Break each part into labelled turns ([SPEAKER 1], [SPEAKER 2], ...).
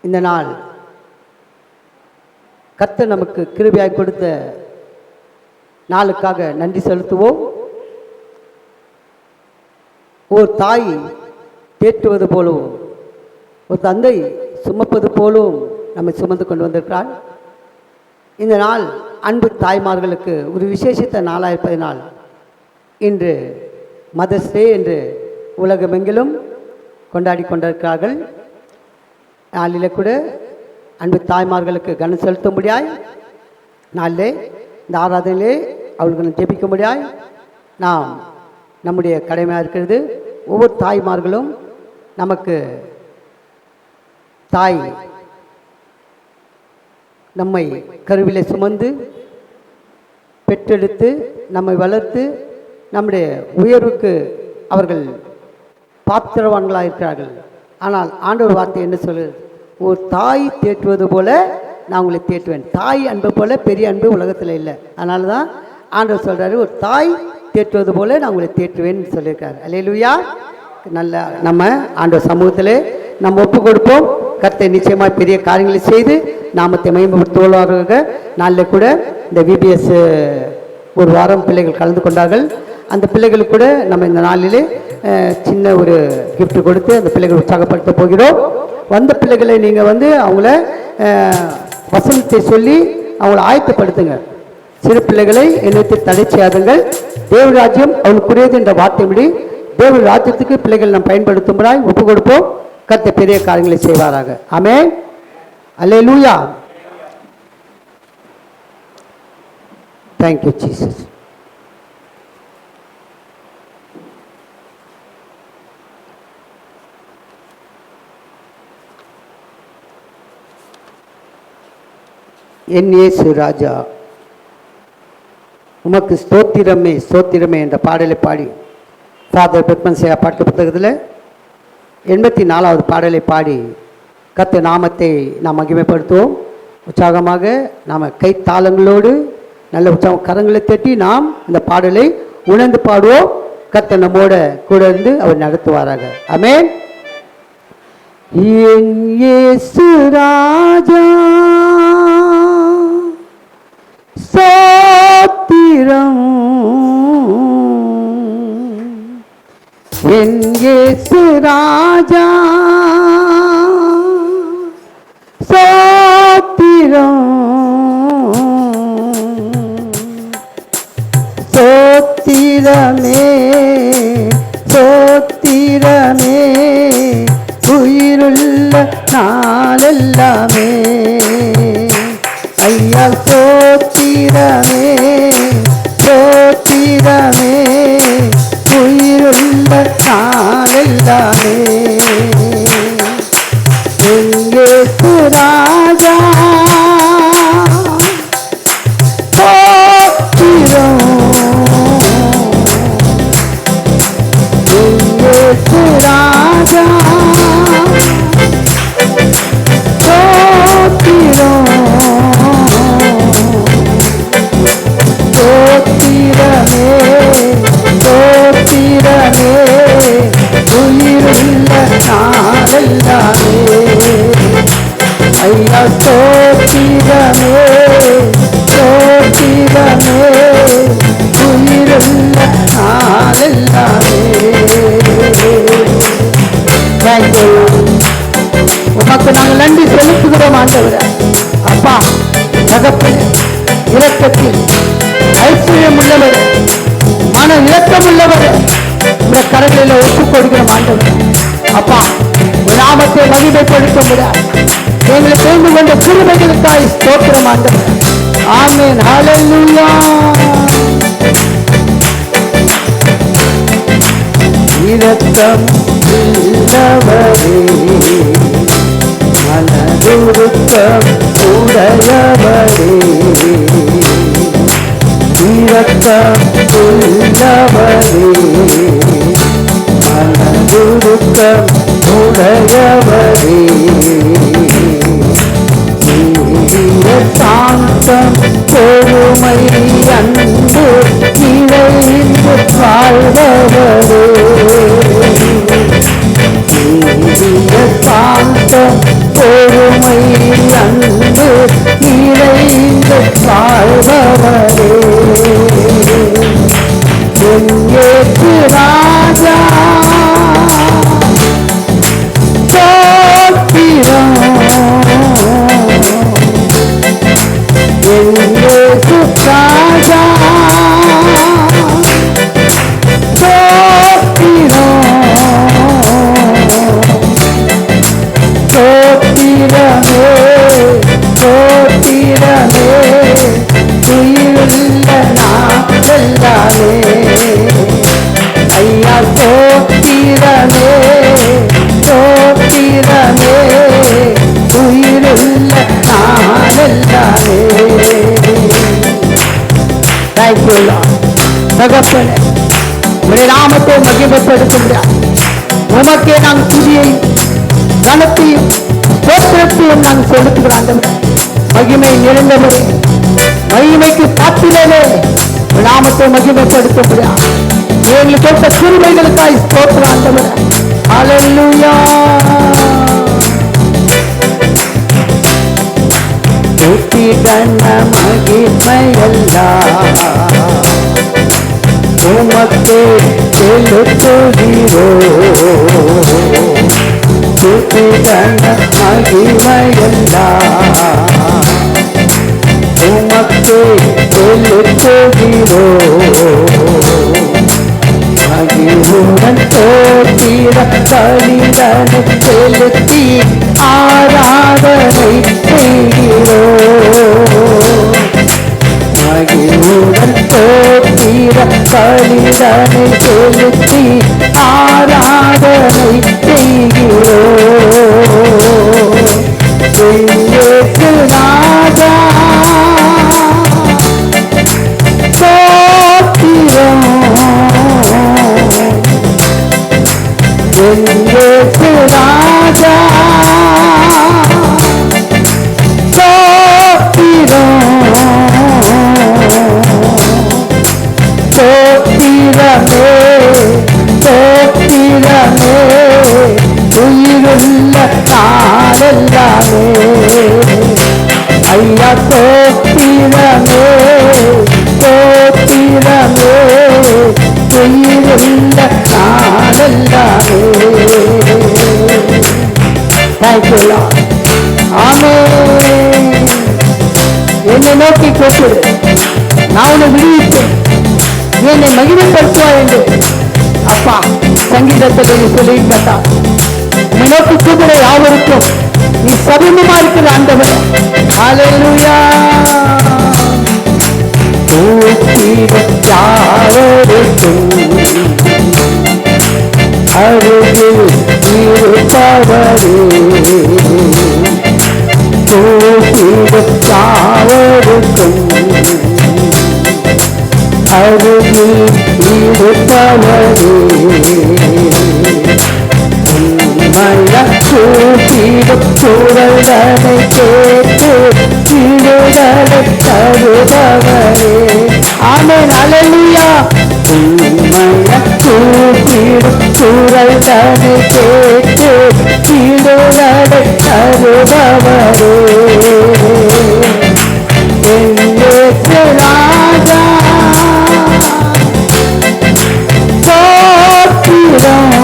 [SPEAKER 1] இந்த நாள் கர்த்தர் நமக்கு கிருபையாய் கொடுத்த நாளுக்காக நன்றி செலுத்துவோம். ஒரு தாய் தேற்றுவது போலவும் ஒரு தந்தை சுமப்பது போலவும் நம்மை சுமந்து கொண்டு வந்திருக்கிறார். இந்த நாள் அன்பு தாய்மார்களுக்கு ஒரு விசேஷித்த நாளாக இருப்பதனால் இன்று மதர்ஸ் டே என்று உலகமெங்கிலும் கொண்டாடி கொண்டிருக்கிறார்கள். நாளில் கூட அன்பு தாய்மார்களுக்கு கவனம் செலுத்தும்படியாய் நாளிலே இந்த ஆராதனையிலே அவர்களுக்கு ஜெபிக்கும்படியாய் நாம் நம்முடைய கடமையாக இருக்கிறது. ஒவ்வொரு தாய்மார்களும் நமக்கு தாய் நம்மை கருவிலே சுமந்து பெற்றெடுத்து நம்மை வளர்த்து நம்முடைய உயர்வுக்கு அவர்கள் பாத்திரவான்களாக இருக்கிறார்கள். ஆனால் ஆண்டவர் வார்த்தை என்ன சொல்லுது? ஒரு தாய் தேற்றுவது போல நான் உங்களை தேற்றுவேன். தாய் அன்பு போல பெரிய அன்பு உலகத்தில் இல்லை. அதனால தான் ஆண்டவர் சொல்கிறாரு, ஒரு தாய் தேற்றுவது போல நான் உங்களை தேற்றுவேன்னு சொல்லியிருக்காரு. அல்லேலூயா. நல்ல நம்ம ஆண்டவர் சமூகத்தில் நம்ம ஒப்பு கொடுப்போம். கர்த்தர் நிச்சயமாக பெரிய காரியங்களை செய்து நாமத்தை மேம்படுத்துவார்கள். நாளில் கூட இந்த விபிஎஸ் ஒரு வாரம் பிள்ளைகள் கலந்து கொண்டார்கள். அந்த பிள்ளைகளுக்கு கூட நம்ம இந்த நாளிலே சின்ன ஒரு கிஃப்ட் கொடுத்து அந்த பிள்ளைகளை உற்சாகப்படுத்த போகிறோம். வந்த பிள்ளைகளை நீங்கள் அவங்கள வசனத்தை சொல்லி அவங்கள ஆயத்தப்படுத்துங்க. சிறு பிள்ளைகளை என்னத்தை தடை செய்யாதுங்கள். தேவராஜ்யம் அவனுக்குரியது என்ற வார்த்தைப்படி தேவ ராஜ்யத்துக்கு பிள்ளைகள் நாம் பயன்படுத்தும்படாய் ஒப்பு கொடுப்போம். கர்த்தர் பெரிய காரியங்களை செய்வாராக. ஆமென். அல்லேலூயா. Thank you Jesus. என் இயேசு ராஜா உமக்கு ஸ்தோத்திரமே ஸ்தோத்திரமே என்ற பாடலை பாடி ஃபாதர் பெட்மன்சையா பாட்டு புத்தகத்தில் 84வது பாடலை பாடி கர்த்தர் நாமத்தை நாம் மகிமைப்படுத்துவோம். உற்சாகமாக நாம் கைத்தாளங்களோடு நல்ல உற்சாகம் கரங்களை தட்டி நாம் இந்த பாடலை உணர்ந்து பாடுவோம். கர்த்தர் நம்மோட கூட இருந்து அவர் நடத்துவாராக. ஆமென். என் இயேசு ராஜா ஸ்தோத்திரம், என் இயேசு ராஜா ஸ்தோத்திரம், ஸ்தோத்திரமே ஸ்தோத்திரமே உயிருள்ள நாளெல்லாமே ஐயா ஸ்தோத்திரமே ஸ்தோத்திரமே உயிருள்ள நாளெல்லாமே எங்கே ராஜா ஸ்தோத்திரம், எங்கே ராஜா ஸ்தோத்திரம், ஸ்தோத்திரமே ஸ்தோத்திரமே உயிருள்ள நாளெல்லாமே ஐயா ஸ்தோத்திரமே ஸ்தோத்திரமே உயிருள்ள நாளெல்லாமே. உமக்கு நாங்கள் நன்றி செலுத்துகிறோம் ஆண்டவரே. அப்பா தகப்பனே, இரக்கத்தில் ஐஸ்வர்யம் உள்ளவர், மன இரக்கம் உள்ளவர், இந்த கரங்களில் ஒப்புக் கொடுக்கிறோம் ஆண்டவர். அப்பா நாமத்தை மகிமைப்படுத்த முடியாது எங்களை தெரிந்து கொண்ட கிருபைகளுக்காய் ஸ்தோத்திரம் ஆண்டவர். ஆமென். ஹல்லேலூயா. இரக்கம் உள்ளவரே, மனதுருக்கம் உடையவரே, இரக்கம் உள்ளவரே, மனதுருக்கம் உடையவரே, சாந்தம் பொறுமை அன்பு இறைந்து வாழ்பவரே, சாந்தம் பொறுமை அன்பு நிறைந்து வாழ்பவரே என் இயேசு ராஜா ஸ்தோத்திரம் என் இயேசு ராஜா ஐயா சோத்திரமே சோத்திரமே உயிருள்ள நாளெல்லாமே. தகப்பனே உடைய நாமத்தை மகிமைப்படுத்துகிறார். உமக்கே நாம் துதியை கனத்தையும் தோற்றத்தையும் நாம் செலுத்துகிறான். மகிமை நிறைந்தவரே மகிமைக்கு பாத்திரவே நாமத்தை மகிமைப்படுத்துகிறார். எங்களுக்கு கொடுத்த கிருபைகளுக்காய் ஸ்தோத்திரம் ஆண்டவரே. ஹல்லேலூயா. துதி கன மகிமையெல்லாம் உமக்கே செலுத்துகிறோம். துதி கன மகிமையெல்லாம் உமக்கே செலுத்துகிறோம். மகிழுடன் தோற்றிட கலிதனை செலுத்தி ஆராதனை செய்கிறோம். மகிழுடன் தோற்றிட கலிதனை செலுத்தி ஆராதனை செய்கிறோம். இயேசு ராஜா ஸ்தோத்திரம் இயேசு ராஜா ஸ்தோத்திரம் ஸ்தோத்திரமே ஸ்தோத்திரமே உயிருள்ள நாளெல்லாமே. ஐயா ஸ்தோத்திரமே ஸ்தோத்திரமே உயிருள்ள நாளெல்லாமே. ஆமென். என்னை நோக்கி கூப்பிடு, நான் உன்னை விடுவிப்பேன், என்னை மகிமைப்படுத்துவாய் என்று அப்பா சங்கீதத்தில் நீ சொல்லியிருக்கா. என்னை நோக்கி கூப்பிட யாவருக்கும் நீ சமீபமா இருக்கிற ஆண்டவரே. ஹல்லேலூயா. யாவருக்கும் அருகில் இருப்பவரே யாவருக்கும் அருகில் இருப்பவரே கூப்பிடும் குரல்களை கேட்டு விடுதலை தருபவரே. ஆமென். அல்லேலூயா. உம்மைய கூப்பிடும் குரல்களை கேட்டு விடுதலை தருபவரே. என் இயேசு ராஜா ஸ்தோத்திரம்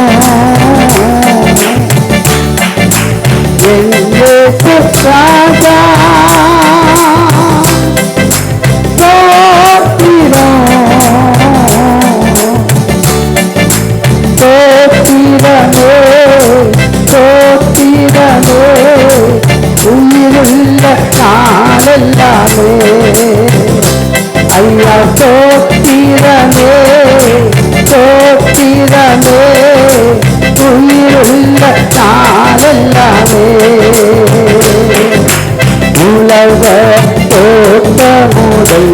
[SPEAKER 1] என் இயேசு ராஜா ஸ்தோத்திரம் ஸ்தோத்திரமே ஸ்தோத்திரமே உயிருள்ள நாளெல்லாமே. ஐயா ஸ்தோத்திரமே ஸ்தோத்திரமே உயிருள்ள நாளெல்லாமே. உலக தோற்ற முதல்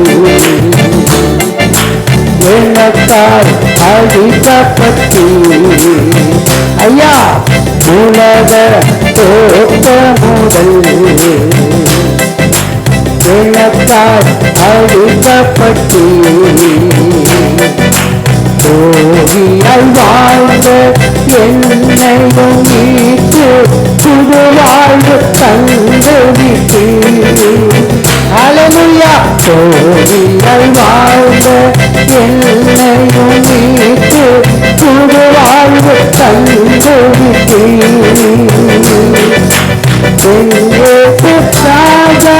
[SPEAKER 1] எனக்கால் அழிக்கப்பட்டு ஐயா உலக தோற்ற முதல் எனக்கால் அழிக்கப்பட்டு கோவியாய் வாழ்ந்த என்னையும் மீட்டு புது வாழ்வு தந்து ஹல்லேலூயா. கோவில்கள் வாழ்ந்த என்னையும் மீட்டு புது வாழ்வு தந்துவிட்டீர். எங்கே ராஜா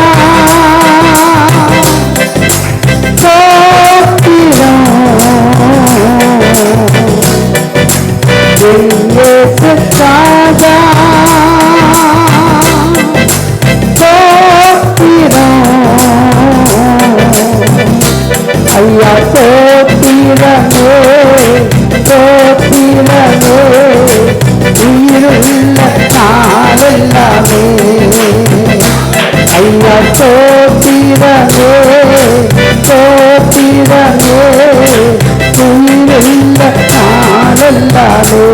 [SPEAKER 1] சோத்திரம், எங்கே ராஜா ஐயா சோத்திரமே சோத்திரமே, உயிருள்ள நாளெல்லாமே. ஐயா சோத்திரமே சோத்திரமே, உயிருள்ள நாளெல்லாமே.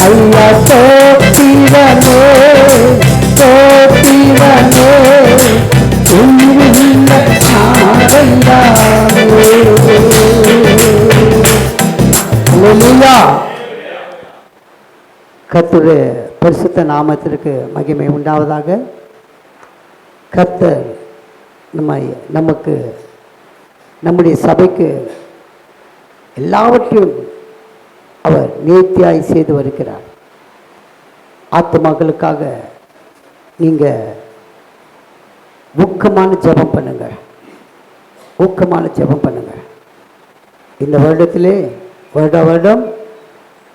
[SPEAKER 1] ஐயா சோத்திரமே சோத்திரமே, உயிருள்ள நாளெல்லாமே. அல்லேலூயா. கர்த்தருடைய பரிசுத்த நாமத்திற்கு மகிமை உண்டாவதாக. கர்த்தர் நமக்கு நம்முடைய சபைக்கு எல்லாவற்றையும் அவர் நேர்த்தியாய் செய்து வருகிறார். ஆத்துமாக்களுக்காக நீங்கள் ஊக்கமான ஜெபம் பண்ணுங்க, ஊக்கமான ஜெபம் பண்ணுங்க. இந்த வருடத்திலே வருடம்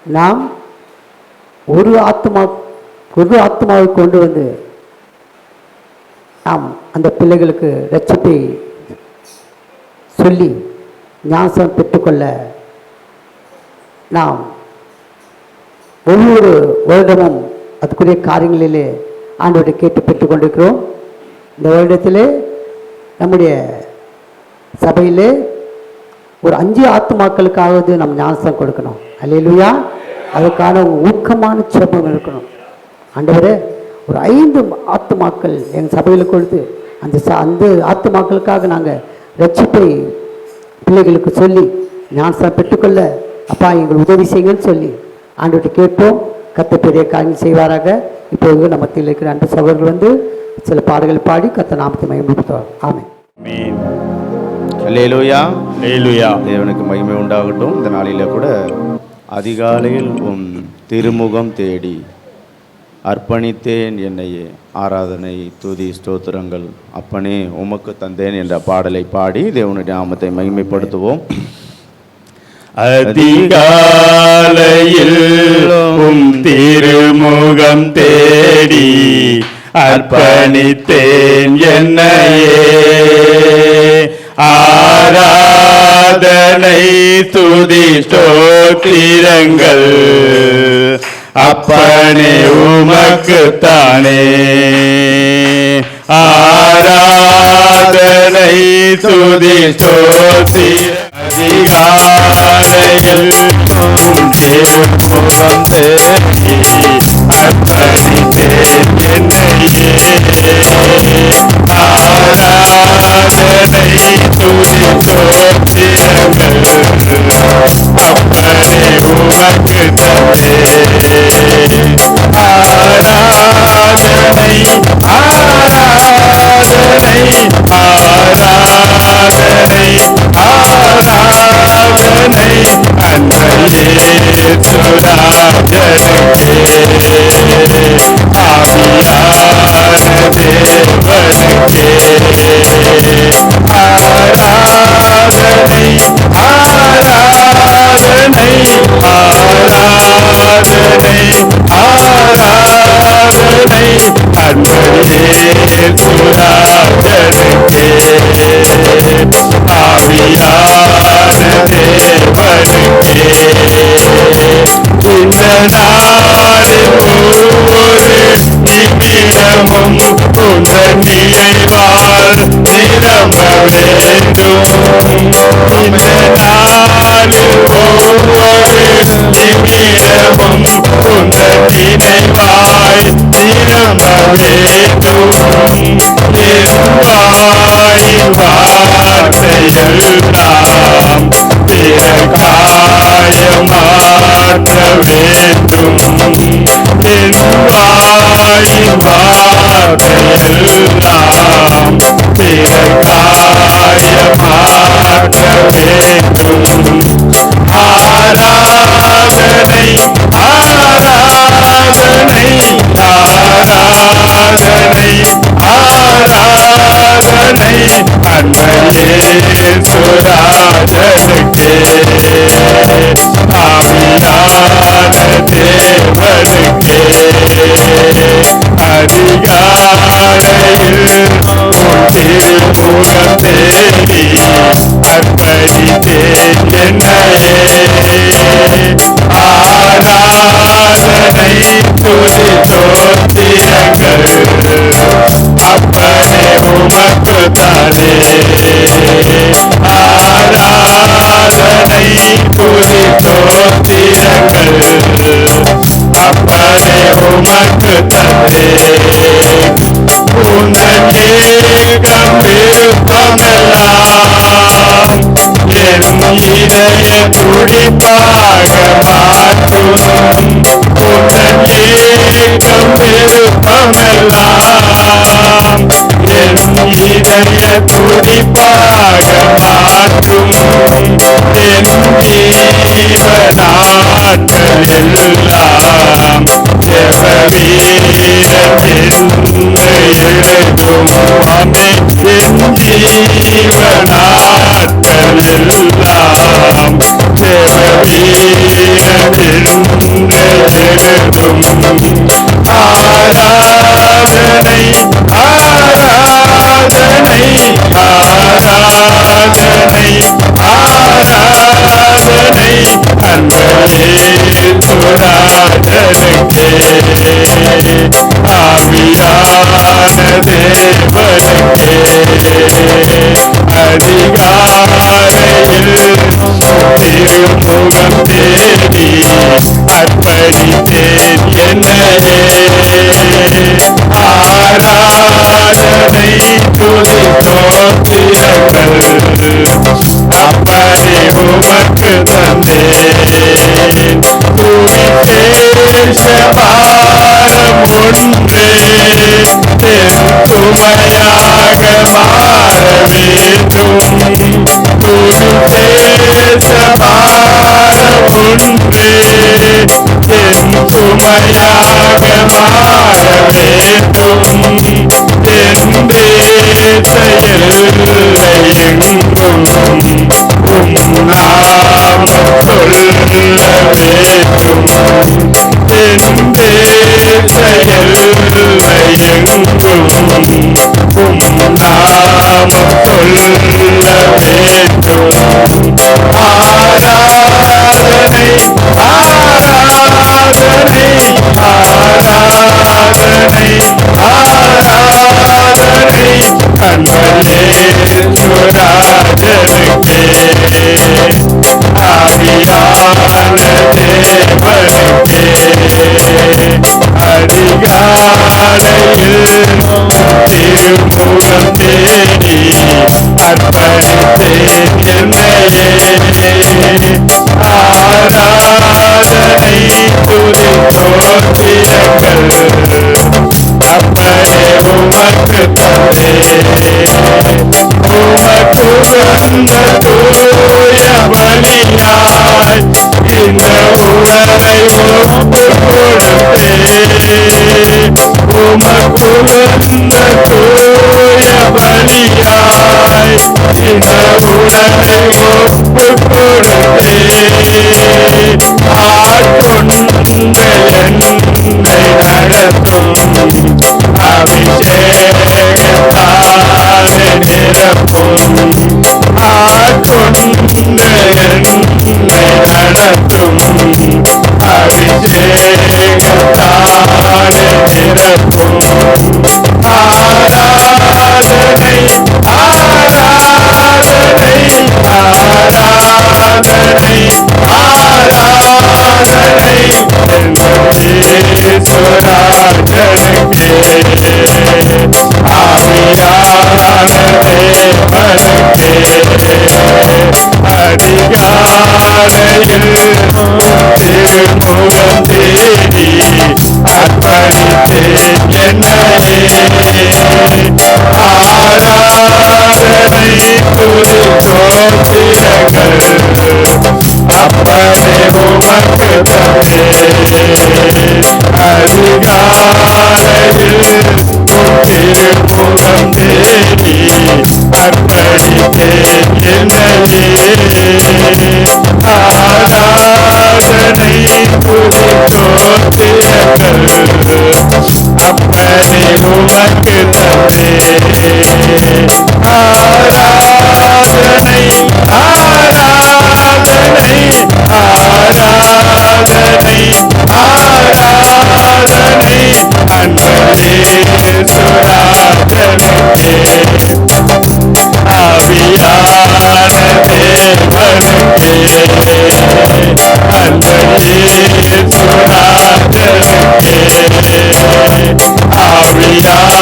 [SPEAKER 1] நாம் ஒரு ஆத்மாவை கொண்டு வந்து நாம் அந்த பிள்ளைகளுக்கு ரட்சிப்பை சொல்லி ஞானம் பெற்றுக்கொள்ள நாம் ஒவ்வொரு வருடமும் அதுக்குரிய காரியங்களிலே ஆண்டவரை கேட்டு பெற்றுக்கொண்டிருக்கிறோம். இந்த வருடத்திலே நம்முடைய சபையிலே ஒரு 5 ஆத்துமாக்களுக்காவது நம்ம ஞானஸ்தானம் கொடுக்கணும். அல்லேலூயா. அதுக்கான ஊக்கமான ஜெபம் இருக்கணும். ஆண்டவரே, ஒரு 5 ஆத்துமாக்கள் எங்கள் சபையில் கொடுத்து அந்த ஆத்துமாக்களுக்காக நாங்கள் ரட்சிப்பை பிள்ளைகளுக்கு சொல்லி ஞானஸ்தானம் பெற்றுக்கொள்ள அப்பா எங்கள் உதவி செய்யுங்கன்னு சொல்லி ஆண்டவர்கிட்ட கேட்போம். கர்த்தர் பெரிய காரியங்கள் செய்வாராக. இப்போது நம்ம மத்தியில் இருக்கிற அன்பு சகோதரர்கள் வந்து சில பாடல்கள் பாடி கர்த்தர் நாமத்தை மகிமைப்படுத்துவார். ஆமென்.
[SPEAKER 2] அல்லேலூயா. அல்லேலூயா. தேவனுக்கு மகிமை உண்டாகட்டும். இந்த நாளில கூட அதிகாலையில் உம் திருமுகம் தேடி அர்ப்பணித்தேன் என்னையே, ஆராதனை துதி ஸ்தோத்திரங்கள் அப்பனே உமக்கு தந்தேன் என்ற பாடலை பாடி தேவனுடைய நாமத்தை மகிமைப்படுத்துவோம்.
[SPEAKER 3] அதிகாலையில் உம் திருமுகம் தேடி அர்ப்பணித்தேன் என்னையே, ஆராதனை துதி ஸ்தோத்திரங்கள் அப்பனே உமக்குத்தானே, ஆராதனை துதி ஸ்தோத்திர அதிகாலையில் திருமுகம் தேடி அர்ப்பணித்தேன் என்னையே, ஆராதனை துதி ஸ்தோத்திரங்கள் அப்பனே உமக்கு தந்தே, ஆராதனை ஆராதனை ஆராதனை ஆராதனை அன்றையே சுராஜனுக்கே, ஆவியான தேவனுக்கே, ஆராதனை ஆராதனை ஆராதனை ஆராதனை அன்றையே சுராஜனுக்கே, ஆவியான தேவனுக்கே. இந்த நாளில் ஒவ்வொரு நிமிடமும் உந்தன் நினைவால் நிரம்ப வேண்டும். இந்த நாளில் ஒவ்வொரு நிமிடமும் உந்தன் நினைவாய் நிரம்ப வேண்டும். வார்த்தையெல்லாம் பிறகாய மாற்ற வேண்டும். என் வாயின் வார்த்தையெல்லாம் பாதையெல்லாம் பிறகாய மாற்ற வேண்டும். ஆராதனை ஆராதனை ஆராதனை ஆராதனை அன்னையே சுராஜனுக்கே ஆவியான தேவனுக்கே அதிகாலையில் திருமுகம் தேடி அர்ப்பணித்தேன் என்னையே. ஆராதனை துதி தோத்திரங்கள் அப்பனே உமக்கு தானே. ஆராதனை துதி தோத்திரங்கள் அப்பனே உமக்கு தானே. உந்தன் ஏகம் விருப்பமெல்லாம் என் இதய துடிப்பாக மாற்றும். உந்தன் ஏகம் விருப்பமெல்லாம் என் இதய துடிப்பாக மாற்றும். என் ஜீவநாட்கள் எல்லாம் ஜெப வீரன் என்று எழுதும். அமே என் ஜீவநாட்கள் எல்லாம் ஜெப வீரன் என்று எழுதும். ஆராதனை ஆராதனை ஆராதனை ஆராதனை அன்னையே சுராஜனுக்கே ஆவியான தேவனுக்கே அதிகாலையில் திருமுகம் தேடி அர்ப்பணித்தேன் என்னையே. ஆராதனை துதி தோத்திரங்கள் அப்பனே உமக்கு தந்தேன். சுவிசேஷபாரம் ஒன்றே என் சுமையாக மாற வேண்டும். சுவிசேஷபாரம் ஒன்றே என் சுமையாக மாற வேண்டும். என் தேச எல்லை எங்கும் நாமம் சொல்ல வேண்டும். என் தேச எல்லை எங்கும் நாமம் சொல்ல வேண்டும். ஆராதனை ஆராதனை ஆராதனை ஆராதனை அன்னையே சுராஜனுக்கே ஆவியான தேவனுக்கே அதிகாலையில் திருமுகம் தேடி அர்ப்பணித்தேன் என்னையே. ஆராதனை ஆராதனை ஆராதனை ஆராதனை அன்னையே சுராஜனுக்கே ஆவியான தேவனுக்கே அதிகாலையில் திருமுகம் தேடி அர்ப்பணித்தேன் என்னையே. ஆராதனை ஆராதனை ஆராதனை ஆராதனை துதி தோத்திரங்கள் அப்பனே உமக்கு தந்தேன். உமக்கு வந்த தூய பலியாய் இந்த உடலை ஒப்பு கொடுத்தேன். உமக்கு வந்த தூய பலியாய் இந்த உடலை ஒப்பு கொடுத்தேன். ஆட்கொண்ட என்னை நடத்தும் அபிஷேகத்தாலே நிரப்பும். ஆட்கொண்ட என்னை நடத்தும் அபிஷேகத்தாலே நிரப்பும். ஆராதனை ஆராதனை ஆராதனை ஆராதனை துதி ஸ்தோத்திரங்கள் அப்பனே உமக்கு தந்தே. அதிகாலையில் உன் திருமுகம் தேடி அர்ப்பணித்தேன் என்னையே. ஆராதனை துதி ஸ்தோத்திரங்கள் அப்பனே உமக்கு தந்தே. ஆராதனை ஆராதனை ஆராதனை ஆராதனை அன்பரே சுராதனுக்கே. ஆவியான தேவனுக்கே அன்பரே சுராதனுக்கே. ஆவியான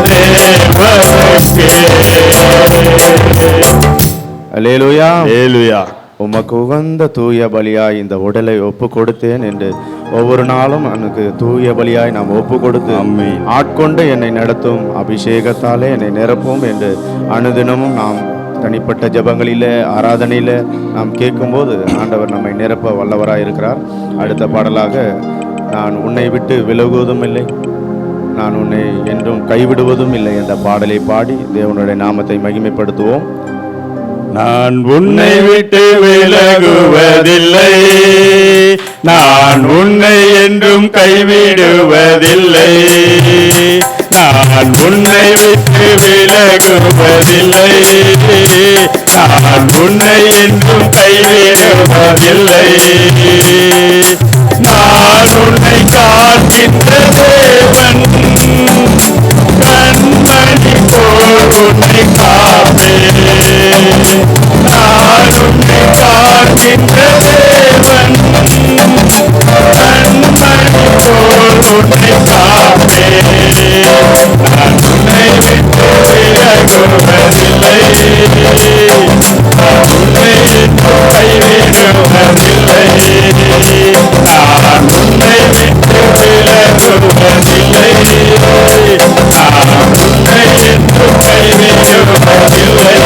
[SPEAKER 3] தேவனுக்கே.
[SPEAKER 2] அல்லேலூயா.
[SPEAKER 3] ஹல்லேலூயா.
[SPEAKER 2] உமக்கு உகந்த தூய பலியாய் இந்த உடலை ஒப்பு கொடுத்தேன் என்று ஒவ்வொரு நாளும் எனக்கு தூய பலியாய் நாம் ஒப்பு கொடுத்து
[SPEAKER 3] ஆமென்.
[SPEAKER 2] ஆட்கொண்டு என்னை நடத்தும் அபிஷேகத்தாலே என்னை நிரப்பும் என்று அனுதினமும் நாம் தனிப்பட்ட ஜெபங்களிலே ஆராதனையில் நாம் கேட்கும்போது ஆண்டவர் நம்மை நிரப்ப வல்லவராய் இருக்கிறார். அடுத்த பாடலாக நான் உன்னை விட்டு விலகுவதும் இல்லை, நான் உன்னை என்றும் கைவிடுவதும் இல்லை என்ற பாடலை பாடி தேவனுடைய நாமத்தை மகிமைப்படுத்துவோம்.
[SPEAKER 3] நான் உன்னை விட்டு விலகுவதில்லை, நான் உன்னை என்றும் கைவிடுவதில்லை. நான் உன்னை விட்டு விலகுவதில்லை, நான் உன்னை என்றும் கைவிடுவதில்லை. நான் உன்னை காக்கின்ற தேவன், கண்மணி போல் உன்னை காப்பேன். நான் உன்னை காக்கின்ற தேவன், கண்மணி போல் உன்னை காப்பேன். நான் உன்னை விட்டு விலகுவதில்லை, நான் உன்னை என்றும் கைவிடுவதில்லை. நான் உன்னை விட்டு விலகுவதில்லை, நான் உன்னை என்றும் கைவிடுவதில்லை.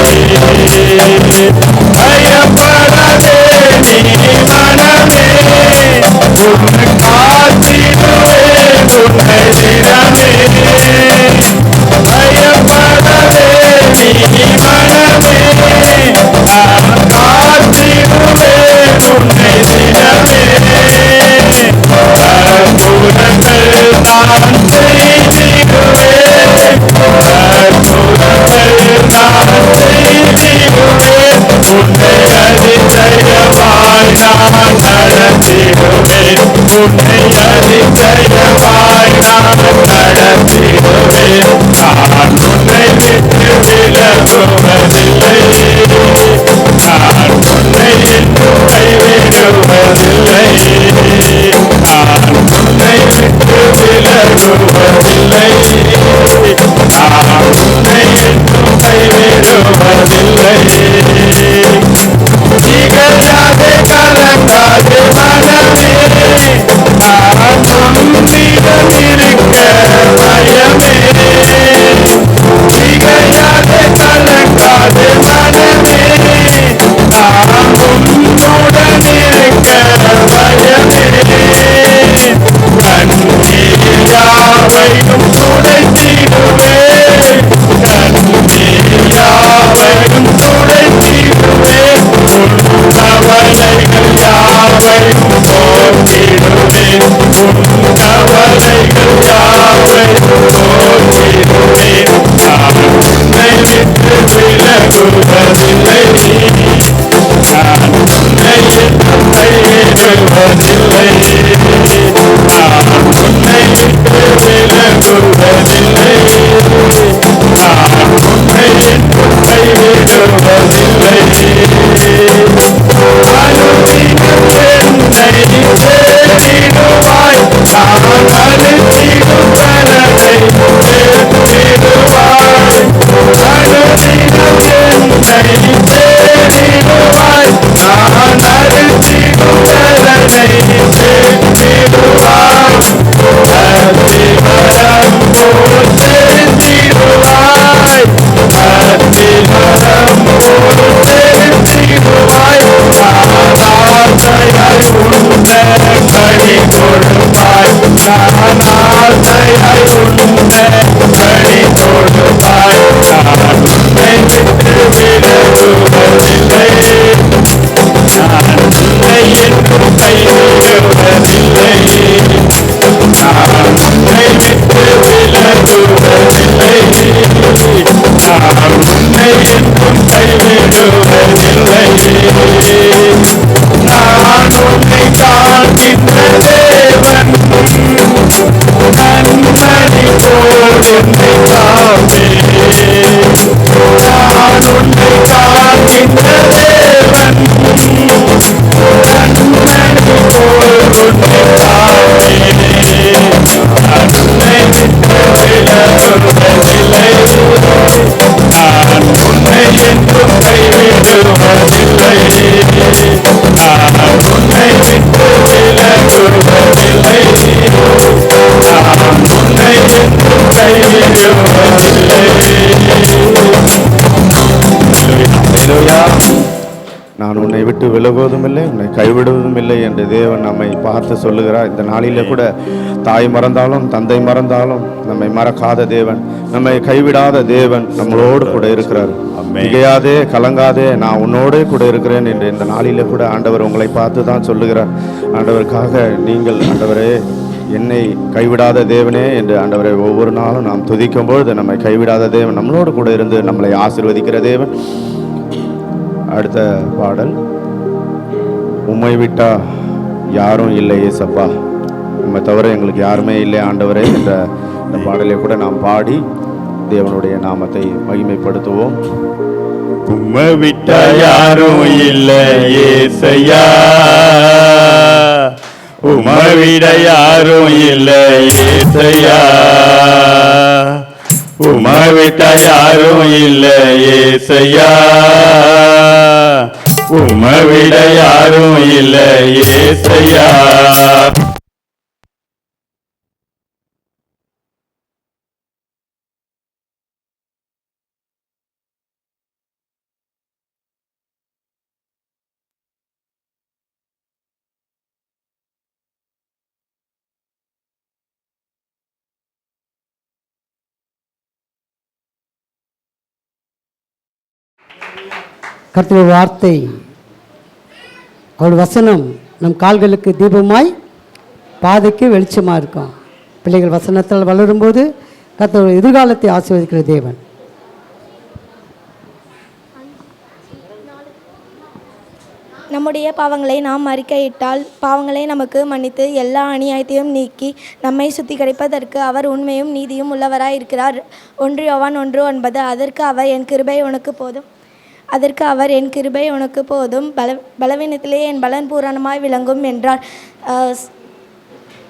[SPEAKER 3] பயப்படாதே நீ நான் உன்னை காக்கின்ற தேவன், கண்மணி போல் உன்னை காப்பேன். நான் உன்னை விட்டு விலகுவதில்லை, நான் உன்னை என்றும் கைவிடுவதில்லை, நான் உன்னை விட்டு விலகுவதில்லை, நான் உன்னை என்றும் கைவிடுவதில்லை.
[SPEAKER 2] நான் உன்னை விட்டு விலகுவதும் இல்லை, உன்னை கைவிடுவதும் இல்லை என்று தேவன் நம்மை பார்த்து சொல்லுகிறார். இந்த நாளிலே கூட தாய் மறந்தாலும் தந்தை மறந்தாலும் நம்மை மறக்காத தேவன், நம்மை கைவிடாத தேவன் நம்மளோடு கூட இருக்கிறார். மிகையாதே, கலங்காதே, நான் உன்னோடே கூட இருக்கிறேன் என்று இந்த நாளிலே கூட ஆண்டவர் உங்களை பார்த்து தான் சொல்லுகிறார். ஆண்டவருக்காக நீங்கள், ஆண்டவரே என்னை கைவிடாத தேவனே என்று ஆண்டவரை ஒவ்வொரு நாளும் நாம் துதிக்கும் பொழுது நம்மை கைவிடாத தேவன் நம்மளோடு கூட இருந்து நம்மளை ஆசீர்வதிக்கிற தேவன். அடுத்த பாடல், உம்மை விட்டா யாரும் இல்லை ஏசப்பா, உம்மை தவிர எங்களுக்கு யாருமே இல்லை ஆண்டவரே என்ற இந்த பாடலை கூட நாம் பாடி தேவனுடைய நாமத்தை மகிமைப்படுத்துவோம்.
[SPEAKER 3] உம்மை விட்டா யாரும் இல்லை ஏசையா, உம்மை விட யாரும் இல்லை ஏசையா, உம்மை விட்ட யாரும் இல்லை ஏசையா, உம்மை விட யாரும் இல்லை ஏசையா.
[SPEAKER 1] கர்த்தருடைய வார்த்தை, அவருடைய வசனம் நம் கால்களுக்கு தீபமாய் பாதைக்கு வெளிச்சமாக இருக்கும். பிள்ளைகள் வசனத்தில் வளரும்போது கர்த்தருடைய எதிர்காலத்தை ஆசீர்வதிக்கிற தேவன்.
[SPEAKER 4] நம்முடைய பாவங்களை நாம் அறிக்கையிட்டால் பாவங்களை நமக்கு மன்னித்து எல்லா அநியாயத்தையும் நீக்கி நம்மை சுத்திகரிப்பதற்கு அவர் உண்மையும் நீதியும் உள்ளவராய் இருக்கிறார். 1 யோவான் 1:9. அதற்கு அவர் என் கிருபை உனக்கு போதும், பலவீனத்திலே என் பலன் பூரணமாய் விளங்கும் என்றார்.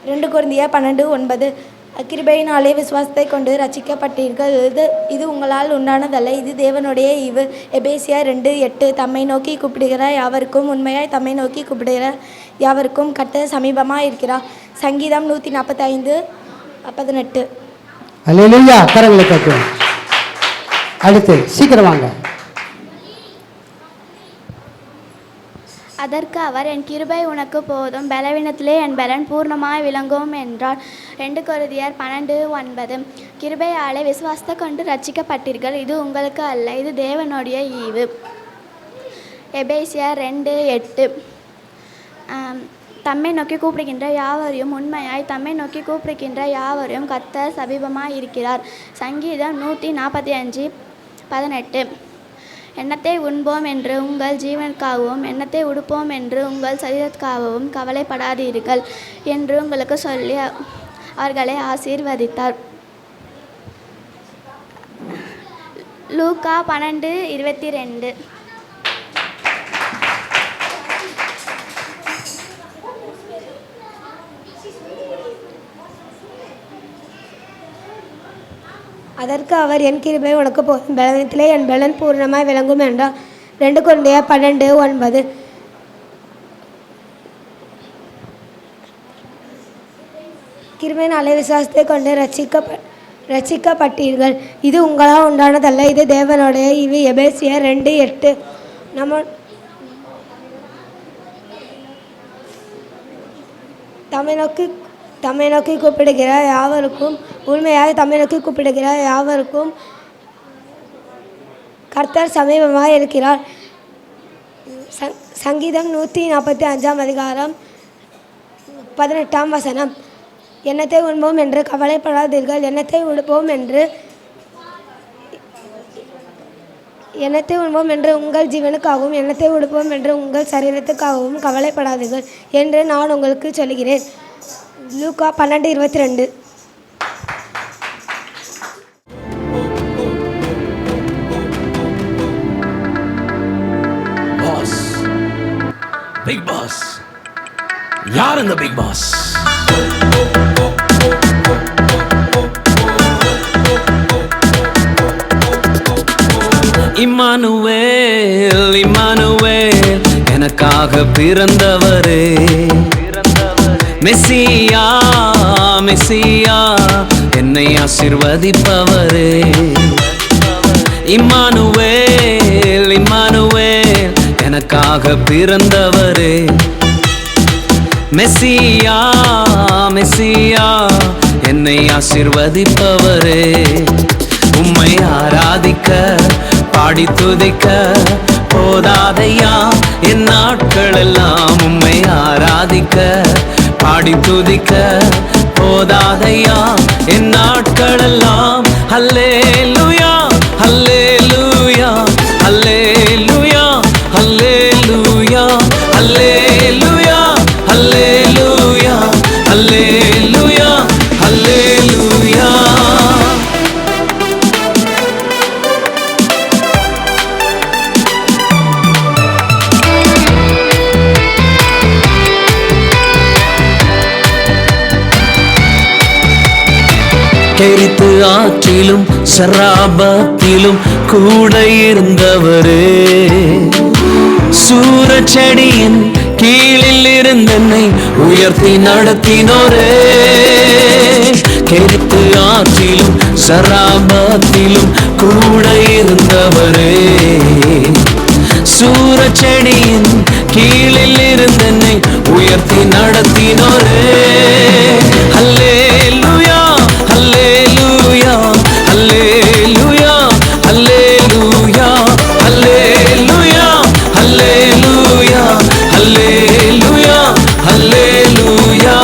[SPEAKER 4] 2 கொரிந்தியர் 12:9. கிருபையினாலே விசுவாசத்தை கொண்டு ரட்சிக்கப்பட்டீர்கள், இது உங்களால் உண்டானதல்ல, இது தேவனுடைய ஈவு. எபேசியர் 2:8. தம்மை நோக்கி கூப்பிடுகிற யாவருக்கும், உண்மையாய் தம்மை நோக்கி கூப்பிடுகிற யாவருக்கும் கர்த்தர் சமீபமாக இருக்கிறார். சங்கீதம் 145:18.
[SPEAKER 1] அல்லேலூயா. கரங்களை தட்டுவோம். அடுத்து சீக்கிரம் வாங்க.
[SPEAKER 5] அதற்கு அவர் என் கிருபை உனக்கு போதும், பலவீனத்திலே என் பலன் பூர்ணமாய் விளங்கும் என்றார். 2 கொரிந்தியர் 12:9. கிருபையாலே விசுவாசத்தை கொண்டு ரட்சிக்கப்பட்டீர்கள், இது உங்களுக்கு அல்ல, இது தேவனுடைய ஈவு. எபேசியர் 2:8. தம்மை நோக்கி கூப்பிடுகின்ற யாவரையும், உண்மையாய் தம்மை நோக்கி கூப்பிடுகின்ற யாவரையும் கர்த்தர் சமீபமாய் இருக்கிறார். சங்கீதம் 145:18. எண்ணத்தை உண்போம் என்று உங்கள் ஜீவனுக்காகவும் எண்ணத்தை உடுப்போம் என்று உங்கள் சரீரத்துக்காகவும் கவலைப்படாதீர்கள் என்று உங்களுக்கு சொல்லி அவர்களை ஆசீர்வதித்தார். லூக்கா 12:22.
[SPEAKER 4] அதற்கு அவர் என் கிருபை உனக்கு போதும், பலவீனத்திலே என் பலன் பூர்ணமாய் விளங்கும் என்றார். 2 கொரிந்தியர் 12:9. கிருபையினாலே விசுவாசத்தை கொண்டு ரட்சிக்கப்பட்டீர்கள், இது உங்களால் உண்டானதல்ல, இது தேவனுடைய ஈவு. எபேசியர் 2:8. தம்மை நோக்கி கூப்பிடுகிற யாவருக்கும், உண்மையாக தம்மை நோக்கி கூப்பிடுகிற யாவருக்கும் கர்த்தர் சமீபமாக இருக்கிறார். சங்கீதம் 145:18. எண்ணத்தை உண்போம் என்று கவலைப்படாதீர்கள், எண்ணத்தை உடுப்போம் என்று உங்கள் ஜீவனுக்காகவும் எண்ணத்தை உடுப்போம் என்று உங்கள் சரீரத்துக்காகவும் கவலைப்படாதீர்கள் என்று நான் உங்களுக்கு சொல்கிறேன். லூக்கா 12:22.
[SPEAKER 6] Big boss? யார் இந்த பிக் பாஸ்? இம்மானுவேல், இம்மானுவேல், எனக்காக பிறந்தவரே. மெசியா, மெசியா, என்னை ஆசீர்வதிப்பவரே. இம்மானுவேல், இம்மானுவேல், எனக்காக பிறந்தவரே. மெசியா, மெசியா, என்னை ஆசீர்வதிப்பவரே. உம்மை ஆராதிக்க பாடி துதிக்க போதாதையா என் நாட்கள் எல்லாம். உம்மை ஆராதிக்க பாடி துதிக்க போதாதையா என் நாட்கள் எல்லாம். அல்லேலூயா, அல்லேலூயா, அல்லேலூயா, அல்லேலூயா, அல்லேலூயா, அல்லேலூயா, அல்லேலூயா, அல்லேலூயா. கெரித்து ஆற்றிலும் சராபத்திலும் கூட இருந்தவரே. சூரச்செடியின் கீழில் இருந்தென்னை உயர்த்தி நடத்தினோரே. கெரித்து ஆற்றிலும் சராபத்திலும் கூட இருந்தவரே. சூரச்செடியின் கீழில் இருந்தென்னை உயர்த்தி நடத்தினோரே. அல்லேலூயா, அல்லேலூயா, அல்லேலூயா, அல்லேலூயா, அல்லேலூயா, அல்லேலூயா, அல்லேலூயா, அல்லேலூயா.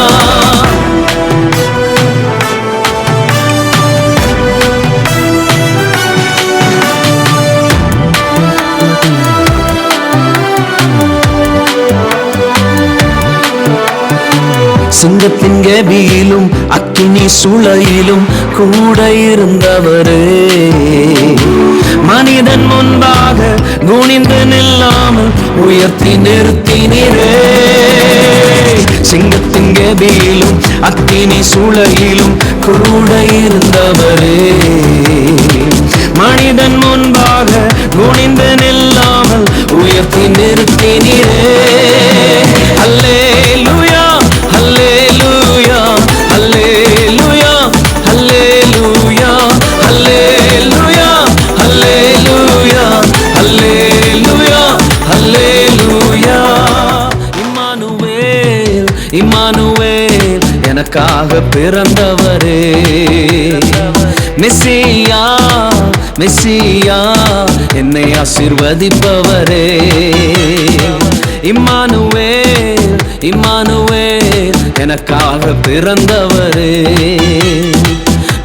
[SPEAKER 6] சிங்கத்தின் கெபியிலும் அக்கினி சூளையிலும் கூட இருந்தவரே. மனிதன் முன்பாக குனிந்து நில்லாமல் உயர்த்தி நிறுத்தினீரே. சிங்கத்தின் கெபியிலும் அக்கினி சூளையிலும் கூட இருந்தவரே. மனிதன் முன்பாக குனிந்து நில்லாமல் உயர்த்தி நிறுத்தினீரே. அல்லேலூயா, அல்லேலூயா, அல்லேலூயா, அல்லேலூயா, அல்லேலூயா, அல்லேலூயா, அல்லேலூயா, அல்லேலூயா. இம்மானுவேல், இம்மானுவேல், எனக்காக பிறந்தவரே. மெசியா, மெசியா, என்னை ஆசீர்வதிப்பவரே. இம்மானுவேல், இம்மானுவேல், எனக்காக பிறந்தவரே.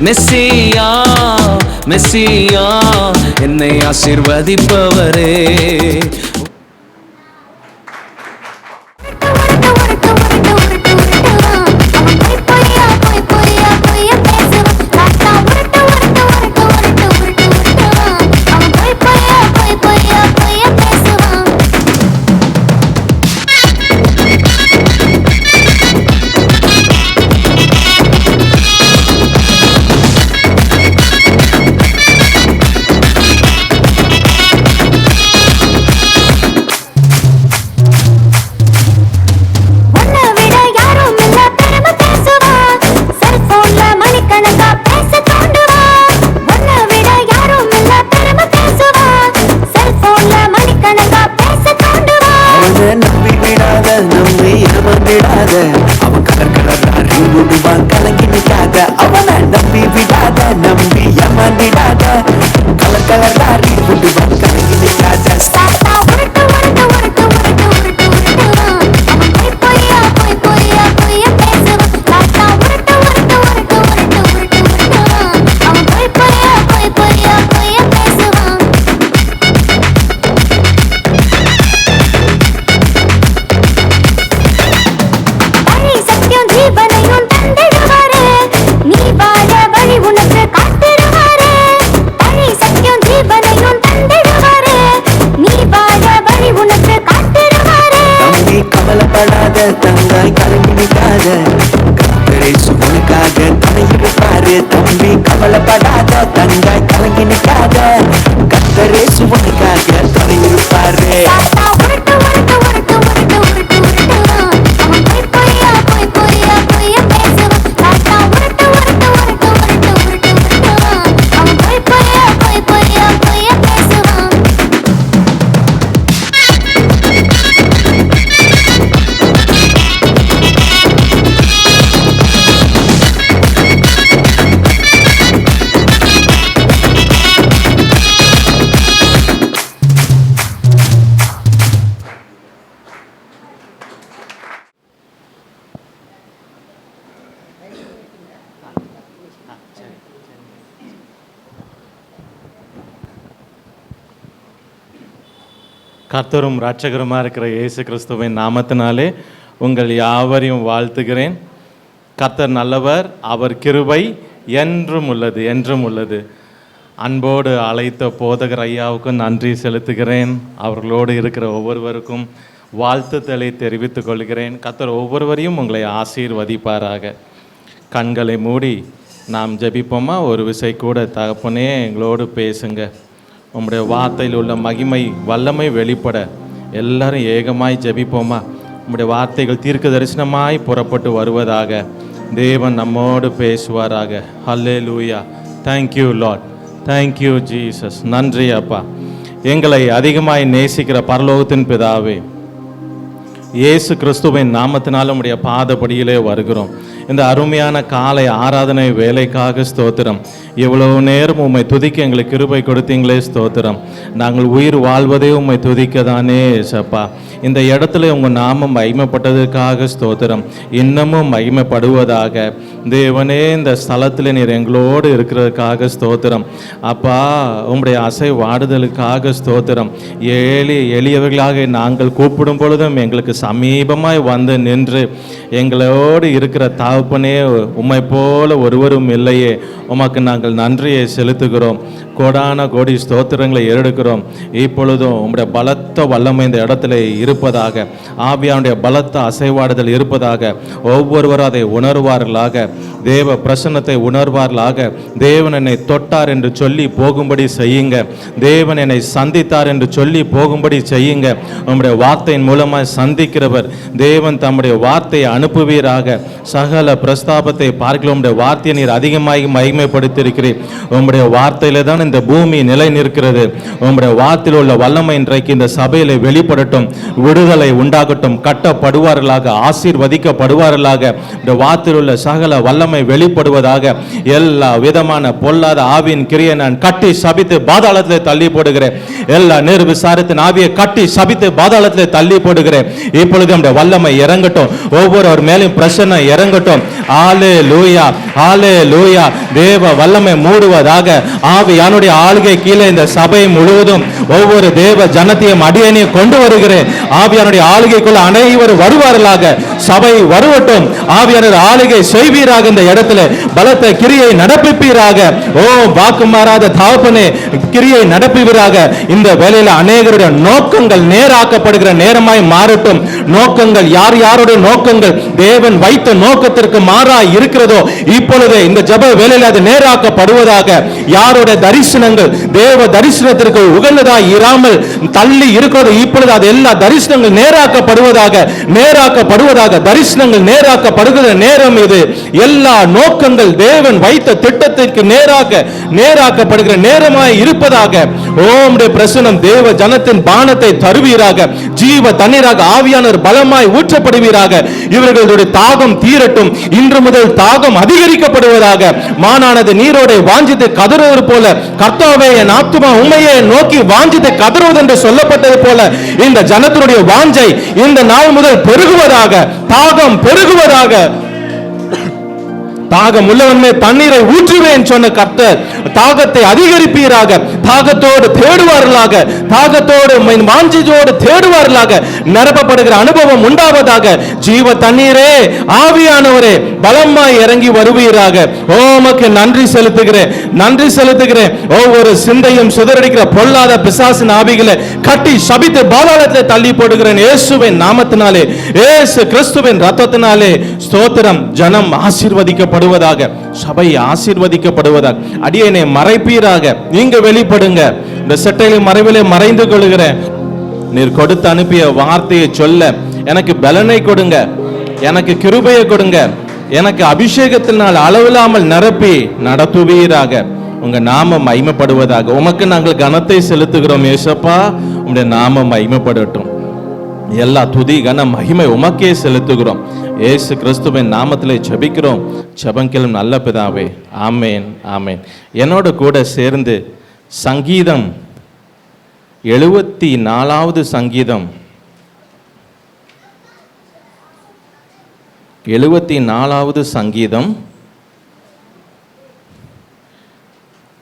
[SPEAKER 6] மெசியா, மெசியா, என்னை ஆசீர்வதிப்பவரே.
[SPEAKER 7] அவன் கடற்கடறாரி விடுவான் கலங்கி நிற்காத. அவனை நம்பி விடாத, நம்பி ஏமாந்திடாத. கலக்கலறாரி விடுவான் கலங்கி நிற்காத.
[SPEAKER 5] ஜீவனையும் தந்திடுவாரே. நீ வாழ வழி உனக்கு காட்ட
[SPEAKER 7] நிக்காத கர்த்தரேசு உனக்காக துணையிருப்பாரு தம்பி கவலைப்படாத தங்காய் கலங்கி நிக்காத கர்த்தரேசு உனக்காக துணையிருப்பாரு
[SPEAKER 3] கர்த்தரும் இரட்சகருமா இருக்கிற இயேசு கிறிஸ்துவின் நாமத்தினாலே உங்கள் யாவரையும் வாழ்த்துகிறேன். கர்த்தர் நல்லவர், அவர் கிருபை என்றும் உள்ளது, என்றும் உள்ளது. அன்போடு அழைத்த போதகர் ஐயாவுக்கும் நன்றி செலுத்துகிறேன். அவர்களோடு இருக்கிற ஒவ்வொருவருக்கும் வாழ்த்துக்களை தெரிவித்துக் கொள்கிறேன். கர்த்தர் ஒவ்வொருவரையும் உங்களை ஆசீர்வதிப்பாராக. கண்களை மூடி நாம் ஜெபிப்போமா? ஒரு விசை கூட தகப்பனே எங்களோடு பேசுங்க. உம்முடைய வார்த்தையில் உள்ள மகிமை வல்லமை வெளிப்பட எல்லாரும் ஏகமாய் ஜெபிப்போமா? உம்முடைய வார்த்தைகள் தீர்க்க தரிசனமாய் புறப்பட்டு வருவதாக. தேவன் நம்மோடு பேசுவாராக. Hallelujah. Thank you Lord, thank you Jesus. நன்றி அப்பா. எங்களை அதிகமாய் நேசிக்கிற பரலோகத்தின் பிதாவே, இயேசு கிறிஸ்துவின் நாமத்தினால் உம்முடைய பாதப்படியிலே வருகிறோம். இந்த அருமையான காலை ஆராதனை வேலைக்காக ஸ்தோத்திரம். இவ்வளவு நேரம் உம்மை துதிக்க எங்களுக்கு கிருபை கொடுத்தீங்களே ஸ்தோத்திரம். நாங்கள் உயிர் வாழ்வதே உம்மை துதிக்க தானே சப்பா. இந்த இடத்துல உங்கள் நாமம் மகிமைப்பட்டதற்காக ஸ்தோத்திரம். இன்னமும் மகிமைப்படுவதாக. தேவனே, இந்த ஸ்தலத்தில் நீர் எங்களோடு இருக்கிறதுக்காக ஸ்தோத்திரம். அப்பா, உம்முடைய அசை வாடுதலுக்காக ஸ்தோத்திரம். எளியவர்களாக நாங்கள் கூப்பிடும் பொழுதும் எங்களுக்கு சமீபமாய் வந்து நின்று எங்களோடு இருக்கிற தகப்பனே, உம்மை போல ஒருவரும் இல்லையே. உமக்கு நாங்கள் நன்றியை செலுத்துகிறோம். கோடான கோடி ஸ்தோத்திரங்களை ஏறெடுக்கிறோம். இப்பொழுதும் உம்முடைய பலத்த வல்லமை இந்த இடத்துல இருப்பதாக, ஆவியானுடைய பலத்த அசைவாடுதல் இருப்பதாக, ஒவ்வொருவரும் அதை உணர்வார்களாக, தேவ பிரசன்னத்தை உணர்வார்களாக. தேவன் என்னை தொட்டார் என்று சொல்லி போகும்படி செய்யுங்க. தேவன் என்னை சந்தித்தார் என்று சொல்லி போகும்படி செய்யுங்க. உம்முடைய வார்த்தையின் மூலமாக சந்திக்கிறவர் தேவன் தம்முடைய வார்த்தையை அனுப்புவீராக. சகல பிரஸ்தாபத்தை பார்க்கலாம். உம்முடைய வார்த்தையை நீர் அதிகமாக மகிமைப்படுத்தியிருக்கிறீர். உம்முடைய வார்த்தையில தான் இந்த பூமி நிலை நிற்கிறது. உம்முடைய வார்த்தையில் உள்ள வல்லமை இன்றைக்கு இந்த சபையில வெளிப்படட்டும். விடுதலை உண்டாகட்டும். கட்டப்படுவார்களாக, ஆசீர்வதிக்கப்படுவார்களாக. இந்த வார்த்தையில் உள்ள சகல வல்லமை வெளிப்படுவதாக. எல்லா விதமான பொல்லாத ஆவியின் கிரியை நான் கட்டி சபித்து பாதாளத்தில் தள்ளி போடுகிறேன். எல்லா நிர்விசாரத்தின் ஆவியை கட்டி சபித்து பாதாளத்தில் தள்ளி போடுகிறேன். இப்பொழுது நம்முடைய வல்லமை இறங்கட்டும். ஒவ்வொருவர் மேலும் பிரசன்ன இறங்கட்டும். ஹல்லேலூயா, ஹல்லேலூயா. தேவ வல்லமை மூடுவதாக. ஆவியானுடைய ஆளுகை கீழே இந்த சபை முழுவதும் ஒவ்வொரு தேவ ஜனத்தையும் அடியனையும் கொண்டு வருகிறேன். ஆவியானுடைய ஆளுகைக்குள்ள அனைவரும் வருவார்களாக. சபை வருவட்டும். ஆவியானவர் ஆளுகை செய்வீராக. இந்த இடத்துல பலத்த கிரியை நடப்பிப்பீராக. ஓ வாக்கு மாறாத தகப்பனே, கிரியை நடப்பிவீராக. இந்த வேளையில அநேகருடைய நோக்கங்கள் நேராக்கப்படுகிற நேரமாய் மாறட்டும். நோக்கங்கள் யார் யாருடைய நோக்கங்கள் தேவன் வைத்த நோக்கத்திற்கு மாறாய் இருக்கிறதோ இப்பொழுது இந்த ஜெப வேளையில அது நேராக்கப்படுவதாக. யாருடைய தரிசனங்கள் தேவ தரிசனத்திற்கு உகந்ததாய் இராமல் தள்ளி இருக்கிறது இப்பொழுது அது எல்லா தரிசனங்கள் நேராக்கப்படுவதாக, நேராக்கப்படுவதாக. தரிசனங்கள் நேராக்கப்படுகிற நேரம் இது. எல்லா நோக்கங்கள் தேவன் வைத்த திட்டத்திற்கு நேராக்கப்படுகிற நேரமாய் இருப்பதாக. ஓம்முடைய பிரசன்னம் தேவ ஜனத்தின் பானத்தை தருவீராக. ஜீவ தண்ணீராக ஆவியானவர் பலமாய் ஊற்றப்படுவீராக. இவர்களுடைய தாகம் தீரட்டும். இன்று முதல் தாகம் அதிகரிக்கப்படுவதாக. மானானது நீரோடை வாஞ்சித்து கதறுவது போல, கர்த்தாவே என் ஆத்துமா உம்மையே நோக்கி வாஞ்சித்து கதறுவது என்று சொல்லப்பட்டது போல இந்த ஜனத்தினுடைய வாஞ்சை இந்த நாள் முதல் பெருகுவதாக. தாகம் பெருகுவதாக. தாகம் உள்ளவன் தண்ணீரை ஊற்றுவேன் சொன்ன கர்த்தர் தாகத்தை அதிகரிப்பீராக. தாகத்தோடு தேடுவார்களாக, தாகத்தோடு வாஞ்சியோடு தேடுவார்களாக, நிரப்பப்படுகிற அனுபவம் உண்டாவதாக. ஜீவ தண்ணீரே, ஆவியானவரே, பலமாய் இறங்கி வருவீராக. உமக்கு நன்றி செலுத்துகிறேன், நன்றி செலுத்துகிறேன். ஒவ்வொரு சிந்தையும் சிதறடிக்கிற பொல்லாத பிசாசின் ஆவிகளை கட்டி சபித்து பாதாளத்தில் தள்ளி போடுகிறேன் இயேசுவின் நாமத்தினாலே, இயேசு கிறிஸ்துவின் ரத்தத்தினாலே. ஸ்தோத்திரம். ஜனம் ஆசீர்வதிக்கப்படுவதாக, சபை ஆசீர்வதிக்கப்படுவதாக. அடியேனை மறைப்பீராக, நீங்க வெளிப்படுங்க. இந்த செட்டையில மறைவிலே மறைந்து கொள்கிறேன். நீர் கொடுத்து அனுப்பிய வார்த்தையை சொல்ல எனக்கு பலனை கொடுங்க, எனக்கு கிருபையை கொடுங்க, எனக்கு அபிஷேகத்தினால் அளவில்லாமல் நிரப்பி நடத்துவீராக. உங்க நாமம் மகிமைப்படுவதாக. உமக்கு நாங்கள் கனத்தை செலுத்துகிறோம் ஏசப்பா. உங்களுடைய நாமம் மகிமைப்படட்டும். எல்லா துதி கன மகிமை உமக்கே செலுத்துகிறோம். இயேசு கிறிஸ்துவின் நாமத்திலே ஜெபிக்கிறோம். ஜெபங்களும் நல்ல பிதாவே, ஆமேன், ஆமேன். என்னோட கூட சேர்ந்து சங்கீதம் 74வது சங்கீதம் 74வது சங்கீதம்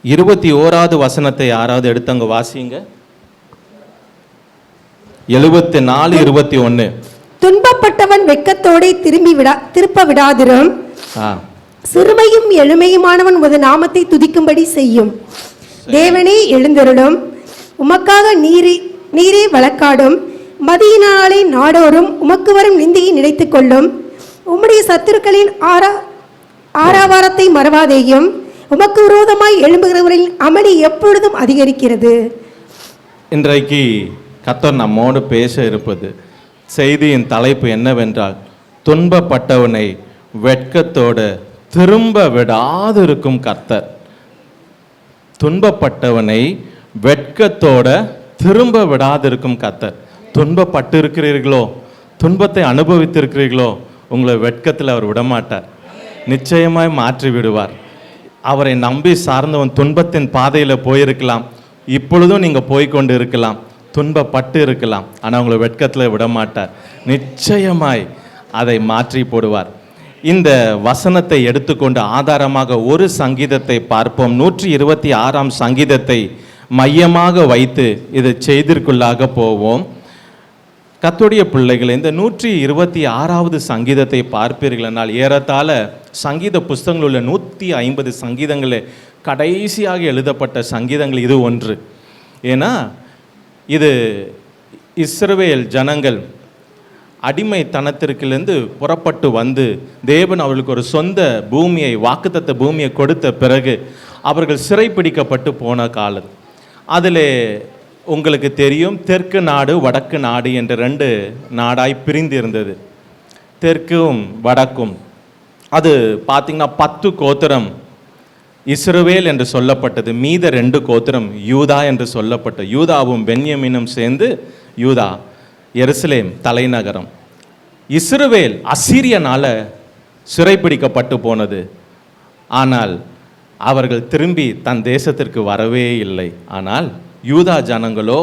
[SPEAKER 3] 21வது வசனத்தை யாராவது எடுத்தவங்க வாசிங்க. 74:21.
[SPEAKER 8] துன்பப்பட்டவன் வெட்கத்தோடே திருப்ப விடாதிரும். சிறுமையும் எளிமையுமானவன் உமது நாமத்தை துதிக்கும்படி செய்யும். தேவனே எழுந்தருளும், உமக்காக நீரே வழக்காடும். மதியினாலே நாடோறும் உமக்கு வரும் நிந்தையை நினைத்துக் கொள்ளும். உம்முடைய சத்துருக்களின் ஆராவாரத்தை மறவாதேயும். உமக்கு விரோதமாய் எழும்புகிறவரின் அமளி எப்பொழுதும் அதிகரிக்கிறது.
[SPEAKER 3] இன்றைக்கு கர்த்தர் நம்மோடு பேச இருப்பது செய்தியின் தலைப்பு என்னவென்றால், துன்பப்பட்டவனை வெட்கத்தோடு திரும்ப விடாதிருக்கும் கர்த்தர். துன்பப்பட்டவனை வெட்கத்தோட திரும்ப விடாதிருக்கும் கர்த்தர். துன்பப்பட்டு இருக்கிறீர்களோ, துன்பத்தை அனுபவித்திருக்கிறீர்களோ, உங்களை வெட்கத்தில் அவர் விடமாட்டார், நிச்சயமாய் மாற்றி விடுவார். அவரை நம்பி சார்ந்தவன் துன்பத்தின் பாதையில் போயிருக்கலாம், இப்பொழுதும் நீங்கள் போய்கொண்டு இருக்கலாம், துன்பப்பட்டு இருக்கலாம், ஆனால் உங்களை வெட்கத்தில் விடமாட்டார், நிச்சயமாய் அதை மாற்றி போடுவார். இந்த வசனத்தை எடுத்துக்கொண்டு ஆதாரமாக ஒரு சங்கீதத்தை பார்ப்போம். 126ஆம் சங்கீதத்தை மையமாக வைத்து இது செய்திற்குள்ளாக போவோம். கர்த்தருடைய பிள்ளைகள், இந்த 126வது சங்கீதத்தை பார்ப்பீர்கள் என்றால் ஏறத்தாழ சங்கீத புஸ்தகங்கள் உள்ள 150 சங்கீதங்களில் கடைசியாக எழுதப்பட்ட சங்கீதங்கள் இது ஒன்று. ஏன்னா இது இஸ்ரவேல் ஜனங்கள் அடிமைத்தனத்திற்கிலிருந்து புறப்பட்டு வந்து தேவன் அவர்களுக்கு ஒரு சொந்த பூமியை, வாக்குத்தத்த பூமியை கொடுத்த பிறகு அவர்கள் சிறைப்பிடிக்கப்பட்டு போன காலம். அதில் உங்களுக்கு தெரியும், தெற்கு நாடு வடக்கு நாடு என்ற 2 நாடாய் பிரிந்து இருந்தது. தெற்கும் வடக்கும். அது பார்த்திங்கன்னா 10 கோத்திரம் இஸ்ரவேல் என்று சொல்லப்பட்டது, மீத 2 கோத்திரம் யூதா என்று சொல்லப்பட்ட. யூதாவும் பென்யமீனும் சேர்ந்து யூதா, எருசலேம் தலைநகரம். இஸ்ரவேல் அசீரியனால சிறைப்பிடிக்கப்பட்டு போனது. ஆனால் அவர்கள் திரும்பி தன் தேசத்திற்கு வரவே இல்லை. ஆனால் யூதா ஜனங்களோ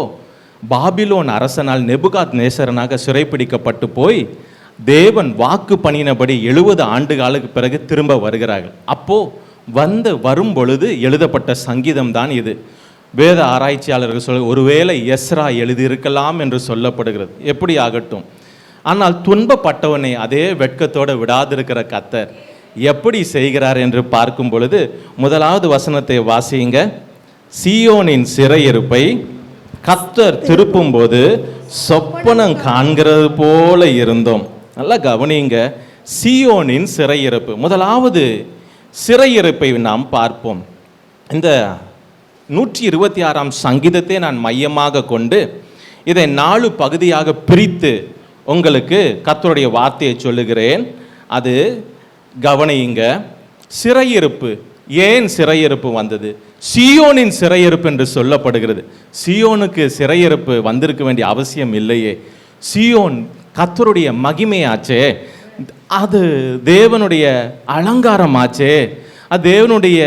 [SPEAKER 3] பாபிலோன் அரசனால் நெபுகாத் நேசரனாக சிறைப்பிடிக்கப்பட்டு போய் தேவன் வாக்கு பண்ணினபடி 70 ஆண்டு காலுக்கு பிறகு திரும்ப வருகிறார்கள். அப்போ வரும் பொழுது எழுதப்பட்ட சங்கீதம் தான் இது. வேத ஆராய்ச்சியாளர்கள் சொல்ல ஒருவேளை எஸ்ரா எழுதியிருக்கலாம் என்று சொல்லப்படுகிறது. எப்படி ஆகட்டும், ஆனால் துன்பப்பட்டவனை அதே வெட்கத்தோடு விடாதிருக்கிற கர்த்தர் எப்படி செய்கிறார் என்று பார்க்கும் பொழுது 1வது வசனத்தை வாசியுங்க. சீயோனின் சிறையிருப்பை கர்த்தர் திருப்பும் போது சொப்பனம் காண்கிறது போல இருந்தோம். நல்லா கவனிங்க, சீயோனின் சிறையிருப்பு. முதலாவது சிறையிருப்பை நாம் பார்ப்போம். இந்த 126ஆம் சங்கீதத்தை நான் மையமாக கொண்டு இதை 4 பகுதியாக பிரித்து உங்களுக்கு கர்த்தருடைய வார்த்தையை சொல்லுகிறேன். அது கவனியுங்க. சிறையிருப்பு, ஏன் சிறையிருப்பு வந்தது? சீயோனின் சிறையிருப்பு என்று சொல்லப்படுகிறது. சீயோனுக்கு சிறையிருப்பு வந்திருக்க வேண்டிய அவசியம் இல்லையே. சீயோன் கர்த்தருடைய மகிமையாச்சே, அது தேவனுடைய அலங்காரமாச்சே, அது தேவனுடைய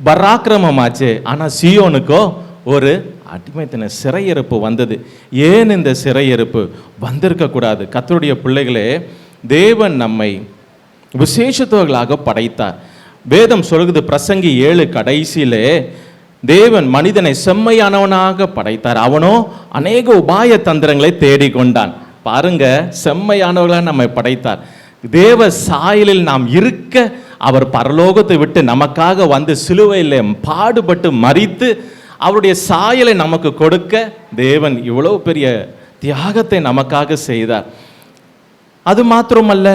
[SPEAKER 3] பராக்கிரமமாச்சே. ஆனால் சீயோனுக்கோ ஒரு அடிமைத்தன சிறையிருப்பு வந்தது. ஏன் இந்த சிறையிருப்பு வந்திருக்கக்கூடாது? கர்த்தருடைய பிள்ளைகளே, தேவன் நம்மை விசேஷத்தவர்களாக படைத்தார். வேதம் சொல்கிறது, பிரசங்கி 7 கடைசியிலே தேவன் மனிதனை செம்மையானவனாக படைத்தார். அவனோ அநேக உபாய தந்திரங்களை தேடிக்கொண்டான். பாருங்க, செம்மையானவர்களாக நம்மை படைத்தார். தேவ சாயலில் நாம் இருக்க அவர் பரலோகத்தை விட்டு நமக்காக வந்து சிலுவையில் பாடுபட்டு மரித்து அவருடைய சாயலை நமக்கு கொடுக்க தேவன் இவ்வளவு பெரிய தியாகத்தை நமக்காக செய்தார். அது மாத்திரமல்ல,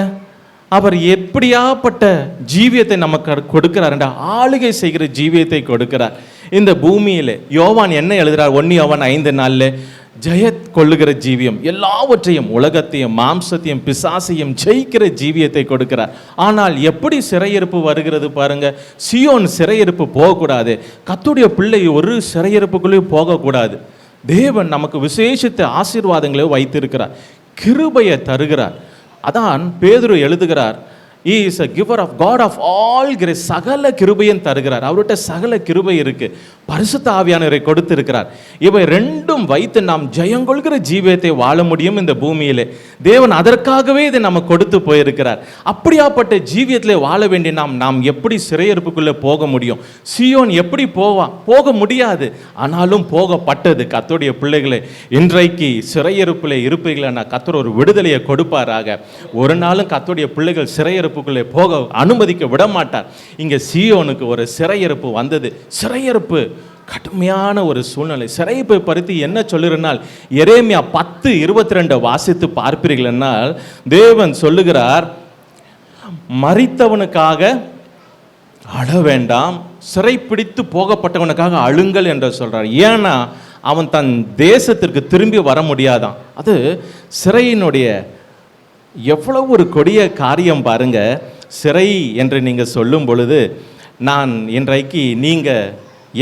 [SPEAKER 3] அவர் எப்படியாப்பட்ட ஜீவியத்தை நமக்கு கொடுக்கிறார் என்ற ஆளுகை செய்கிற ஜீவியத்தை கொடுக்கிறார் இந்த பூமியில். யோவான் என்ன எழுதுறார்? 1 யோவான் 5:4, ஜெயத் கொள்ளுகிற ஜீவியம், எல்லாவற்றையும் உலகத்தையும் மாம்சத்தையும் பிசாசையும் ஜெயிக்கிற ஜீவியத்தை கொடுக்கிறார். ஆனால் எப்படி சிறையிருப்பு வருகிறது பாருங்க. சியோன் சிறையிருப்பு போகக்கூடாது. கர்த்தருடைய பிள்ளை ஒரு சிறையிருப்புக்குள்ளேயும் போகக்கூடாது. தேவன் நமக்கு விசேஷித்த ஆசீர்வாதங்களை வைத்திருக்கிறார், கிருபையை தருகிறார். அதான் பேதுரு எழுதுகிறார், He is a giver of God of all grace. சகல கிருபையும் தருகிறார். அவர்கிட்ட சகல கிருபை இருக்கு. பரிசுத்த ஆவியானவரை கொடுத்திருக்கிறார். இவை ரெண்டும் வைத்து நாம் ஜெயங்கொள்கிற ஜீவியத்தை வாழ முடியும் இந்த பூமியிலே. தேவன் அதற்காகவே இதை நம்ம கொடுத்து போயிருக்கிறார். அப்படியாப்பட்ட ஜீவியத்திலே வாழ வேண்டிய நாம் எப்படி சிறையிருப்புக்குள்ளே போக முடியும்? சியோன் எப்படி போக முடியாது. ஆனாலும் போகப்பட்டது. கர்த்தருடைய பிள்ளைகளே, இன்றைக்கு சிறையிருப்பிலே இருப்பீர்களா? கர்த்தர் ஒரு விடுதலையை கொடுப்பாராக. ஒரு நாளும் கர்த்தருடைய பிள்ளைகள் சிறையிருப்புக்குள்ளே போக அனுமதிக்க விட மாட்டார். இங்கே சியோனுக்கு ஒரு சிறையிருப்பு வந்தது. சிறையிருப்பு கடுமையான ஒரு சூழ்நிலை. சிறையிருப்பை பற்றி என்ன சொல்லுறனால், எரேமியா 10:22 வாசித்து பார்ப்பீர்கள் என்றால் தேவன் சொல்லுகிறார், மரித்தவனுக்காக அழ வேண்டாம், சிறைப்பிடித்து போகப்பட்டவனுக்காக அழுங்கள் என்று சொல்றார். ஏன்னா அவன் தன் தேசத்திற்கு திரும்பி வர முடியாதான். அது சிறையினுடைய எவ்வளவு ஒரு கொடிய காரியம் பாருங்க. சிறை என்று நீங்கள் சொல்லும் பொழுது, நான் இன்றைக்கு நீங்கள்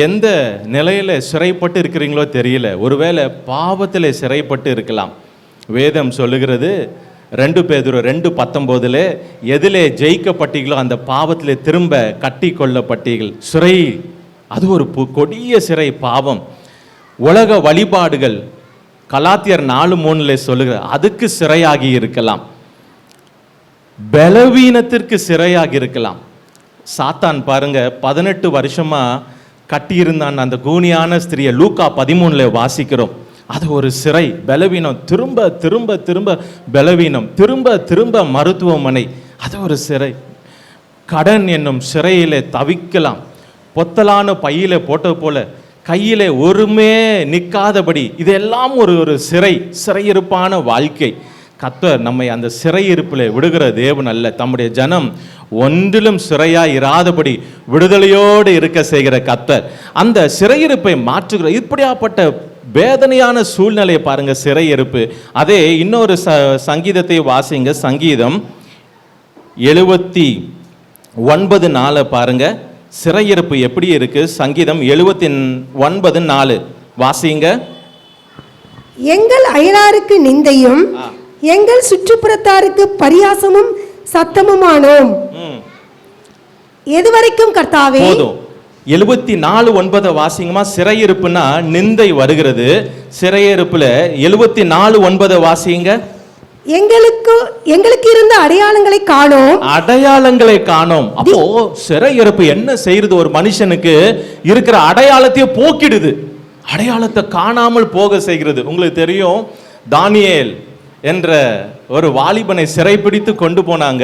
[SPEAKER 3] எந்த நிலையில் சிறைப்பட்டு இருக்கிறீங்களோ தெரியல. ஒருவேளை பாவத்தில் சிறைப்பட்டு இருக்கலாம். வேதம் சொல்லுகிறது 2 பேதுரு 2:19, எதிலே ஜெயிக்கப்பட்டீங்களோ அந்த பாவத்திலே திரும்ப கட்டி கொள்ளப்பட்டீர்கள். சிறை, அது ஒரு கொடிய சிறை, பாவம். உலக வழிபாடுகள் கலாத்தியர் 4:3 சொல்லுகிற அதுக்கு சிறையாகி இருக்கலாம். பலவீனத்திற்கு சிறையாகி இருக்கலாம். சாத்தான் பாருங்க 18 வருஷமா கட்டியிருந்தான் அந்த கூனியான ஸ்திரியை. லூக்கா 13 வாசிக்கிறோம். அது ஒரு சிறை, பலவீனம், திரும்ப திரும்ப திரும்ப பலவீனம், திரும்ப திரும்ப மருத்துவமனை, அது ஒரு சிறை. கடன் என்னும் சிறையிலே தவிக்கலாம். பொத்தலான பையில போட்ட போல கையிலே ஒருமே நிற்காதபடி, இதெல்லாம் ஒரு சிறையிருப்பான வாழ்க்கை. கர்த்தர் நம்மை அந்த சிறையிருப்பில் விடுகிற தேவன் அல்ல. தம்முடைய ஜனம் ஒன்றிலும் சிறையாய் இராதபடி விடுதலையோடு இருக்க செய்கிற கர்த்தர் அந்த சிறையிருப்பை மாற்றுகிற. இப்படியாப்பட்ட வேதனையான சூழ்நிலையை பாருங்க, சிறையிருப்பு. அதே இன்னொரு சங்கீதத்தை வாசிங்க, சங்கீதம் 79:4 பாருங்க, சிறையிருப்பு எப்படி இருக்கு. சங்கீதம் 79:4 வாசிங்க.
[SPEAKER 8] எங்கள் அயலாருக்கு நிந்தையும் எங்கள் சுற்றுப்புறத்தாருக்கு பரியாசமும் சத்தமுமானோம். எதுவரைக்கும் கர்த்தாவே?
[SPEAKER 3] 74:9 வாசிங்கம்மா. சிறையிருப்புனா நிந்தை வருகிறது. சிறையிருப்புல 74:9 வாசிங்க.
[SPEAKER 8] எங்களுக்கு இருந்த அடையாளங்களை காணோம்.
[SPEAKER 3] அடையாளங்களை காணோம். அப்போ சிறையிருப்பு என்ன செய்யுது? ஒரு மனுஷனுக்கு இருக்கிற அடையாளத்தையே போக்கிடுது. அடையாளத்தை காணாமல் போக செய்கிறது. உங்களுக்கு தெரியும், தானியேல் என்ற ஒரு வாலிபனை சிறைப்பிடித்து கொண்டு போனாங்க.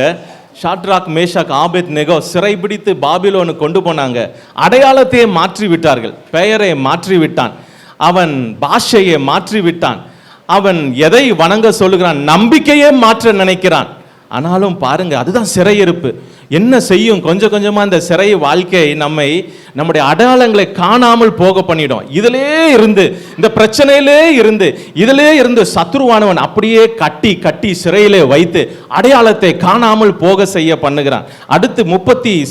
[SPEAKER 3] ஷாட்ராக், மேஷாக், ஆபேத்நேகோ சிறைப்பிடித்து பாபிலோனு கொண்டு போனாங்க. அடையாளத்தையே மாற்றி விட்டார்கள். பெயரை மாற்றி விட்டான். அவன் பாஷையை மாற்றி விட்டான். அவன் எதை வணங்க சொல்லுகிறான்? நம்பிக்கையே மாற்ற நினைக்கிறான். ஆனாலும் பாருங்க, அதுதான் சிறையிருப்பு. என்ன செய்யும்? கொஞ்சம் கொஞ்சமா அந்த சிறை வாழ்க்கை நம்முடைய அடையாளங்களை காணாமல் போக பண்ணிடும். இதிலே இருந்து, இந்த பிரச்சனையிலே இருந்து, இதிலே இருந்து சத்ருவானவன் அப்படியே கட்டி கட்டி சிறையிலே வைத்து அடையாளத்தை காணாமல் போக செய்ய பண்ணுகிறான். அடுத்து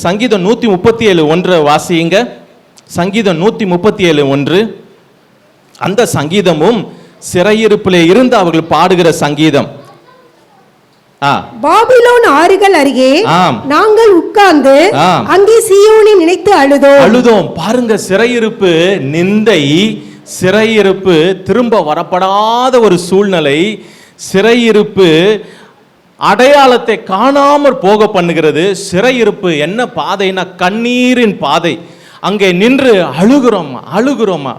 [SPEAKER 3] சங்கீதம் 137:1 வாசியுங்க. சங்கீதம் 137:1. அந்த சங்கீதமும் சிறையிருப்பிலே இருந்து அவர்கள் பாடுகிற சங்கீதம்.
[SPEAKER 8] பாபிலோன் ஆறுகள் அருகே நாங்கள் உட்கார்ந்து அங்கே சீயோனை நினைத்து அழுதோம்.
[SPEAKER 3] பாருங்க, சிறையிருப்பு நிந்தை, சிறையிருப்பு திரும்ப வரப்படாத ஒரு சூழ்நிலை. சிறையிருப்பு அடையாளத்தை காணாமற் போக பண்ணுகிறது. சிறையிருப்பு என்ன பாதைனா கண்ணீரின் பாதை. அங்கே நின்று அழுகிறோமா.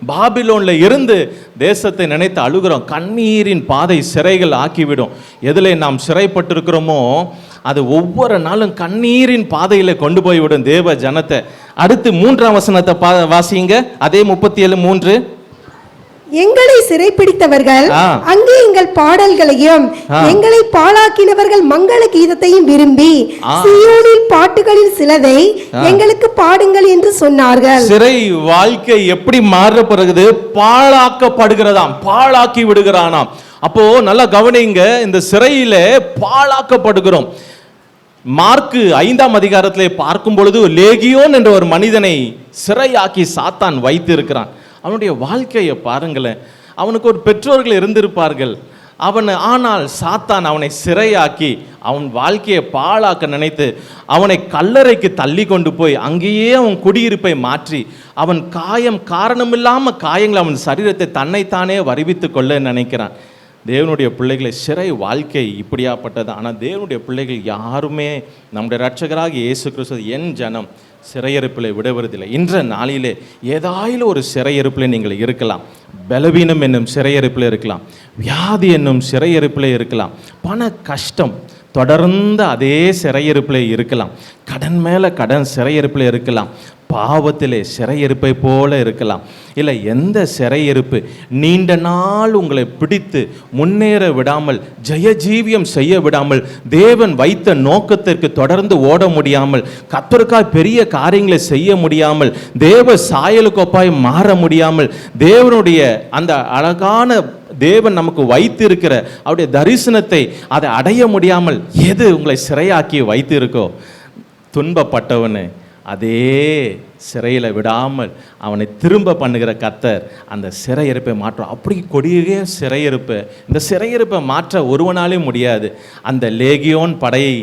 [SPEAKER 3] பாபிலோன்ல இருந்து தேசத்தை நினைத்து அழுகிறோம். கண்ணீரின் பாதை சிறைகள் ஆக்கிவிடும். எதில் நாம் சிறைப்பட்டிருக்கிறோமோ அது ஒவ்வொரு நாளும் கண்ணீரின் பாதையில கொண்டு போய்விடும் தேவ ஜனத்தை. அடுத்து 3ஆம் வசனத்தை வாசிங்க. அதே 37:3.
[SPEAKER 8] எங்களை சிறைப்பிடித்தவர்கள் அங்கே எங்கள் பாடல்களையும் எங்களை பாழாக்கினவர்கள் மங்கள கீதத்தையும் விரும்பி சீயோனின் பாட்டுகளில் சிலதை எங்களுக்கு பாடுங்கள் என்று சொன்னார்கள்.
[SPEAKER 3] சிறை வாழ்க்கை எப்படி மாறப்படுகிறது? பாழாக்கப்படுகிறதாம், பாழாக்கி விடுகிறானாம். அப்போ நல்லா கவனிங்க, இந்த சிறையில பாழாக்கப்படுகிறோம். மார்க்கு 5ஆம் அதிகாரத்திலே பார்க்கும் பொழுது லேகியோன் என்ற ஒரு மனிதனை சிறையாக்கி சாத்தான் வைத்து இருக்கிறான். அவனுடைய வாழ்க்கையை பாருங்களேன். அவனுக்கு ஒரு பெற்றோர்கள் இருந்திருப்பார்கள். ஆனால் சாத்தான் அவனை சிறையாக்கி அவன் வாழ்க்கையை பாழாக்க நினைத்து அவனை கல்லறைக்கு தள்ளி கொண்டு போய் அங்கேயே அவன் குடியிருப்பை மாற்றி அவன் காரணமில்லாமல் காயங்கள் அவன் சரீரத்தை தன்னைத்தானே வருவித்து கொள்ள நினைக்கிறான். தேவனுடைய பிள்ளைகளை சிறை வாழ்க்கை இப்படியாப்பட்டது. ஆனால் தேவனுடைய பிள்ளைகள் யாருமே நம்முடைய இரட்சகராக இயேசு கிறிஸ்து என் ஜனம் சிறையிருப்பில் விடுவதில்லை. இன்ற நாளிலே ஏதாயிலும் ஒரு சிறையிருப்பில் நீங்கள் இருக்கலாம். பலவீனம் என்னும் சிறையிருப்பில் இருக்கலாம், வியாதி என்னும் சிறையிருப்பில் இருக்கலாம், பண கஷ்டம் தொடர்ந்து அதே சிறையிருப்பில் இருக்கலாம், கடன் மேலே கடன் சிறையிருப்பில் இருக்கலாம், பாவத்திலே சிறையிருப்பை போல இருக்கலாம். இல்லை எந்த சிறையிருப்பு நீண்ட நாள் உங்களை பிடித்து முன்னேற விடாமல் ஜெயஜீவியம் செய்ய விடாமல் தேவன் வைத்த நோக்கத்திற்கு தொடர்ந்து ஓட முடியாமல் கர்த்தருக்காய் பெரிய காரியங்களை செய்ய முடியாமல் தேவ சாயலுக்கொப்பாய் மாற முடியாமல் தேவனுடைய அந்த அழகான தேவன் நமக்கு வைத்திருக்கிற அவருடைய தரிசனத்தை அதை அடைய முடியாமல் எது உங்களை சிறையாக்கி வைத்திருக்கோ, துன்பப்பட்டவனு அதே சிறையில் விடாமல் அவனை திரும்ப பண்ணுகிற கர்த்தர் அந்த சிறையிருப்பை மாற்றும். அப்படி கொடிய சிறையிருப்பு, இந்த சிறையிருப்பை மாற்ற ஒருவனாலே முடியாது. அந்த லேகியோன் படையை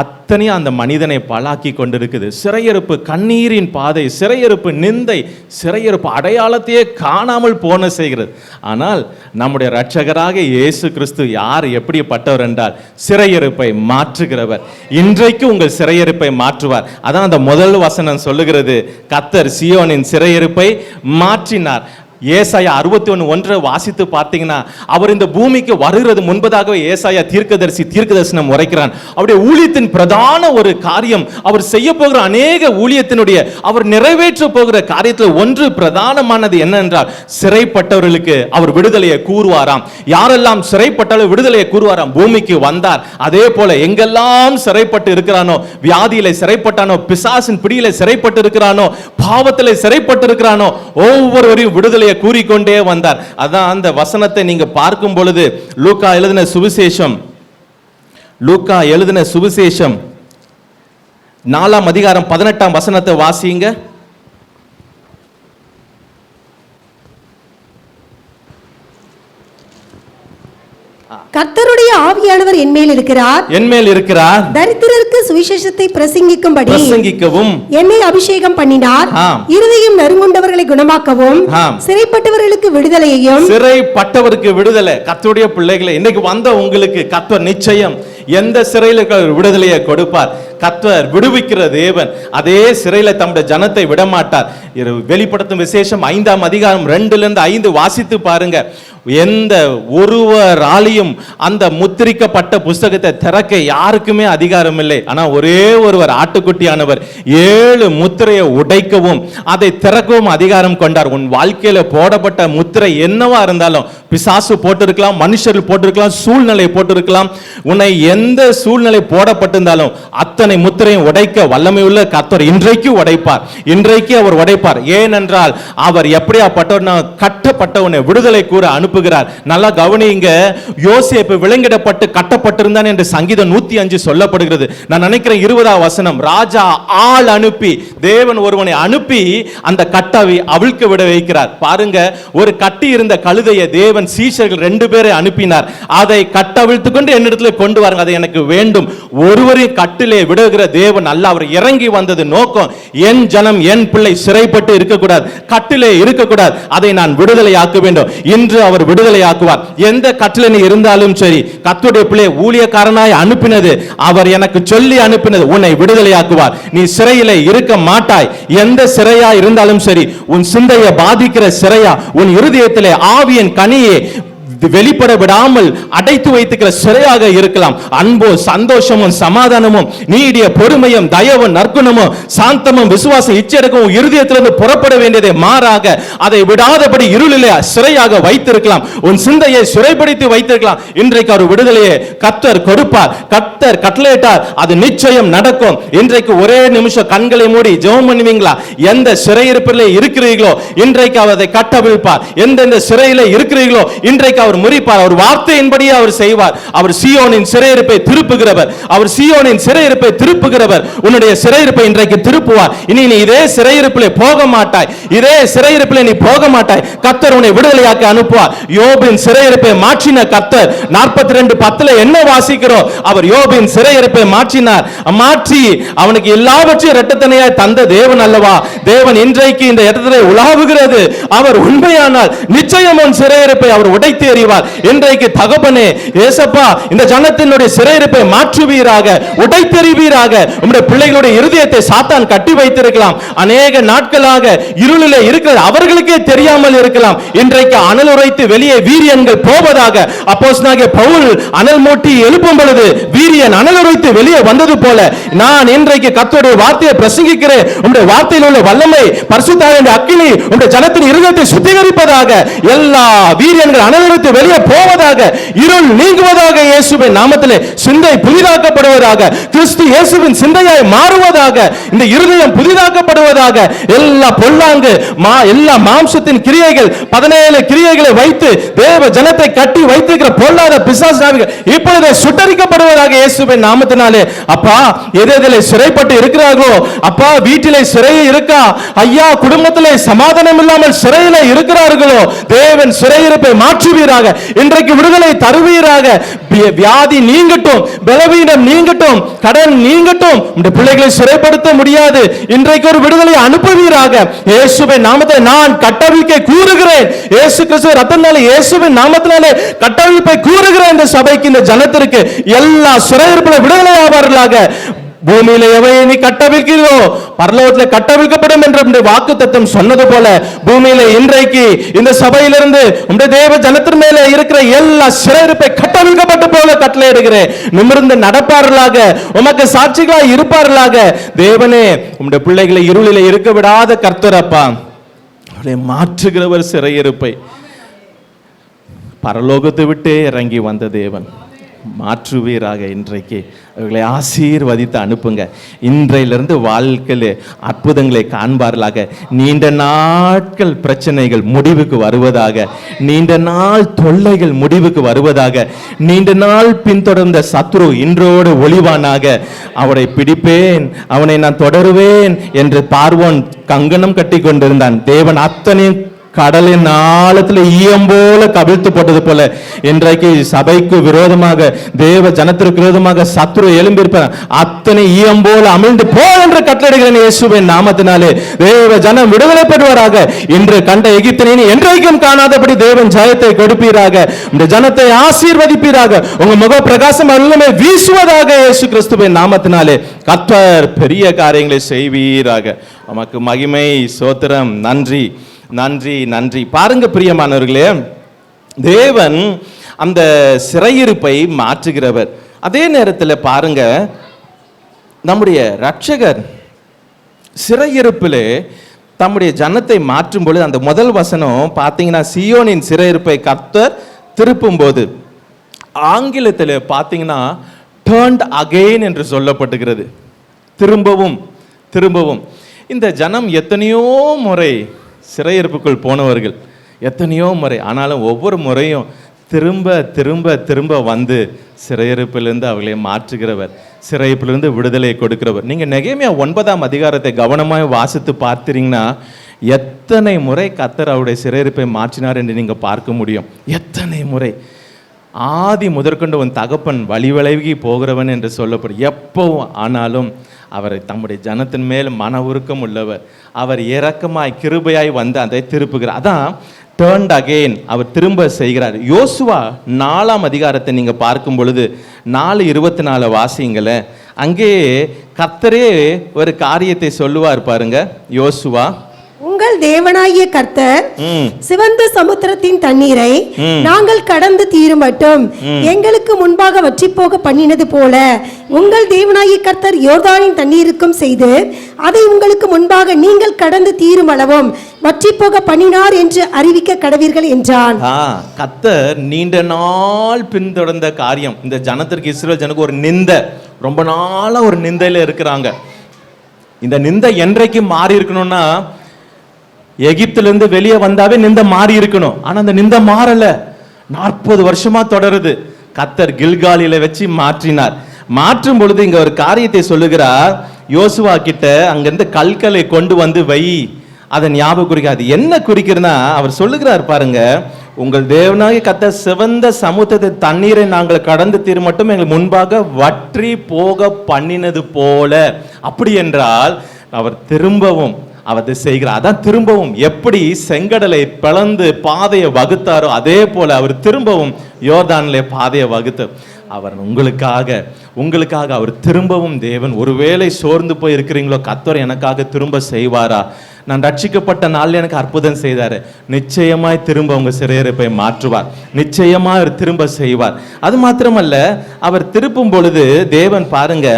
[SPEAKER 3] அத்தனையும் அந்த மனிதனை பலாக்கி கொண்டிருக்குது. சிறையிருப்பு கண்ணீரின் பாதை, சிறையிருப்பு நிந்தை, சிறையிருப்பு அடையாளத்தையே காணாமல் போன செய்கிறது. ஆனால் நம்முடைய இரட்சகராக இயேசு கிறிஸ்து யார் எப்படிப்பட்டவர் என்றால் சிறையிருப்பை மாற்றுகிறவர். இன்றைக்கு உங்கள் சிறையிருப்பை மாற்றுவார். அதான் அந்த முதல் வசனம் சொல்லுகிறது, கர்த்தர் சீயோனின் சிறையிருப்பை மாற்றினார். ஏசாயா 61:1 வாசித்து பார்த்தீங்கன்னா அவர் இந்த பூமிக்கு வருகிறது முன்பதாகவே ஏசாயா தீர்க்கதரிசனம் உரைக்கிறான். அவருடைய ஊழியத்தின் பிரதான ஒரு காரியம், அவர் செய்ய போகிற அநேக ஊழியத்தினுடைய அவர் நிறைவேற்ற போகிற காரியத்தில் ஒன்று பிரதானமானது என்னென்றால் சிறைப்பட்டவர்களுக்கு அவர் விடுதலையை கூறுவாராம். யாரெல்லாம் சிறைப்பட்டாலும் விடுதலையை கூறுவாராம். பூமிக்கு வந்தார். அதே போல எங்கெல்லாம் சிறைப்பட்டு இருக்கிறானோ, வியாதியில சிறைப்பட்டானோ, பிசாசின் பிடியில சிறைப்பட்டு இருக்கிறானோ, பாவத்தில் சிறைப்பட்டு இருக்கிறானோ, ஒவ்வொருவரையும் விடுதலையை கூறிக்கொண்டே வந்தார். அதான் அந்த வசனத்தை நீங்க பார்க்கும் பொழுது லூக்கா எழுதின சுவிசேஷம் 4ஆம் அதிகாரம் 18ஆம் வசனத்தை வாசிங்க.
[SPEAKER 8] கர்த்தருடைய ஆவியானவர் என்மேல் இருக்கிறார். தரித்திரருக்கு சுவிசேஷத்தை பிரசங்கிக்கவும் என்னை அபிஷேகம் பண்ணினார். இருதயம் நறுங்குண்டவர்களை குணமாக்கவும் சிறைப்பட்டவர்களுக்கு விடுதலையையும்.
[SPEAKER 3] சிறைப்பட்டவருக்கு விடுதலை. கர்த்தருடைய பிள்ளைகளை இன்னைக்கு வந்த உங்களுக்கு கர்த்தர் நிச்சயம் எந்த சிறையில் விடுதலையை கொடுப்பார். கர்த்தர் விடுவிக்கிற தேவன். அதே சிறையில் தம்முடைய ஜனத்தை விடமாட்டார். வெளிப்படுத்தும் விசேஷம் 5ஆம் அதிகாரம் 2-5 வாசித்து பாருங்க. எந்த ஒருவராலையும் அந்த முத்திரிக்கப்பட்ட புஸ்தகத்தை திறக்க யாருக்குமே அதிகாரம் இல்லை. ஆனா ஒரே ஒருவர் ஆட்டுக்குட்டியானவர் 7 முத்திரையை உடைக்கவும் அதை திறக்கவும் அதிகாரம் கொண்டார். உன் வாழ்க்கையில போடப்பட்ட முத்திரை என்னவா இருந்தாலும், பிசாசு போட்டிருக்கலாம், மனுஷர்கள் போட்டிருக்கலாம், சூழ்நிலை போட்டிருக்கலாம், உன்னை எந்த சூழ்நிலை போடப்பட்டிருந்தாலும் அத்தனை முத்திரையும் உடைக்க வல்லமையுள்ள கர்த்தர் இன்றைக்கு உடைப்பார். இன்றைக்கு அவர் உடைப்பார். ஏனென்றால் அவர் எப்படியாப்பட்டவனா கட்டப்பட்டவனை விடுதலை கூற அனுப்புகிறார். நல்லா கவனிங்க. யோசேப்பு விலங்கிடப்பட்டு கட்டப்பட்டிருந்தான் என்று சங்கீதம் 105 சொல்லப்படுகிறது. நான் நினைக்கிறேன் 20ஆம் வசனம், ராஜா ஆள் அனுப்பி, தேவன் ஒருவனை அனுப்பி அந்த கட்டாவை அவிழ்க்க விட வைக்கிறார். பாருங்க, ஒரு கட்டி இருந்த கழுதையை தேவன் சீஷர்கள் 2 பேரை அனுப்பினார். அதை கட்டவிழ்த்து கொண்டு என்னிடத்தில் கொண்டு வாருங்க, அதை எனக்கு வேண்டும். ஒருவரையும் கட்டிலே விடுகிற தேவன் அல்ல. அவர் இறங்கி வந்தது நோக்கம், என் ஜனம் என் பிள்ளை சிறைப்பட்டு இருக்கக்கூடாது, கட்டிலே இருக்கக்கூடாது, அதை நான் விடுதலை ஆக்க வேண்டும். இன்று அவர் அவர் விடுதலையாக்குவார். எந்த கட்டளை இருந்தாலும் சரி, கர்த்தருடைய பிள்ளை ஊழியக்காரனாய் அனுப்பினது, அவர் எனக்கு சொல்லி அனுப்பினது, உன்னை விடுதலையாக்குவார். நீ சிறையிலே இருக்க மாட்டாய். எந்த சிறையா இருந்தாலும் சரி, உன் சிந்தையை பாதிக்கிற சிறையா, உன் இருதயத்திலே ஆவியின் கனியே வெளிப்பட விடாமல் அடைத்து வைத்துக்கிற சிறையாக இருக்கலாம். அன்போ சந்தோஷமும் சமாதானமும் நீடிய பொறுமையும் தயவும் நற்குணமும் சாந்தமும் விசுவாசம் இச்சையடக்கமும் இருதயத்திலிருந்து புறப்பட வேண்டியதை மாறாக அதை விடாதபடி இருளிலே சிறையாக வைத்திருக்கலாம். உன் சிந்தையை சிறைப்படுத்தி வைத்திருக்கலாம். இன்றைக்கு அவர் விடுதலையை கர்த்தர் கொடுப்பார். கர்த்தர் கட்டளையிட்டார், அது நிச்சயம் நடக்கும். இன்றைக்கு ஒரே நிமிஷம் கண்களை மூடி ஜெபம் பண்ணுவீங்களா? எந்த சிறையிருப்பிலே இருக்கிறீர்களோ இன்றைக்கு அவர் அதை கட்டவிழ்ப்பார். எந்தெந்த சிறையிலே இருக்கிறீர்களோ இன்றைக்கு அவர் முறிப்பார். அவர் வார்த்தையின்படி அவர் செய்வார். அவர் சீயோனின் சிறையிருப்பை திருப்புகிறவர். அவர் சீயோனின் சிறையிருப்பை திருப்புகிறவர். உன்னுடைய சிறையிருப்பை இன்றைக்கு திருப்புவார். இனி நீ இதே சிறையிருப்பிலே போக மாட்டாய். இதே சிறையிருப்பிலே நீ போக மாட்டாய். கர்த்தர் உன்னை விடுதலையாக்க அனுப்புவார். யோபின் சிறையிருப்பை மாற்றின கர்த்தர் 42:10 என்ன வாசிக்கிறோம்? அவர் யோபின் சிறையிருப்பை மாற்றினார். மாற்றி அவனுக்கு எல்லாவற்றையும் இரட்டத்தனையாய் தந்த தேவன் அல்லவா? தேவன் இன்றைக்கு இந்த இடத்திலே உலாவுகிறது. அவர் உண்மையானால் நிச்சயம் உன் சிறையிருப்பை அவர் உடைத்து எறிவார். இன்றைக்கு தகப்பனே ஏசப்பா, இந்த ஜனத்தினுடைய சிறையிருப்பை மாற்றுவீராக, உடைத்தெறிவீராக. உம்முடைய பிள்ளைகளுடைய இருதயத்தை சாத்தான் கட்டி வைத்திருக்கலாம். அநேக நாட்களாக இருளிலே இருக்கிற அவர்களுக்கே தெரியாமல் இருக்கலாம். இன்றைக்கு அனல் உரைத்து வெளியே வீரியன்கள் போவதாக அப்போஸ்தலனாகிய பவுல் அனல் மூட்டி எழுப்பும் பொழுது வீரியன் அனல் உரைத்து வெளியே வந்தது போல நான் இன்றைக்கு கர்த்தருடைய வார்த்தையை பிரசங்கிக்கிறேன். உம்முடைய வார்த்தையில் உள்ள வல்லமை பரிசுத்த ஆவியின் அக்கினி உம்முடைய ஜனத்தின் இருதயத்தை சுத்திகரிப்பதாக, எல்லா வீரியன்கள் அனல் உரைத்து வெளியே போவதாக, இருள் நீங்குவதாக, இயேசுவின் நாமத்திலே சிந்தை புதிதாக்கப்படுவதாக, கிறிஸ்து இயேசுவின் சிந்தையாய் மாறுவதாக, இந்த இருதயம் புதிதாக்கப்படுவதாக, எல்லா பொல்லாங்கு எல்லா மாம்சத்தின் கிரியைகள் 17 கிரியைகளை வைத்து தேவ ஜனத்தை கட்டி வைத்திருக்கிற பொல்லாத பிசாசு ஆவிகள் இப்பொழுது சுட்டரிக்கப்படுவதாக இயேசுவின் நாமத்தினாலே. அப்பா, எதிலே சிறைப்பட்டு இருக்கிறார்களோ, அப்பா வீட்டிலே சிறை இருக்கா ஐயா, குடும்பத்திலே சமாதானம் இல்லாமல் சிறையிலே இருக்கிறார்களோ, தேவன் சிறையிருப்பை மாற்றுவீராக. இன்றைக்கு விடுதலை தருவீராக. வியாதி நீங்கட்டும், பலவீனம் நீங்கட்டும், கடன் நீங்கட்டும். இந்த பிள்ளைகளை சிறைப்படுத்த முடியாது. இன்றைக்கு ஒரு விடுதலை அனுப்புவீராக. இயேசுவின் நாமத்தை நான் கட்டவிழ்க்கை கூறுகிறேன். இயேசு கிறிஸ்து ரத்தத்தினாலே இயேசுவின் நாமத்தினாலே கட்டவிழ்ப்பை கூறுகிறேன். இந்த சபைக்கு, இந்த ஜனத்திற்கு எல்லா சிறையிருப்பில விடுதலை ஆவார்களாக. பூமியில எவையை நீ கட்டவிழ்க்கிறோ பரலோகத்தில் கட்டவிழ்க்கப்படும் என்ற வாக்கு தத்துவம் சொன்னது போல பூமியில இன்றைக்கு இந்த சபையிலிருந்து உம்முடைய தேவ ஜனத்தின் மேலே இருக்கிற எல்லா சிறையிருப்பை கட்டவிழ்க்கப்பட்டு போல கட்டளையிடுகிறேன். நிமிர்ந்து நடப்பார்களாக, உமக்கு சாட்சிகளாய் இருப்பார்களாக. தேவனே, உம்முடைய பிள்ளைகளை இருளிலே இருக்க விடாத கர்த்தர் அப்பா, அவளை மாற்றுகிறவர். சிறையிருப்பை பரலோகத்தை விட்டே இறங்கி வந்த தேவன் மாற்றுவீராக. இன்றைக்கு அவர்களை ஆசீர்வதித்து அனுப்புங்க. இன்றையிலிருந்து வாழ்க்கையில் அற்புதங்களை காண்பார்களாக. நீண்ட நாட்கள் பிரச்சனைகள் முடிவுக்கு வருவதாக, நீண்ட நாள் தொல்லைகள் முடிவுக்கு வருவதாக, நீண்ட நாள் பின்தொடர்ந்த சத்ரு இன்றோடு ஒளிவானாக. அவனை பிடிப்பேன், அவனை நான் தொடருவேன் என்று பார்வோன் கங்கணம் கட்டி கொண்டிருந்தான். தேவன் அத்தனையும் கடலின் ஆழத்தில் ஈயம் போல கவிழ்த்து போட்டது போல இன்றைக்கு சபைக்கு விரோதமாக, தேவ ஜனத்திற்கு விரோதமாக சத்ரு எழும்பியிருப்பார். அத்தனை ஈயம் போல அமிழ்ந்து போ என்று கட்டளையிடுகிறேன் இயேசுவின் நாமத்தினாலே. தேவ ஜனம் விடுதலை பெறுவாராக. இன்று கண்ட எகிப்தினை என்றைக்கும் காணாதபடி தேவன் ஜெயத்தை கொடுப்பீராக. இந்த ஜனத்தை ஆசீர்வதிப்பீராக. உங்க முக பிரகாசம் எல்லாமே வீசுவதாக இயேசு கிறிஸ்துவின் நாமத்தினாலே. கர்த்தர் பெரிய காரியங்களை செய்வீராக. உமக்கு மகிமை, ஸ்தோத்திரம், நன்றி நன்றி நன்றி. பாருங்க பிரியமானவர்களே, தேவன் அந்த சிறையிருப்பை மாற்றுகிறவர். அதே நேரத்தில் பாருங்க, நம்முடைய இரட்சகர் சிறையிருப்பிலே தம்முடைய ஜனத்தை மாற்றும் பொழுது அந்த முதல் வசனம் பார்த்தீங்கன்னா, சீயோனின் சிறையிருப்பை கர்த்தர் திருப்பும் போது, ஆங்கிலத்தில் பார்த்தீங்கன்னா டர்ன்ட் அகெயின் என்று சொல்லப்பட்டுகிறது. திரும்பவும் திரும்பவும். இந்த ஜனம் எத்தனையோ முறை சிறையிருப்புக்குள் போனவர்கள், எத்தனையோ முறை. ஆனாலும் ஒவ்வொரு முறையும் திரும்ப திரும்ப திரும்ப வந்து சிறையிருப்பிலிருந்து அவர்களை மாற்றுகிறவர், சிறையிருப்பிலிருந்து விடுதலை கொடுக்கிறவர். நீங்கள் நெகேமியா 9ஆம் அதிகாரத்தை கவனமாக வாசித்து பார்த்தீங்கன்னா, எத்தனை முறை கர்த்தர் அவருடைய சிறையிருப்பை மாற்றினார் என்று நீங்கள் பார்க்க முடியும். எத்தனை முறை. ஆதி முதற்கொண்டு உன் தகப்பன் வழிவிலகி போகிறவன் என்று சொல்லப்படும். எப்பவும் ஆனாலும் அவரை தம்முடைய ஜனத்தின் மேல் மன உருக்கம் உள்ளவர். அவர் இரக்கமாய் கிருபையாய் வந்து அதை திருப்புகிறார். அதான் டர்ன்ட் அகெயின், அவர் திரும்ப செய்கிறார். யோசுவா 4ஆம் அதிகாரத்தை நீங்க பார்க்கும் பொழுது 4:24 வாசிங்களே. அங்கே கர்த்தரே ஒரு காரியத்தை சொல்லுவார் பாருங்க. யோசுவா,
[SPEAKER 8] உங்கள் தேவனாகிய கர்த்தர் சிவந்த சமுத்திரத்தின் தண்ணீரை நாங்கள் கடந்து தீரும் மட்டும் எங்களுக்கு முன்பாக வற்றி போக பண்ணினது போல உங்கள் தேவனாகிய கர்த்தர் யோர்தானின் தண்ணீருக்கும் செய்து அதை உங்களுக்கு முன்பாக நீங்கள் கடந்து தீரும் அளவும் வற்றி போக பண்ணினார் என்று அறிவிக்க கடவீர்கள் என்றான்.
[SPEAKER 3] கர்த்தர் நீண்ட நாள் பின்தொடர்ந்த காரியம். இந்த ஜனத்திற்கு, இஸ்ரவேல் ஜனக்கு ஒரு நிந்தை, ரொம்ப நாளா ஒரு நிந்தையில இருக்கிறாங்க. இந்த நிந்தை என்றைக்கு மாறி இருக்கணும்னா, எகிப்திலிருந்து வெளியே வந்தாவே நிந்தை மாறி இருக்கணும். ஆனா அந்த நிந்தை மாறல, 40 வருஷமா தொடருது. கர்த்தர் கில்காலில வச்சு மாற்றினார். மாற்றும் பொழுது இங்க ஒரு காரியத்தை சொல்லுகிறார். யோசுவா கிட்ட அங்கிருந்து கல்களை கொண்டு வந்து வை, அதை ஞாபகம் குறிக்காது. என்ன குறிக்கிறதுனா, அவர் சொல்லுகிறார் பாருங்க, உங்கள் தேவனாகிய கர்த்தர் சிவந்த சமுத்திரத்தை தண்ணீரை நாங்கள் கடந்து தீரும் மட்டும் எங்களுக்கு முன்பாக வற்றி போக பண்ணினது போல. அப்படி என்றால் அவர் திரும்பவும் அவர் செய்கிறார். அதான் திரும்பவும் எப்படி செங்கடலை பிளந்து பாதையை வகுத்தாரோ அதே போல அவர் திரும்பவும் யோர்தானிலே பாதையை வகுத்து அவர் உங்களுக்காக அவர் திரும்பவும் தேவன். ஒருவேளை சோர்ந்து போய் இருக்கிறீங்களோ, கர்த்தர் எனக்காக திரும்ப செய்வாரா? நான் ரட்சிக்கப்பட்ட நாளில் எனக்கு அற்புதம் செய்தாரு, நிச்சயமாய் திரும்ப உங்க சிறையிருப்பை மாற்றுவார், நிச்சயமா அவர் திரும்ப செய்வார். அது மாத்திரமல்ல, அவர் திருப்பும் பொழுது தேவன் பாருங்க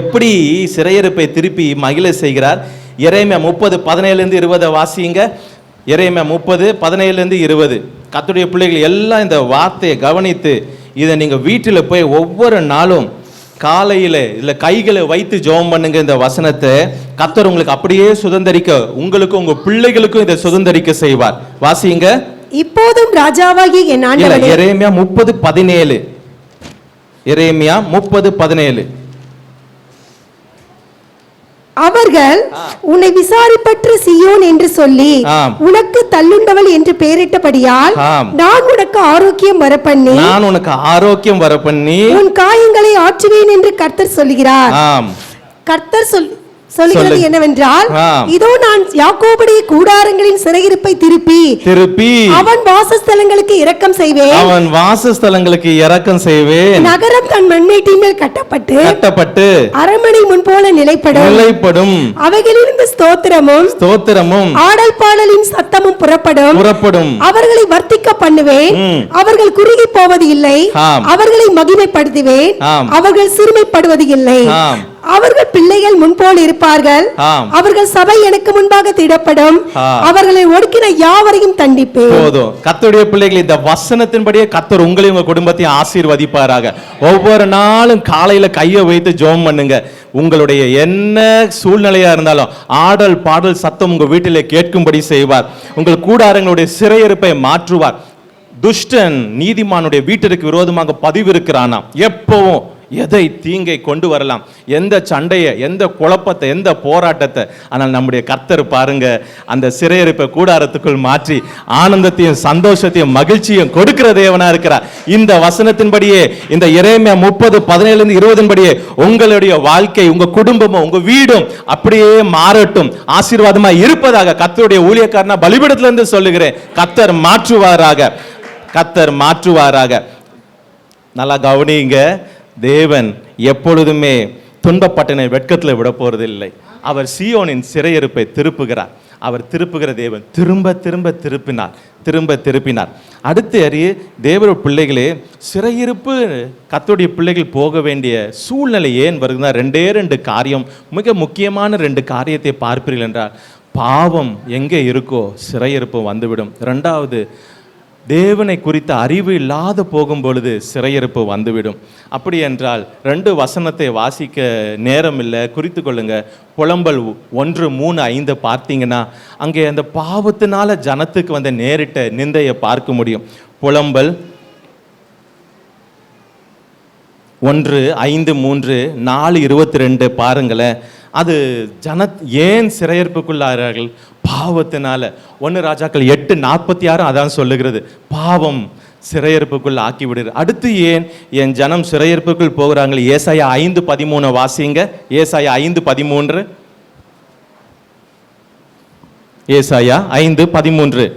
[SPEAKER 3] எப்படி சிறையிருப்பை திருப்பி மகிழ செய்கிறார். எரேமியா 30:17-20 வாசிங்க. எரேமியா 30:17-20. கர்த்தருடைய பிள்ளைகள் எல்லாம் இந்த வார்த்தையை கவனித்து இதை நீங்க வீட்டில் போய் ஒவ்வொரு நாளும் காலையில இல்ல கைகளை வைத்து ஜெபம் பண்ணுங்க. இந்த வசனத்தை கர்த்தர் உங்களுக்கு அப்படியே சுதந்தரிக்க, உங்களுக்கும் உங்க பிள்ளைகளுக்கும் இதை சுதந்தரிக்க செய்வார். வாசிங்க.
[SPEAKER 8] இப்போதும் ராஜாவாகிய என் ஆண்டவனே.
[SPEAKER 3] எரேமியா 30:17. எரேமியா 30:17.
[SPEAKER 8] அவர்கள் உன்னை விசாரிப்பற்ற சீயோன் என்று சொல்லி உனக்கு தள்ளுண்டவள் என்று பெயரிட்டபடியால் நான் உனக்கு ஆரோக்கியம் வரப்பண்ணி உன் காயங்களை ஆற்றுவேன் என்று கர்த்தர் சொல்கிறார். கர்த்தர் சொல்லுகிறது என்னவென்றால், இதோ நான் யாக்கோபுடைய கூடாரங்களின் சிறையிருப்பை திருப்பி அவன் வாசஸ்தலங்களுக்கு இரக்கம் செய்வேன். நகரம் தன் மண்மேட்டின் மேல் கட்டப்பட்டு அரண்மனை முன் போல நிலைப்படும். அவைகளிலிருந்து ஸ்தோத்திரமும் ஆடல் பாடலின் சத்தமும் புறப்படும். அவர்களை வர்த்திக்க பண்ணுவேன், அவர்கள் குறுகி போவது இல்லை. அவர்களை மகிமைப்படுத்துவேன், அவர்கள் சிறுமைப்படுவது இல்லை. அவர்கள் பிள்ளைகள் முன்போல் இருப்பார்கள், அவர்கள் சபை எனக்கு முன்பாக திடப்படும். அவர்களை ஒடுக்கின யாவரையும் தண்டிப்பேன்.
[SPEAKER 3] போதும். கர்த்தருடைய பிள்ளைகள், இந்த வசனத்தின்படியே கர்த்தர் உங்களையும் உங்க குடும்பத்தையும் ஆசீர்வதிப்பாராக. ஒவ்வொரு நாளும் காலையில கையை வைத்து ஜெபம் பண்ணுங்க. உங்களுடைய என்ன சூழ்நிலையா இருந்தாலும் ஆடல் பாடல் சத்தம் உங்க வீட்டிலே கேட்கும்படி செய்வார். உங்கள் கூடாரங்களுடைய சிறையிருப்பை மாற்றுவார். துஷ்டன் நீதிமானுடைய வீட்டிற்கு விரோதமாக பதிவிருக்கிறானா, எப்பவும் எதை தீங்கை கொண்டு வரலாம், எந்த சண்டையை, எந்த குழப்பத்தை, எந்த போராட்டத்தை. ஆனால் நம்முடைய கர்த்தர் பாருங்க, அந்த சிறையிருப்பை கூடாரத்துக்குள் மாற்றி ஆனந்தத்தையும் சந்தோஷத்தையும் மகிழ்ச்சியும் கொடுக்கிற தேவனா இருக்கிறார். இந்த வசனத்தின்படியே, இந்த எரேமியா 30:17-20 உங்களுடைய வாழ்க்கை, உங்க குடும்பமும் உங்க வீடும் அப்படியே மாறட்டும், ஆசீர்வாதமா இருப்பதாக கர்த்தருடைய ஊழியக்காரனா பலிபீடத்திலிருந்து சொல்லுகிறேன். கர்த்தர் மாற்றுவாராக. நல்லா கவனிங்க. தேவன் எப்பொழுதுமே துன்பப்பட்டனை வெட்கத்தில் விட போறதில்லை. அவர் சீயோனின் சிறையிருப்பை திருப்புகிறார். அவர் திருப்புகிற தேவன் திரும்ப திருப்பினார். அடுத்து தேவ பிள்ளைகளே, சிறையிருப்பு கர்த்தருடைய பிள்ளைகள் போக வேண்டிய சூழ்நிலை ஏன் வருதுன்னா, 2 காரியம், மிக முக்கியமான 2 காரியத்தை பார்ப்பீர்கள் என்றால், பாவம் எங்கே இருக்கோ சிறையிருப்பு வந்துவிடும். 2வது, தேவனை குறித்த அறிவு இல்லாத போகும் பொழுது சிறையிருப்பு வந்துவிடும். அப்படி என்றால் 2 வசனத்தை வாசிக்க நேரம் இல்லை, குறித்து கொள்ளுங்க. புலம்பல் 1:3-5 பார்த்தீங்கன்னா, அங்கே அந்த பாவத்தினால ஜனத்துக்கு வந்த நேரிட்ட நிந்தையை பார்க்க முடியும். புலம்பல் 1:5-3, 4:22 பாருங்களேன். அது ஏன் சிறையிருப்புக்குள்ளார்கள்? பாவத்தினால. 1 ராஜாக்கள் 8:46 அதான் சொல்லுகிறது, பாவம் சிறையிருப்புக்குள் ஆக்கி விடுறது. அடுத்து ஏன் என் ஜனம் சிறையிருப்புக்குள் போகிறாங்க? ஏசாயா 5:13 வாசிங்க. ஏசாயா 5:13. ஏசாயா 5:13.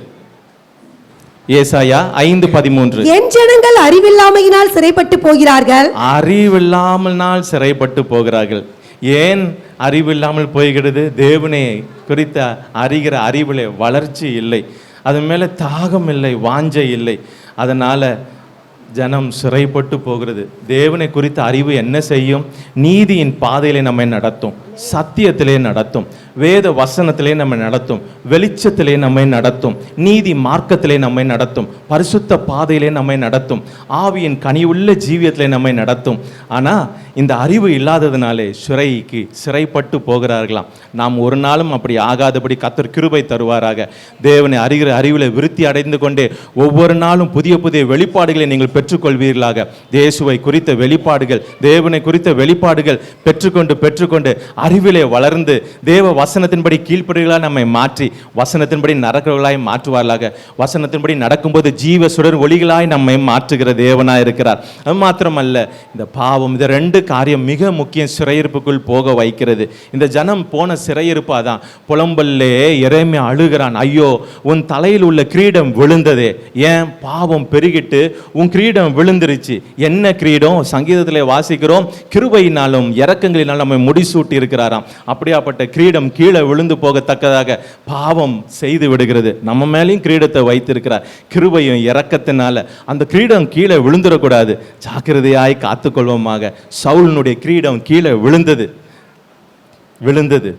[SPEAKER 3] ஏசாயா 5:13.
[SPEAKER 8] என் ஜனங்கள் அறிவில்லாமையினால் சிறைப்பட்டு போகிறார்கள்.
[SPEAKER 3] அறிவில்லாமல்னால் சிறைப்பட்டு போகிறார்கள். ஏன் அறிவில்லாமல் போய்கிறது? தேவனை குறித்த அறிகிற அறிவிலே வளர்ச்சி இல்லை, அது மேலே தாகம் இல்லை, வாஞ்சை இல்லை. அதனால் ஜனம் சிறைப்பட்டு போகிறது. தேவனை குறித்த அறிவு என்ன செய்யும்? நீதியின் பாதையிலே நம்மை நடத்தும், சத்தியத்திலே நடத்தும், வேத வசனத்திலே நம்மை நடத்தும், வெளிச்சத்திலே நம்மை நடத்தும், நீதி மார்க்கத்திலே நம்மை நடத்தும், பரிசுத்த பாதையிலே நம்மை நடத்தும், ஆவியின் கனிவுள்ள ஜீவியத்திலே நம்மை நடத்தும். ஆனால் இந்த அறிவு இல்லாததுனாலே சிறைப்பட்டு போகிறார்களாம். நாம் ஒரு நாளும் அப்படி ஆகாதபடி கர்த்தர் கிருபை தருவாராக. தேவனை அறிகிற அறிவில் விருத்தி அடைந்து கொண்டே ஒவ்வொரு நாளும் புதிய புதிய வெளிப்பாடுகளை நீங்கள் பெற்றுக்கொள்வீர்களாக. இயேசுவை குறித்த வெளிப்பாடுகள், தேவனை குறித்த வெளிப்பாடுகள் பெற்றுக்கொண்டு அறிவிலே வளர்ந்து தேவ வசனத்தின்படி கீழ்ப்படிகளாக நம்மை மாற்றி வசனத்தின்படி நடக்கிறவர்களாய் மாற்றுவார்களாக. வசனத்தின்படி நடக்கும்போது ஜீவ சுடர் ஒளிகளாய் நம்மை மாற்றுகிற தேவனாய் இருக்கிறார். அது மாத்திரமல்ல, இந்த பாவம், இந்த ரெண்டு காரியம் மிக முக்கியம், சிறையிருப்புக்குள் போக வைக்கிறது. இந்த ஜனம் போன சிறையிருப்பா தான். புலம்பல்லே எரேமியா அழுகிறான், ஐயோ உன் தலையில் உள்ள கிரீடம் விழுந்ததே, ஏன் பாவம் பெருகிட்டு உன் கிரீடம் விழுந்துருச்சு. என்ன கிரீடம்? சங்கீதத்திலே வாசிக்கிறோம், கிருபையினாலும் இரக்கங்களினாலும் நம்மை முடிசூட்டி இருக்கிறாராம். அப்படியாப்பட்ட கிரீடம் கீழே விழுந்து போகத்தக்கதாக பாவம் செய்து விடுகிறது. நம்ம மேலேயும் கிரீடத்தை வைத்திருக்கிறார். கிருபையும் இரக்கத்தினால அந்த கிரீடம் கீழே விழுந்துடக்கூடாது, ஜாக்கிரதையாய் காத்துக்கொள்வோமாக. சவுலினுடைய கிரீடம் கீழே விழுந்தது.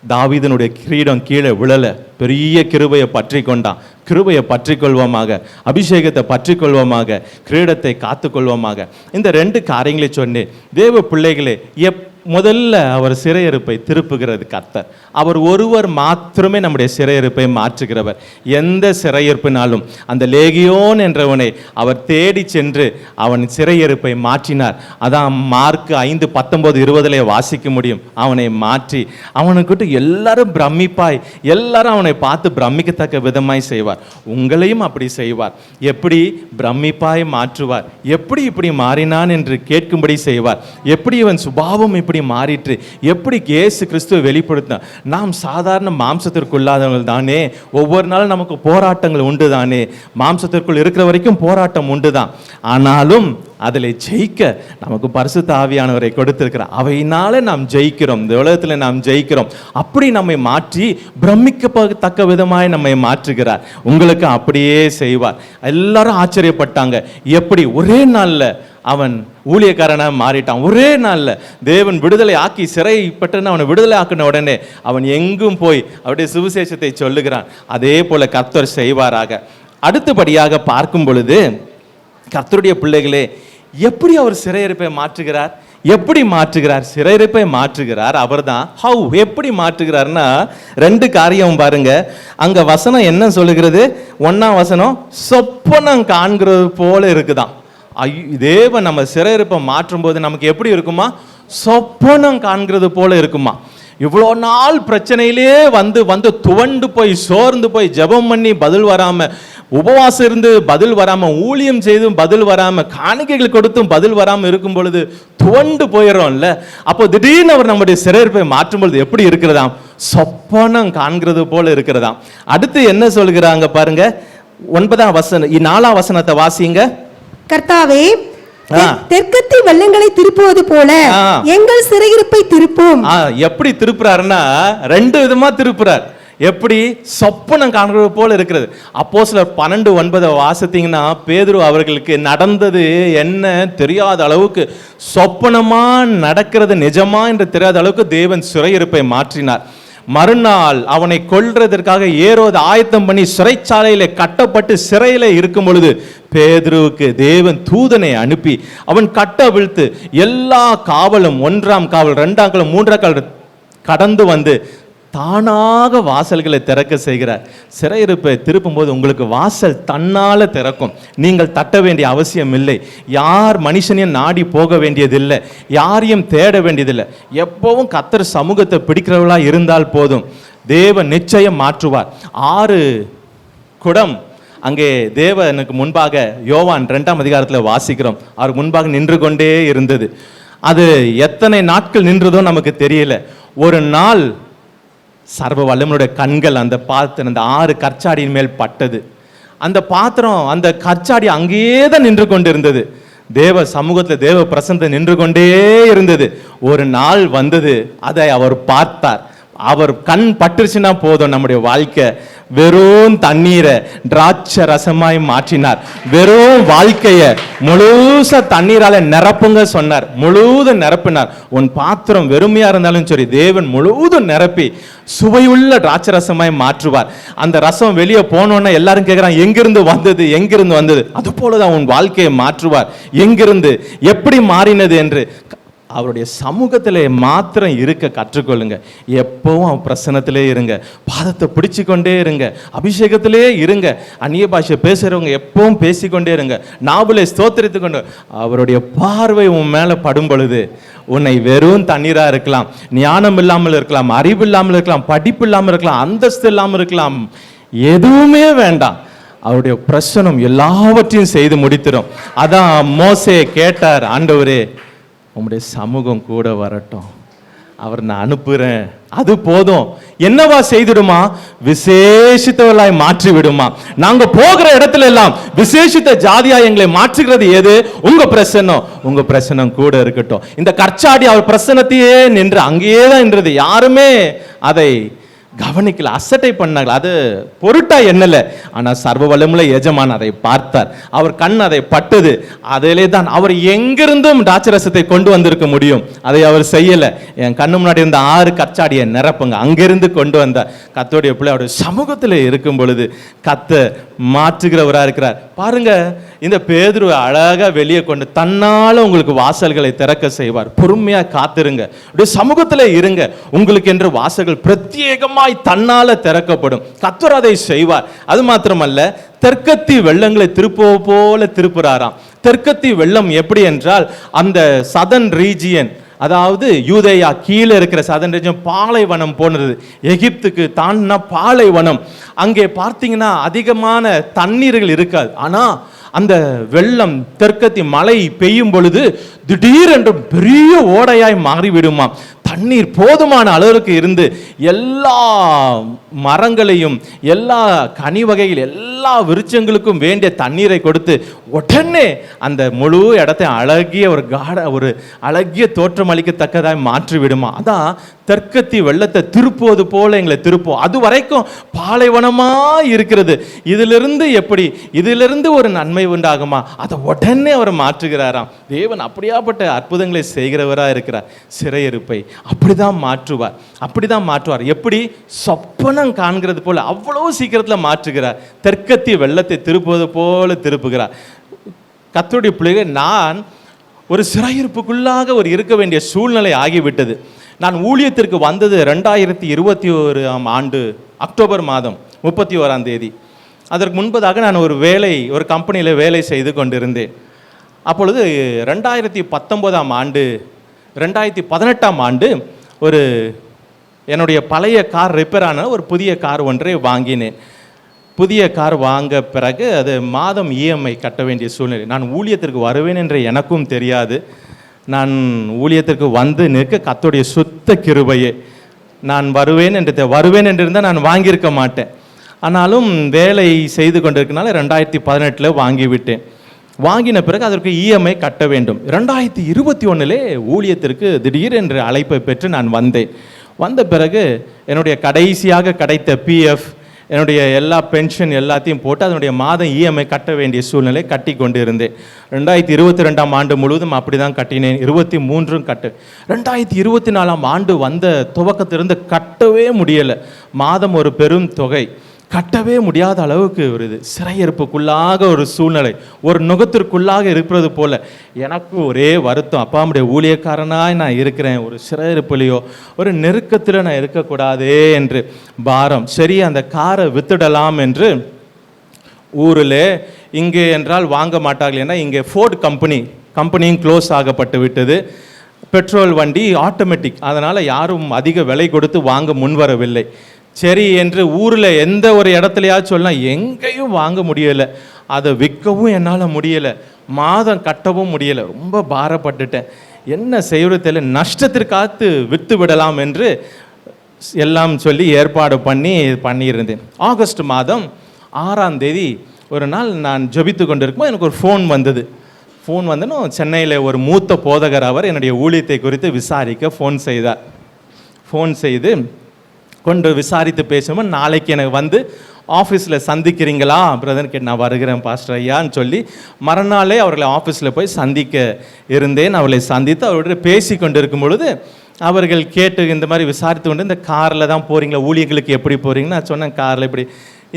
[SPEAKER 3] தாவீதனுடைய கிரீடம் கீழே விழல. பெரிய கிருபையை பற்றி கொண்டான். கிருபையை பற்றி கொள்வோமாக, அபிஷேகத்தை பற்றி கொள்வோமாக, கிரீடத்தை காத்து கொள்வோமாக. இந்த ரெண்டு காரியங்களை சொன்னேன். தேவ பிள்ளைகளே, முதல்ல அவர் சிறையிருப்பை திருப்புகிறது கர்த்தர். அவர் ஒருவர் மாத்திரமே நம்முடைய சிறையிருப்பை மாற்றுகிறவர். எந்த சிறையிருப்பினாலும் அந்த லேகியோன் என்றவனை அவர் தேடி சென்று அவன் சிறையிருப்பை மாற்றினார். அதான் மார்க் 5:19-20 வாசிக்க முடியும். அவனை மாற்றி அவனுக்கிட்ட எல்லாரும் பிரமிப்பாய், எல்லாரும் அவனை பார்த்து பிரமிக்கத்தக்க விதமாய் செய்வார். உங்களையும் அப்படி செய்வார். எப்படி பிரமிப்பாய் மாற்றுவார், எப்படி இப்படி மாறினான் என்று கேட்கும்படி செய்வார். எப்படி இவன் சுபாவம் இப்படி மாறிற்று, எப்படி இயேசு கிறிஸ்துவை வெளிப்படுத்தினார். நாம் சாதாரண மாம்சத்திற்குள்ளாதவர்கள் தானே, ஒவ்வொரு நாளும் நமக்கு போராட்டங்கள் உண்டு தானே, மாம்சத்திற்குள் இருக்கிற வரைக்கும் போராட்டம் உண்டு தான். ஆனாலும் அதில் ஜெயிக்க நமக்கு பரிசுத்த ஆவியானவரை கொடுத்திருக்கிறார். அவையினால நாம் ஜெயிக்கிறோம், இந்த உலகத்தில் நாம் ஜெயிக்கிறோம். அப்படி நம்மை மாற்றி பிரமிக்கத்தக்க விதமாய் நம்மை மாற்றுகிறார். உங்களுக்கு அப்படியே செய்வார். எல்லாரும் ஆச்சரியப்பட்டாங்க, எப்படி ஒரே நாளில் அவன் ஊழியக்காரனாக மாறிட்டான். ஒரே நாளில் தேவன் விடுதலை ஆக்கி, சிறைப்பட்டு அவனை விடுதலை ஆக்கின உடனே அவன் எங்கும் போய் அவருடைய சுவிசேஷத்தை சொல்லுகிறான். அதே போல கர்த்தர் செய்வாராக. அடுத்தபடியாக பார்க்கும் பொழுது, கர்த்தருடைய பிள்ளைகளே, எப்படி அவர் சிறையிருப்பை மாற்றுகிறார்? எப்படி மாற்றுகிறார்? சிறையிருப்பை மாற்றுகிறார் அவர்தான். ஹவு, எப்படி மாற்றுகிறார்னா ரெண்டு காரியம் பாருங்க. அங்க வசனம் என்ன சொல்லுகிறது? 1ஆம் வசனம், சொப்பனம் காண்கிறது போல இருக்குதான். தேவன் நம்ம சிறையிருப்பை மாற்றும் போது நமக்கு எப்படி இருக்குமா? சொப்பனம் காண்கிறது போல இருக்குமா. இவ்வளோ நாள் பிரச்சனையிலே வந்து துவண்டு போய் சோர்ந்து போய் ஜெபம் பண்ணி பதில் வராம, உபவாசம் இருந்து பதில் வராம, ஊழியம் செய்தும் பதில் வராம, காணிக்கைகள் கொடுத்தும் பதில் வராம இருக்கும் பொழுது துவண்டு போயிடுறோம்ல. அப்போ திடீர்னு அவர் நம்முடைய சிறையிருப்பை மாற்றும் பொழுது எப்படி இருக்கிறதாம்? சொப்பனம் காண்கிறது போல இருக்கிறதாம். அடுத்து என்ன சொல்கிறாங்க பாருங்க, 9ஆம் வசனம், 4ஆம் வசனத்தை வாசிங்க.
[SPEAKER 8] கர்த்தாவே, தெற்கத்தி வெள்ளங்களை திருப்புவது போல எங்கள் சிறையிருப்பை திருப்பும்.
[SPEAKER 3] எப்படி திருப்புறாருன்னா ரெண்டு விதமா திருப்புறார். எப்படி? சொப்பனம் காண்கிறது போல இருக்கிறது. அப்போஸ்தலர் 12:9 வாசித்தீங்கன்னா, பேதுரு அவர்களுக்கு நடந்தது என்ன தெரியாத அளவுக்கு, சொப்பனமா நடக்கிறது நிஜமா என்று தெரியாத அளவுக்கு தேவன் சிறையிருப்பை மாற்றினார். மறுநாள் அவனை கொல்றதற்காக ஏரோது ஆயத்தம் பண்ணி சிறைச்சாலையில கட்டப்பட்டு சிறையில இருக்கும் பொழுது பேதுருவுக்கு தேவன் தூதனை அனுப்பி அவன் கட்டவிழ்த்து எல்லா காவலும், 1ஆம் காவல், 2ஆம் காவல், 3ஆம் காவல் கடந்து வந்து தானாக வாசல்களை திறக்க செய்கிறார். சிறையிருப்பை திருப்பும் போது உங்களுக்கு வாசல் தன்னால திறக்கும். நீங்கள் தட்ட வேண்டிய அவசியம் இல்லை. யார் மனுஷனையும் நாடி போக வேண்டியதில்லை, யாரையும் தேட வேண்டியதில்லை. எப்பவும் கர்த்தர் சமூகத்தை பிடிக்கிறவர்களா இருந்தால் போதும், தேவன் நிச்சயம் மாற்றுவார். 6 குடம் அங்கே தேவனுக்கு முன்பாக யோவான் 2ஆம் அதிகாரத்தில் வாசிக்கிறோம், அவர் முன்பாக நின்று கொண்டே இருந்தது. அது எத்தனை நாட்கள் நின்றதோ நமக்கு தெரியல. ஒரு நாள் சர்வ வல்லவனுடைய கண்கள் அந்த பார்த்து அந்த 6 கற்சாடியின் மேல் பட்டது. அந்த பாத்திரம், அந்த கச்சாடி அங்கேயே தான் நின்று கொண்டிருந்தது. தேவ சமூகத்தில் தேவ பிரசன்னத்தை நின்று கொண்டே இருந்தது. ஒரு நாள் வந்தது, அதை அவர் பார்த்தார். அவர் கண் பட்டுருச்சுன்னா போதும், நம்முடைய வாழ்க்கை வெறும் தண்ணீரை திராட்சை ரசமாய் மாற்றினார். வெறும் வாழ்க்கைய முழுசா தண்ணீரால நிரப்புங்க சொன்னார். முழுவதும் நிரப்பினார். உன் பாத்திரம் வெறுமையா இருந்தாலும் சரி, தேவன் முழுவதும் நிரப்பி சுவையுள்ள திராட்சை ரசமாய் மாற்றுவார். அந்த ரசம் வெளியே போனோன்னா எல்லாரும் கேட்குறாங்க, எங்கிருந்து வந்தது, எங்கிருந்து வந்தது? அது போலதான் உன் வாழ்க்கையை மாற்றுவார். எங்கிருந்து, எப்படி மாறினது என்று அவருடைய சமூகத்திலே மாத்திரம் இருக்க கற்றுக்கொள்ளுங்க. எப்பவும் அவர் பிரசன்னத்திலே இருங்க, பாதத்தை பிடிச்சு கொண்டே இருங்க, அபிஷேகத்திலே இருங்க. அந்நிய பாஷை பேசுகிறவங்க எப்பவும் பேசிக்கொண்டே இருங்க, நாவலை ஸ்தோத்திரித்து கொண்டு. அவருடைய பார்வை உன் மேலே படும் பொழுது உன்னை வெறும் தண்ணீராக இருக்கலாம், ஞானம் இல்லாமல் இருக்கலாம், அறிவு இல்லாமல் இருக்கலாம், படிப்பு இல்லாமல் இருக்கலாம், அந்தஸ்து இல்லாமல் இருக்கலாம், எதுவுமே வேண்டாம். அவருடைய பிரசனம் எல்லாவற்றையும் செய்து முடித்திடும். அதான் மோசே கேட்டார், ஆண்டவரே உங்களுடைய சமூகம் கூட வரட்டும், அவர் நான் அனுப்புகிறேன், அது போதும். என்னவா செய்திடுமா? விசேஷித்தவர்களாய் மாற்றி விடுமா. நாங்க போகிற இடத்துல எல்லாம் விசேஷித்த ஜாதியா எங்களை மாற்றுகிறது எது? உங்க பிரசன்னம். உங்க பிரசன்னம் கூட இருக்கட்டும். இந்த கற்சாடி அவர் பிரசன்னத்தையே நின்று அங்கேயே தான் நின்றது. யாருமே அதை கவனிக்கல, அசட்டை பண்ணாங்க, அது பொருட்டா என்னல. ஆனால் சர்வ வல்லமுள்ள எஜமான் அதை பார்த்தார், அவர் கண் அதை பட்டது. அதிலே தான் அவர் எங்கிருந்தும் திராட்சரசத்தை கொண்டு வந்திருக்க முடியும், அதை அவர் செய்யல. என் கண்ணு முன்னாடி இருந்த 6 கற்சாடியை நிரப்புங்க, அங்கிருந்து கொண்டு வந்தார். கர்த்தருடைய பிள்ளை அவருடைய சமூகத்தில் இருக்கும் பொழுது கர்த்தர் மாற்றுகிறவராக இருக்கிறார். பாருங்க, இந்த பேதுரு அழகா வெளியே கொண்டு தன்னால உங்களுக்கு வாசல்களை திறக்க செய்வார். பொறுமையா காத்திருங்க, அப்படியே சமூகத்தில் இருங்க. உங்களுக்கு என்று வாசல்கள் பிரத்யேகமாய் தன்னால திறக்கப்படும். கர்த்தர் அதை செய்வார். அது மாத்திரமல்ல, தெற்கத்தி வெள்ளங்களை திருப்ப போல திருப்புறாராம். தெற்கத்தி வெள்ளம் எப்படி என்றால், அந்த சதன் ரீஜியன், அதாவது யூதேயா கீழே இருக்கிற சதன் ரீஜன் பாலைவனம் போனது. எகிப்துக்கு தாண்டினா பாலைவனம். அங்கே பார்த்தீங்கன்னா அதிகமான தண்ணீர்கள் இருக்காது. ஆனால் அந்த வெள்ளம், தெற்கத்தி மழை பெய்யும் பொழுது திடீரென்று பெரிய ஓடையாய் மாறிவிடுமா. தண்ணீர் போதுமான அளவுக்கு இருந்து எல்லா மரங்களையும், எல்லா கனி வகைகள், எல்லா விருட்சங்களுக்கும் வேண்டிய தண்ணீரை கொடுத்து உடனே அந்த முழு இடத்தை அழகிய ஒரு அழகிய தோற்றம் அளிக்கத்தக்கதாய் மாற்றி விடுமா. அதான் தெற்கத்தி வெள்ளத்தை திருப்புவது போல எங்களை திருப்போம். அது வரைக்கும் பாலைவனமா இருக்கிறது. இதிலிருந்து ஒரு நன்மை உண்டாகுமா, அதை உடனே அவர் மாற்றுகிறாராம். தேவன் அப்படியாப்பட்ட அற்புதங்களை செய்கிறவராக இருக்கிறார். சிறையிருப்பை அப்படிதான் மாற்றுவார். எப்படி? சொப்பனம் காண்கிறது போல அவ்வளவு சீக்கிரத்தில் மாற்றுகிறார். தெற்கத்தி வெள்ளத்தை திருப்புவது போல திருப்புகிறார். கர்த்தருடைய பிள்ளைகள், நான் ஒரு சிறையிருப்புக்குள்ளாக இருக்க வேண்டிய சூழ்நிலை ஆகிவிட்டது. நான் ஊழியத்திற்கு வந்தது 2021 ஆண்டு அக்டோபர் மாதம் 31ஆம் தேதி. அதற்கு முன்பதாக நான் ஒரு கம்பெனியில் வேலை செய்து கொண்டிருந்தேன். அப்பொழுது 2019ஆம் ஆண்டு 2018ஆம் ஆண்டு என்னுடைய பழைய கார் ரிப்பேர் ஆன ஒரு புதிய கார் ஒன்றை வாங்கினேன். புதிய கார் வாங்க பிறகு அது மாதம் இஎம்ஐ கட்ட வேண்டிய சூழ்நிலை. நான் ஊழியத்திற்கு வருவேன் என்று எனக்கும் தெரியாது. நான் ஊழியத்திற்கு வந்து நிற்க கர்த்தருடைய சுத்த கிருபையே. நான் வருவேன் என்றிருந்தால் நான் வாங்கியிருக்க மாட்டேன். ஆனாலும் வேலை செய்து கொண்டிருக்கனால 2018 வாங்கிவிட்டேன். வாங்கின பிறகு அதற்கு இஎம்ஐ கட்ட வேண்டும். 2021 ஊழியத்திற்கு திடீரென்று அழைப்பை பெற்று நான் வந்த பிறகு என்னுடைய கடைசியாக கிடைத்த பிஎஃப், என்னுடைய எல்லா பென்ஷன் எல்லாத்தையும் போட்டு அதனுடைய மாதம் இஎம்ஐ கட்ட வேண்டிய சூழ்நிலை கட்டி கொண்டு இருந்தேன். 2022ஆம் ஆண்டு முழுவதும் அப்படி தான் கட்டினேன். 23 கட்டு. 2024ஆம் ஆண்டு வந்த துவக்கத்திலிருந்து கட்டவே முடியலை. மாதம் ஒரு பெரும் தொகை, கட்டவே முடியாத அளவுக்கு சிறையிருப்புக்குள்ளாக ஒரு சூழ்நிலை, ஒரு நுகத்திற்குள்ளாக இருக்கிறது போல எனக்கு ஒரே வருத்தம். அப்பாவுடைய ஊழியக்காரனாய் நான் இருக்கிறேன், ஒரு சிறையிருப்புலையோ ஒரு நெருக்கத்தில் நான் இருக்கக்கூடாதே என்று பாரம். சரி, அந்த காரை வித்துடலாம் என்று ஊரில், இங்கே என்றால் வாங்க மாட்டார்கள், ஏன்னா இங்கே ஃபோர்ட் கம்பெனியும் க்ளோஸ் ஆகப்பட்டு விட்டது. பெட்ரோல் வண்டி ஆட்டோமேட்டிக், அதனால் யாரும் அதிக விலை கொடுத்து வாங்க முன்வரவில்லை. சரி என்று ஊரில் எந்த ஒரு இடத்துலையாச்சும் சொல்லலாம், எங்கேயும் வாங்க முடியலை, அதை விற்கவும் என்னால் முடியலை, மாதம் கட்டவும் முடியலை. ரொம்ப பாரப்பட்டுட்டேன். என்ன செய்வது தெரியல, நஷ்டத்திற்காத்து விற்று விடலாம் என்று எல்லாம் சொல்லி ஏற்பாடு பண்ணியிருந்தேன். ஆகஸ்ட் மாதம் 6ஆம் தேதி ஒரு நாள் நான் ஜெபித்து கொண்டிருக்கும்போது எனக்கு ஒரு ஃபோன் வந்தது. ஃபோன் வந்துன்னு சென்னையில் ஒரு மூத்த போதகர் அவர் என்னுடைய ஊழியத்தை குறித்து விசாரிக்க ஃபோன் செய்தார். ஃபோன் செய்து கொண்டு விசாரித்து பேசும்போது நாளைக்கு எனக்கு வந்து ஆஃபீஸில் சந்திக்கிறீங்களா பிரதர் கேட்டு, நான் வருகிறேன் பாஸ்டர் ஐயான்னு சொல்லி மறுநாளே அவர்களை ஆஃபீஸில் போய் சந்திக்க இருந்தேன். அவர்களை சந்தித்து அவர்கிட்ட பேசி கொண்டு இருக்கும் பொழுது அவர்கள் கேட்டு இந்த மாதிரி விசாரித்து கொண்டு, இந்த காரில் தான் போகிறீங்களா, ஊழியர்களுக்கு எப்படி போகிறீங்கன்னு நான் சொன்னேன். காரில் இப்படி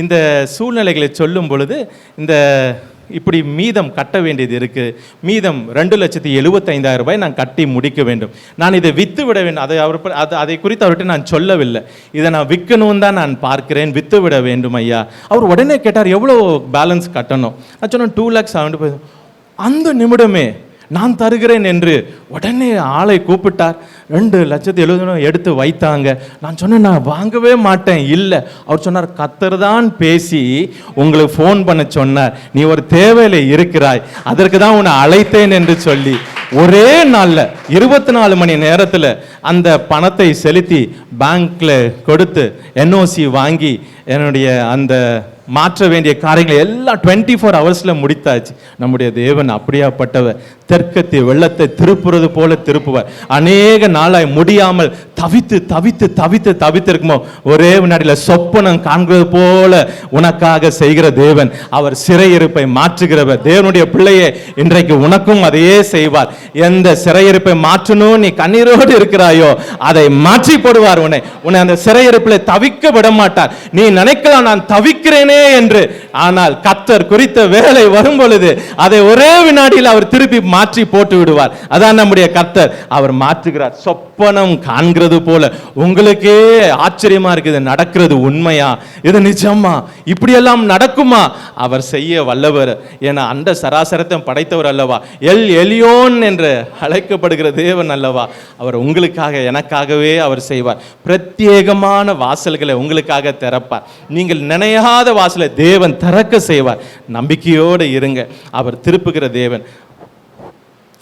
[SPEAKER 3] இந்த சூழ்நிலைகளை சொல்லும் பொழுது இந்த இப்படி மீதம் கட்ட வேண்டியது இருக்குது, மீதம் 2,75,000 ரூபாய் நான் கட்டி முடிக்க வேண்டும், நான் இதை விற்று விட வேண்டும். அதை குறித்து அவர்கிட்ட நான் சொல்லவில்லை, இதை நான் விற்கணும் தான் நான் பார்க்கிறேன், விற்று விட வேண்டும் ஐயா. அவர் உடனே கேட்டார் எவ்வளோ பேலன்ஸ் கட்டணும். நான் சொன்னேன் 2,75,000. அந்த நிமிடமே நான் தருகிறேன் என்று உடனே ஆளை கூப்பிட்டார். 2,70,000 எடுத்து வைத்தாங்க. நான் சொன்னேன் நான் வாங்கவே மாட்டேன். இல்லை, அவர் சொன்னார் கர்த்தர் தான் பேசி உங்களுக்கு ஃபோன் பண்ண சொன்னார், நீ ஒரு தேவையில இருக்கிறாய், அதற்கு தான் உன்னை அழைத்தேன் என்று சொல்லி ஒரே நாளில் 24 மணி நேரத்தில் அந்த பணத்தை செலுத்தி பேங்க்ல கொடுத்து NOC வாங்கி என்னுடைய அந்த மாற்ற வேண்டிய காரியங்களை எல்லாம் 24 ஹவர்ஸில் முடித்தாச்சு. நம்முடைய தேவன் அப்படியாப்பட்டவர், தெற்கத்தி வெள்ளத்தை திருப்புறது போல திருப்புவார். அநேக நாளாய் முடியாமல் தவித்து தவித்து தவித்து தவித்திருக்குமோ ஒரே வினாடியில் சொப்பனம் காண்கிறது போல உனக்காக செய்கிற தேவன். அவர் சிறையிருப்பை மாற்றுகிறவர். தேவனுடைய பிள்ளையே, இன்றைக்கு உனக்கும் அதையே செய்வார். எந்த சிறையிருப்பை மாற்றணும் நீ கண்ணீரோடு இருக்கிறாயோ அதை மாற்றி போடுவார். உன்னை அந்த சிறையிருப்பில் தவிக்க விட மாட்டார். நீ நினைக்கலாம் நான் தவிக்கிறேனே என்று, ஆனால் கர்த்தர் குறித்த வேலை வரும் பொழுது அதை ஒரே வினாடியில் அவர் திருப்பி மாற்றி போட்டு விடுவார். அதான் நம்முடைய கர்த்தர், அவர் மாற்றுகிறார். சொப்பனம் காண்கிறது போல. உங்களுக்கே ஆச்சரியமா இருக்குது, நடக்கிறது உண்மையா, இது நிஜமா, இப்படியெல்லாம் நடக்குமா? அவர் செய்ய வல்லவர். ஏன்னா அந்த சராசரத்தை படைத்தவர் அல்லவா, எலியோன் என்று அழைக்கப்படுகிற தேவன் அல்லவா. அவர் உங்களுக்காக எனக்காகவே அவர் செய்வார். பிரத்யேகமான வாசல்களை உங்களுக்காக திறப்பார். நீங்கள் நினையாத வாசலை தேவன் திறக்க செய்வார். நம்பிக்கையோடு இருங்க. அவர் திருப்புகிற தேவன்.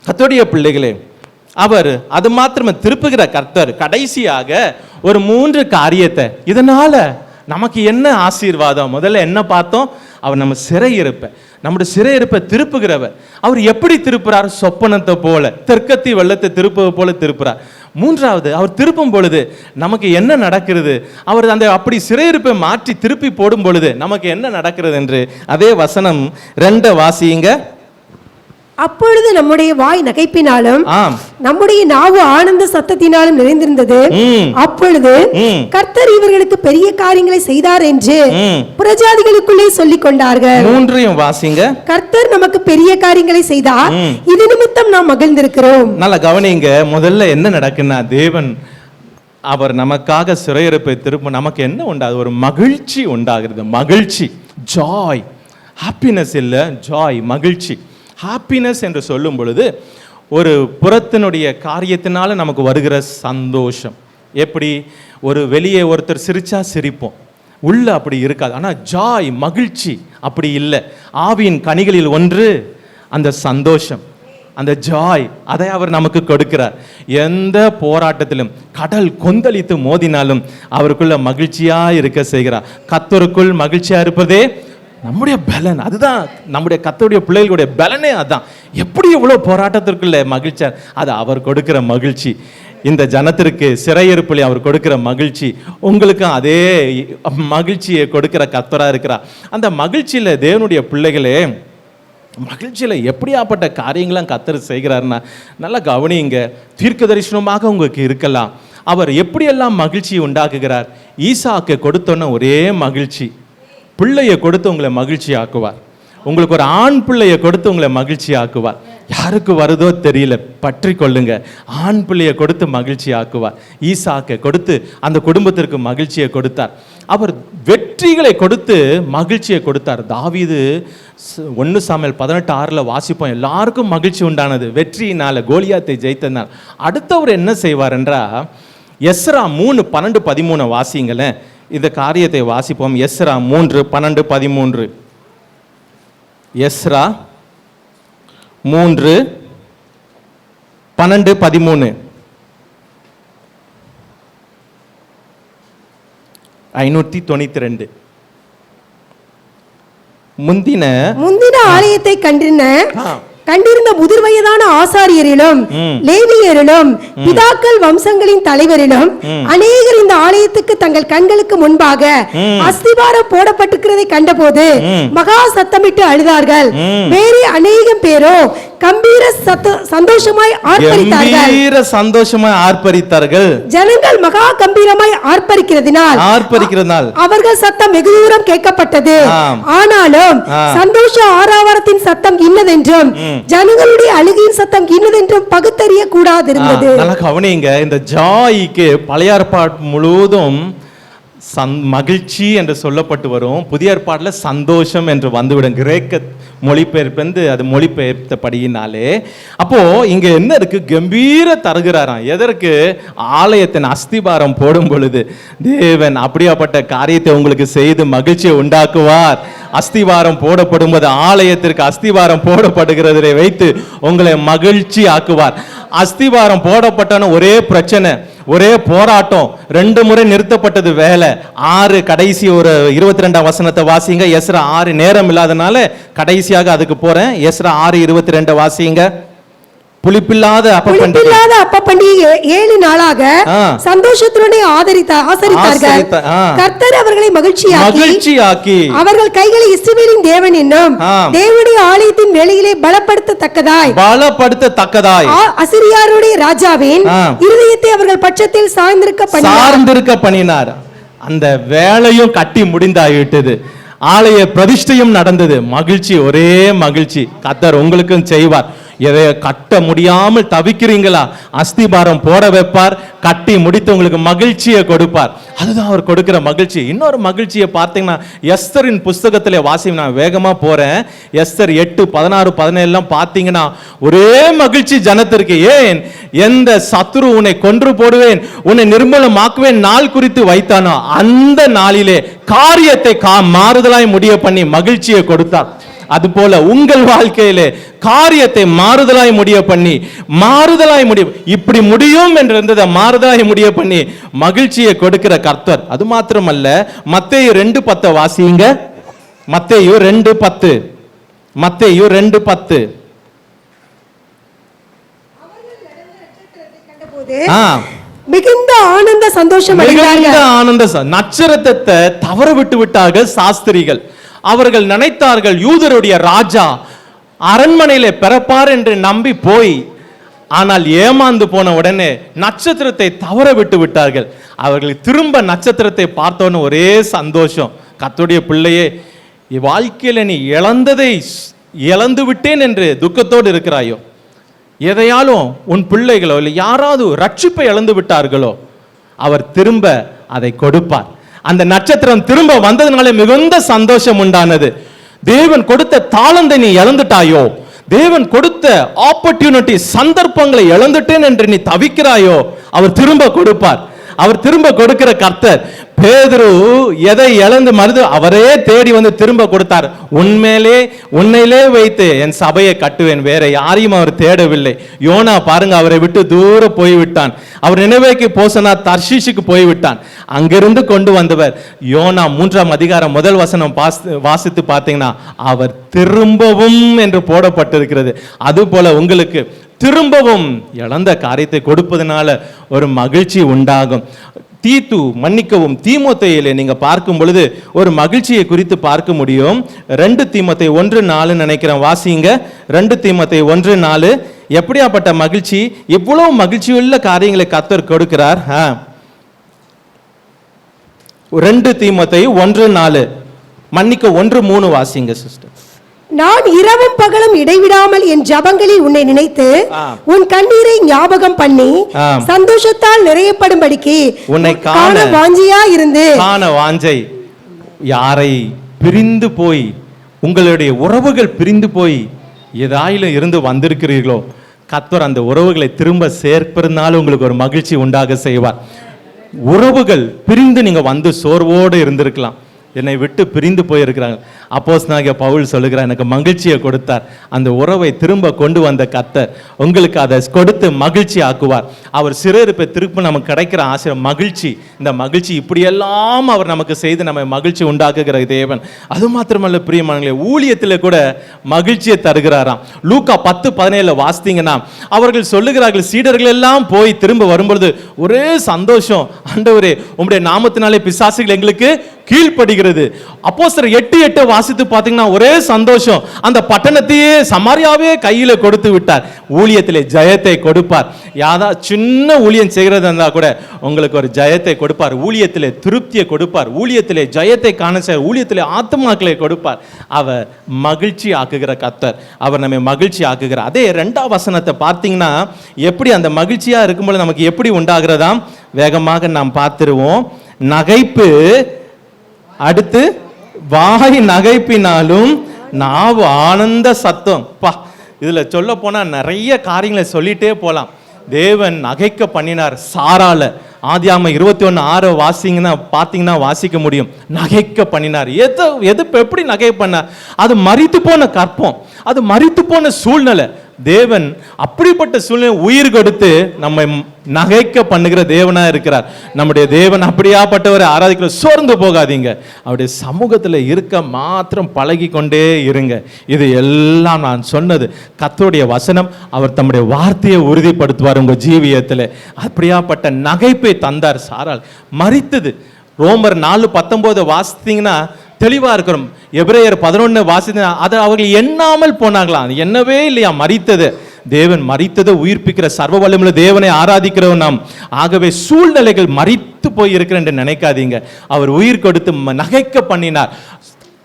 [SPEAKER 3] கர்த்தருடைய பிள்ளைகளே, அவர் அது மாத்திரமே திருப்புகிற கர்த்தர். கடைசியாக ஒரு 3 காரியத்தை, இதனால நமக்கு என்ன ஆசீர்வாதம், முதல்ல என்ன பார்த்தோம், அவர் நம்ம சிறையிருப்பை, நம்முடைய சிறையிருப்பை திருப்புகிறவர். அவர் எப்படி திருப்புறார்? சொப்பனத்தை போல, தெற்கத்தி வெள்ளத்தை திருப்பது போல திருப்புறார். 3வது, அவர் திருப்பும் பொழுது நமக்கு என்ன நடக்கிறது, அவர் அந்த அப்படி சிறையிருப்பை மாற்றி திருப்பி போடும் பொழுது நமக்கு என்ன நடக்கிறது என்று அதே வசனம் 2 வாசியுங்க.
[SPEAKER 8] அப்பொழுது நம்முடைய வாய் நகைப்பினாலும் நம்முடைய நாவு ஆனந்த சத்தத்தினாலும் நிறைந்திருந்தது. அப்பொழுது கர்த்தர் இவர்களுக்கு பெரிய காரியங்களை செய்தார் என்று புறஜாதிகளுக்குள்ளே சொல்லிக் கொண்டார்கள்.
[SPEAKER 3] 3ஐயும் வாசிங்க.
[SPEAKER 8] கர்த்தர் நமக்கு பெரிய காரியங்களை செய்தார், இது நிமித்தம் நாம் மகிழ்ந்திருக்கிறோம்.
[SPEAKER 3] நல்லா கவனிங்க. முதல்ல என்ன நடக்குன்னா, தேவன் அவர் நமக்காக சிறையிருப்பை திரும்ப நமக்கு என்ன உண்டாகுது, ஒரு மகிழ்ச்சி உண்டாகிறது. மகிழ்ச்சி, ஜாய், ஹாப்பினஸ் இல்லை, ஜாய், மகிழ்ச்சி. ஹாப்பினஸ் என்று சொல்லும் பொழுது ஒரு புறத்தினுடைய காரியத்தினால நமக்கு வருகிற சந்தோஷம். எப்படி ஒரு வெளியே ஒருத்தர் சிரிச்சா சிரிப்போம், உள்ள அப்படி இருக்காது. ஆனால் ஜாய், மகிழ்ச்சி அப்படி இல்லை. ஆவியின் கனிகளில் ஒன்று அந்த சந்தோஷம், அந்த ஜாய், அதை அவர் நமக்கு கொடுக்கிறார். எந்த போராட்டத்திலும் கடல் கொந்தளித்து மோதினாலும் அவருக்குள்ள மகிழ்ச்சியா இருக்க செய்கிறார். கர்த்தருக்குள் மகிழ்ச்சியா இருப்பதே நம்முடைய பலன். அதுதான் நம்முடைய கர்த்தருடைய பிள்ளைகளுடைய பலனே. அதான் எப்படி இவ்வளோ போராட்டத்திற்குள்ள மகிழ்ச்சியா, அது அவர் கொடுக்கிற மகிழ்ச்சி. இந்த ஜனத்திற்கு சிறையிருப்பில் அவர் கொடுக்கிற மகிழ்ச்சி, உங்களுக்கும் அதே மகிழ்ச்சியை கொடுக்கிற கர்த்தரா இருக்கிறார். அந்த மகிழ்ச்சியில் தேவனுடைய பிள்ளைகளே, மகிழ்ச்சியில் எப்படியாப்பட்ட காரியங்களாம் கர்த்தர் செய்கிறாருன்னா நல்லா கவனிங்க. தீர்க்க தரிசனமாக உங்களுக்கு இருக்கலாம். அவர் எப்படியெல்லாம் மகிழ்ச்சியை உண்டாக்குகிறார். ஈசாக்கு கொடுத்தோன்ன ஒரே மகிழ்ச்சி, பிள்ளையை கொடுத்து உங்களை மகிழ்ச்சி ஆக்குவார். உங்களுக்கு ஒரு ஆண் பிள்ளையை கொடுத்து உங்களை மகிழ்ச்சி ஆக்குவார். யாருக்கு வருதோ தெரியல, பற்றி கொள்ளுங்க. ஆண் பிள்ளையை கொடுத்து மகிழ்ச்சி ஆக்குவார். ஈசாக்கை கொடுத்து அந்த குடும்பத்திற்கு மகிழ்ச்சியை கொடுத்தார். அவர் வெற்றிகளை கொடுத்து மகிழ்ச்சியை கொடுத்தார். தாவீது 1 சாமுவேல் 18:6 வாசிப்போம். எல்லாருக்கும் மகிழ்ச்சி உண்டானது வெற்றியினால, கோலியாத்தை ஜெயித்தனால். அடுத்தவர் என்ன செய்வார் என்றால், எஸ்ரா 3:12-13 வாசிங்களேன். இந்த காரியத்தை வாசிப்போம். எஸ்ரா 3:12-13. எஸ்ரா 3:12-13. 592.
[SPEAKER 8] முந்தின ஆலயத்தை கண்டிருந்த முதிர் வயதான ஆசாரியரிலும் லேவியரிலும் பிதாக்கள் வம்சங்களின் தலைவரிலும் அநேகர் இந்த ஆலயத்துக்கு தங்கள் கண்களுக்கு முன்பாக அஸ்திபாரம் போடப்பட்டிருக்கிறதை கண்டபோது மகா சத்தமிட்டு அழுதார்கள். வேறு அநேகம் பேரோ கம்பீர சந்தோஷமாய் ஆர்ப்பரித்தார்கள். ஜனங்கள் மகா கம்பீரமாய் ஆர்ப்பரிக்கிறதினால் அவர்கள் சத்தம் வெகு தூரம் கேட்கப்பட்டது. ஆனாலும் சந்தோஷ ஆரவாரத்தின் சத்தம் இன்னதென்றும் ஜனங்களுடைய அழுகையின் சத்தம் இன்னதென்றும் பகுத்தறிய கூடாது இருந்தது.
[SPEAKER 3] நல்லா கவனிங்க, இந்த ஜாய்க்கு பழைய ஏற்பாடு முழுவதும் மகிழ்ச்சி என்று சொல்லப்பட்டு வரும். புதிய ஏற்பாட்டில் சந்தோஷம் என்று வந்துவிடும். கிரேக்க மொழிபெயர்ப்பு அது மொழிபெயர்த்தபடியினாலே அப்போ இங்க என்ன இருக்கு? கம்பீர தருகிறாராம். எதற்கு? ஆலயத்தின் அஸ்திபாரம் போடும் பொழுது தேவன் அப்படியாப்பட்ட காரியத்தை உங்களுக்கு செய்து மகிழ்ச்சியை உண்டாக்குவார். அஸ்திவாரம் போடப்படும் போது, ஆலயத்திற்கு அஸ்திவாரம் போடப்படுகிறதை வைத்து உங்களை மகிழ்ச்சி ஆக்குவார். அஸ்திவாரம் போடப்பட்டன ஒரே பிரச்சனை, ஒரே போராட்டம். 2 முறை நிறுத்தப்பட்டது வேலை. 6 கடைசி ஒரு 22ஆம் வசனத்தை வாசிங்க. எஸ்ரா 6 நேரம் இல்லாதனால கடைசியாக அதுக்கு போறேன். எஸ்ரா 6:22 வாசிங்க. புளிப்பில்லாத
[SPEAKER 8] அப்ப பண்டிகை 7 நாளாக சந்தோஷத்துடனே ஆசரித்தார்கள். கர்த்தர் அவர்களை மகிழ்ச்சியாக்கி அவர்கள் கைகளை இஸ்ரவேலின் தேவன் என்னும் தேவனுடைய ஆலயத்தின் வேலையிலே பலப்படுத்தத்தக்கதாய் அசிரியாருடைய ராஜாவின் இருதயத்தை அவர்கள் பட்சத்தில் சார்ந்திருக்க பண்ணினார்.
[SPEAKER 3] அந்த வேலையும் கட்டி முடிந்தாயிட்டது. ஆலய பிரதிஷ்டையும் நடந்தது. மகிழ்ச்சி, ஒரே மகிழ்ச்சி. கர்த்தர் உங்களுக்கும் செய்வார். எதை கட்ட முடியாமல் தவிக்கிறீங்களா? அஸ்திபாரம் போட வைப்பார். கட்டி முடித்து உங்களுக்கு மகிழ்ச்சியை கொடுப்பார். அதுதான் அவர் கொடுக்கிற மகிழ்ச்சி. இன்னொரு மகிழ்ச்சியை பார்த்தீங்கன்னா எஸ்தரின் புஸ்தகத்திலே வாசி. நான் வேகமா போறேன். எஸ்தர் 8:16-17 பார்த்தீங்கன்னா ஒரே மகிழ்ச்சி ஜனத்திற்கு. ஏன்? எந்த சத்துரு உன்னை கொன்று போடுவேன், உன்னை நிர்மூலமாக்குவேன் நாள் குறித்து வைத்தானோ அந்த நாளிலே காரியத்தை மாறுதலாய் முடிய பண்ணி மகிழ்ச்சியை கொடுத்தார். அதுபோல உங்கள் வாழ்க்கையிலே காரியத்தை மாறுதலாய் முடிய பண்ணி இப்படி முடியும் என்று இருந்ததை மாறுதலாய் முடிய பண்ணி மகிழ்ச்சியை கொடுக்கிற கர்த்தர். அது மாத்திரமல்ல, மத்தேயு 2:10 வாசிங்க. மத்தேயு 2:10
[SPEAKER 8] மிகுந்த ஆனந்த சந்தோஷம்
[SPEAKER 3] நட்சத்திரத்தை தவற விட்டு விட்டார்கள் சாஸ்திரிகள். அவர்கள் நினைத்தார்கள் யூதருடைய ராஜா அரண்மனையிலே பிறப்பார் என்று நம்பி போய், ஆனால் ஏமாந்து போன உடனே நட்சத்திரத்தை தவற விட்டு விட்டார்கள். அவர்கள் திரும்ப நட்சத்திரத்தை பார்த்தோன்னு ஒரே சந்தோஷம். கர்த்தருடைய பிள்ளையே, வாழ்க்கையில நீ இழந்ததை இழந்து விட்டேன் என்று துக்கத்தோடு இருக்கிறாயோ, எதையாலும் உன் பிள்ளைகளோ இல்லை யாராவது ரட்சிப்பை இழந்து விட்டார்களோ, அவர் திரும்ப அதை கொடுப்பார். அந்த நட்சத்திரம் திரும்ப வந்ததுனால மிகுந்த சந்தோஷம் உண்டானது. தேவன் கொடுத்த தாளந்தை நீ இழந்துட்டாயோ, தேவன் கொடுத்த ஆப்பர்ச்சுனிட்டி சந்தர்ப்பங்களை இழந்துட்டேன் என்று நீ தவிக்கிறாயோ, அவர் திரும்ப கொடுப்பார். அவர் திரும்ப கொடுக்கிற கர்த்தர். பேதுரு எதை இழந்து மறுது அவரே தேடி வந்து திரும்ப கொடுத்தார். உன்னையிலே வைத்து என் சபையை கட்டுவேன், வேற யாரையும் அவர் தேடவில்லை. யோனா பாருங்க, அவரை விட்டு தூரம் போய்விட்டான். அவர் நினைவேக்கு போசனா தர்ஷீஷுக்கு போய்விட்டான். அங்கிருந்து கொண்டு வந்தவர் யோனா 3ஆம் அதிகாரம் 1 வசனம் வாசித்து பார்த்தீங்கன்னா அவர் திரும்பவும் என்று போடப்பட்டிருக்கிறது. அதுபோல உங்களுக்கு திரும்பவும் இழந்த காரியத்தை கொடுப்பதனால ஒரு மகிழ்ச்சி உண்டாகும். தீமோத்தேயிலே நீங்க பார்க்கும் பொழுது ஒரு மகிழ்ச்சியை குறித்து பார்க்க முடியும். 2 தீமோத்தேயு 1:4 நினைக்கிறேன், வாசிங்க. 2 தீமோத்தேயு 1:4 எப்படியாப்பட்ட மகிழ்ச்சி, எவ்வளவு மகிழ்ச்சியுள்ள காரியங்களை கர்த்தர் கொடுக்கிறார். 2 தீமோத்தேயு 1:4 1:3 வாசிங்க சிஸ்டர்.
[SPEAKER 8] நான் இரவும் பகலும் இடைவிடாமல் என் ஜபங்களில் உன்னை நினைத்து உன் கண்ணீரை ஞாபகம் பண்ணி சந்தோஷத்தால் நிறையப்படும்படிக்கு
[SPEAKER 3] உன்னை காண
[SPEAKER 8] வாஞ்சியா இருந்து.
[SPEAKER 3] வாஞ்சை யாரை பிரிந்து போய், உங்களுடைய உறவுகள் பிரிந்து போய் ஏதாயிலும் இருந்து வந்திருக்கிறீர்களோ, கர்த்தர் அந்த உறவுகளை திரும்ப சேர்ப்பதனால உங்களுக்கு ஒரு மகிழ்ச்சி உண்டாக செய்வார். உறவுகள் பிரிந்து நீங்க வந்து சோர்வோடு இருந்திருக்கலாம், என்னை விட்டு பிரிந்து போயிருக்கிறாங்க. அப்போஸ்தலனாகிய பவுல் சொல்லுகிறார், எனக்கு மகிழ்ச்சியை கொடுத்தார். அந்த உறவை திரும்ப கொண்டு வந்த கர்த்தர் உங்களுக்கு அதை கொடுத்து மகிழ்ச்சி ஆக்குவார். அவர் சிறையிருப்பை திரும்ப நமக்கு கிடைக்கிற ஆசிரியர் மகிழ்ச்சி. இந்த மகிழ்ச்சி இப்படியெல்லாம் அவர் நமக்கு செய்து நம்ம மகிழ்ச்சி உண்டாக்குகிற தேவன். அது மாத்திரமல்ல பிரியமானங்களே, ஊழியத்தில் கூட மகிழ்ச்சியை தருகிறாராம். லூக்கா 10:17 வாசித்தீங்கன்னா அவர்கள் சொல்லுகிறார்கள், சீடர்கள் எல்லாம் போய் திரும்ப வரும்பொழுது ஒரே சந்தோஷம், ஆண்டவரே உம்முடைய நாமத்தினாலே பிசாசுகள் எங்களுக்கு கீழ்ப்படுகிறது. அப்போஸ்தலர் 8:8 வாசித்து பார்த்தீங்கன்னா ஒரே சந்தோஷம், அந்த பட்டணத்தையே சமாரியாவே கையில கொடுத்து விட்டார். ஊழியத்திலே ஜெயத்தை கொடுப்பார். யாரா சின்ன ஊழியம் செய்கிறது இருந்தா கூட உங்களுக்கு ஒரு ஜெயத்தை கொடுப்பார். ஊழியத்திலே திருப்தியை கொடுப்பார். ஊழியத்திலே ஜெயத்தை காண செய்ய, ஊழியத்திலே ஆத்துமாக்களை கொடுப்பார். அவர் மகிழ்ச்சி ஆக்குகிற கர்த்தர். அவர் நம்மை மகிழ்ச்சி ஆக்குகிறார். அதே 2ஆம் வசனத்தை பார்த்தீங்கன்னா எப்படி அந்த மகிழ்ச்சியா இருக்கும்போது நமக்கு எப்படி உண்டாகிறதாம் வேகமாக நாம் பார்த்துருவோம். நகைப்பு, அடுத்து வாய் நகைப்பினாலும் நாவு ஆனந்த சத்தம். பா, இதுல சொல்ல போனா நிறைய காரியங்களை சொல்லிட்டே போலாம். தேவன் நகைக்க பண்ணினார் சாரால. ஆதியாகமம் 21:6 வாசிங்கன்னா பார்த்தீங்கன்னா வாசிக்க முடியும். நகைக்க பண்ணினார். எப்படி நகை பண்ணார்? அது மரித்து போன கற்பம், அது மரித்து போன சூழ்நிலை. தேவன் அப்படிப்பட்ட சூழ்நிலை உயிர் கொடுத்து நம்மை நகைக்க பண்ணுகிற தேவனா இருக்கிறார். நம்முடைய தேவன் அப்படியாப்பட்டவரை ஆராதிக்கிற. சோர்ந்து போகாதீங்க, அவருடைய சமூகத்தில் இருக்க மாத்திரம் பழகி கொண்டே இருங்க. இது எல்லாம் நான் சொன்னது கர்த்தருடைய வசனம். அவர் தம்முடைய வார்த்தையை உறுதிப்படுத்துவார் உங்க ஜீவியத்தில். அப்படியாப்பட்ட நகைப்பை தந்தார் சாரால். மரித்தது ரோமர் 4:19 வாசித்தீங்கன்னா தெளிவா இருக்கிறோம். எபிரேயர் 11 வாசித்தீங்கன்னா அதை அவர்கள் எண்ணாமல் போனாங்களாம். எண்ணவே இல்லையா மரித்தது. தேவன் மரித்ததை உயிர்ப்பிக்கிற சர்வ வல்லமையுள்ள தேவனை ஆராதிக்கிறோம் நாம். ஆகவே சூழ்நிலைகள் மரித்து போய் இருக்கிற என்று நினைக்காதீங்க. அவர் உயிர் கொடுத்து நகைக்க பண்ணினார்.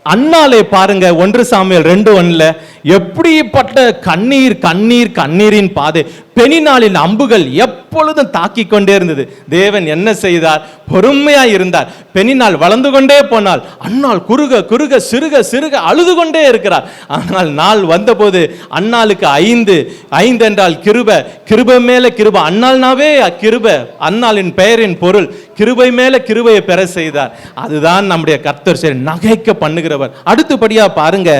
[SPEAKER 3] அண்ணாலே பாருங்க, 1 சாமுவேல் 2:1 எப்படிப்பட்ட கண்ணீர் கண்ணீர் கண்ணீரின் பாதை. பெனினாலின் அம்புகள் எப்பொழுதும் தாக்கி கொண்டே இருந்தது. தேவன் என்ன செய்தார்? பொறுமையா இருந்தார். பெனினால் வளர்ந்து கொண்டே போனால் அன்னாள் குறுக குறுக சிறுக சிறுக அழுது கொண்டே இருக்கிறார். ஆனால் நாள் வந்தபோது அன்னாளுக்கு 5 என்றால் கிருபை, கிருபை மேல கிருபை. அன்னாள்னாவே கிருபை, அன்னாளின் பெயரின் பொருள் கிருபை மேல கிருபையை பெற செய்தார். அதுதான் நம்முடைய கர்த்தர் சரி நகைக்க பண்ணுகிறவர். அடுத்தபடியா பாருங்க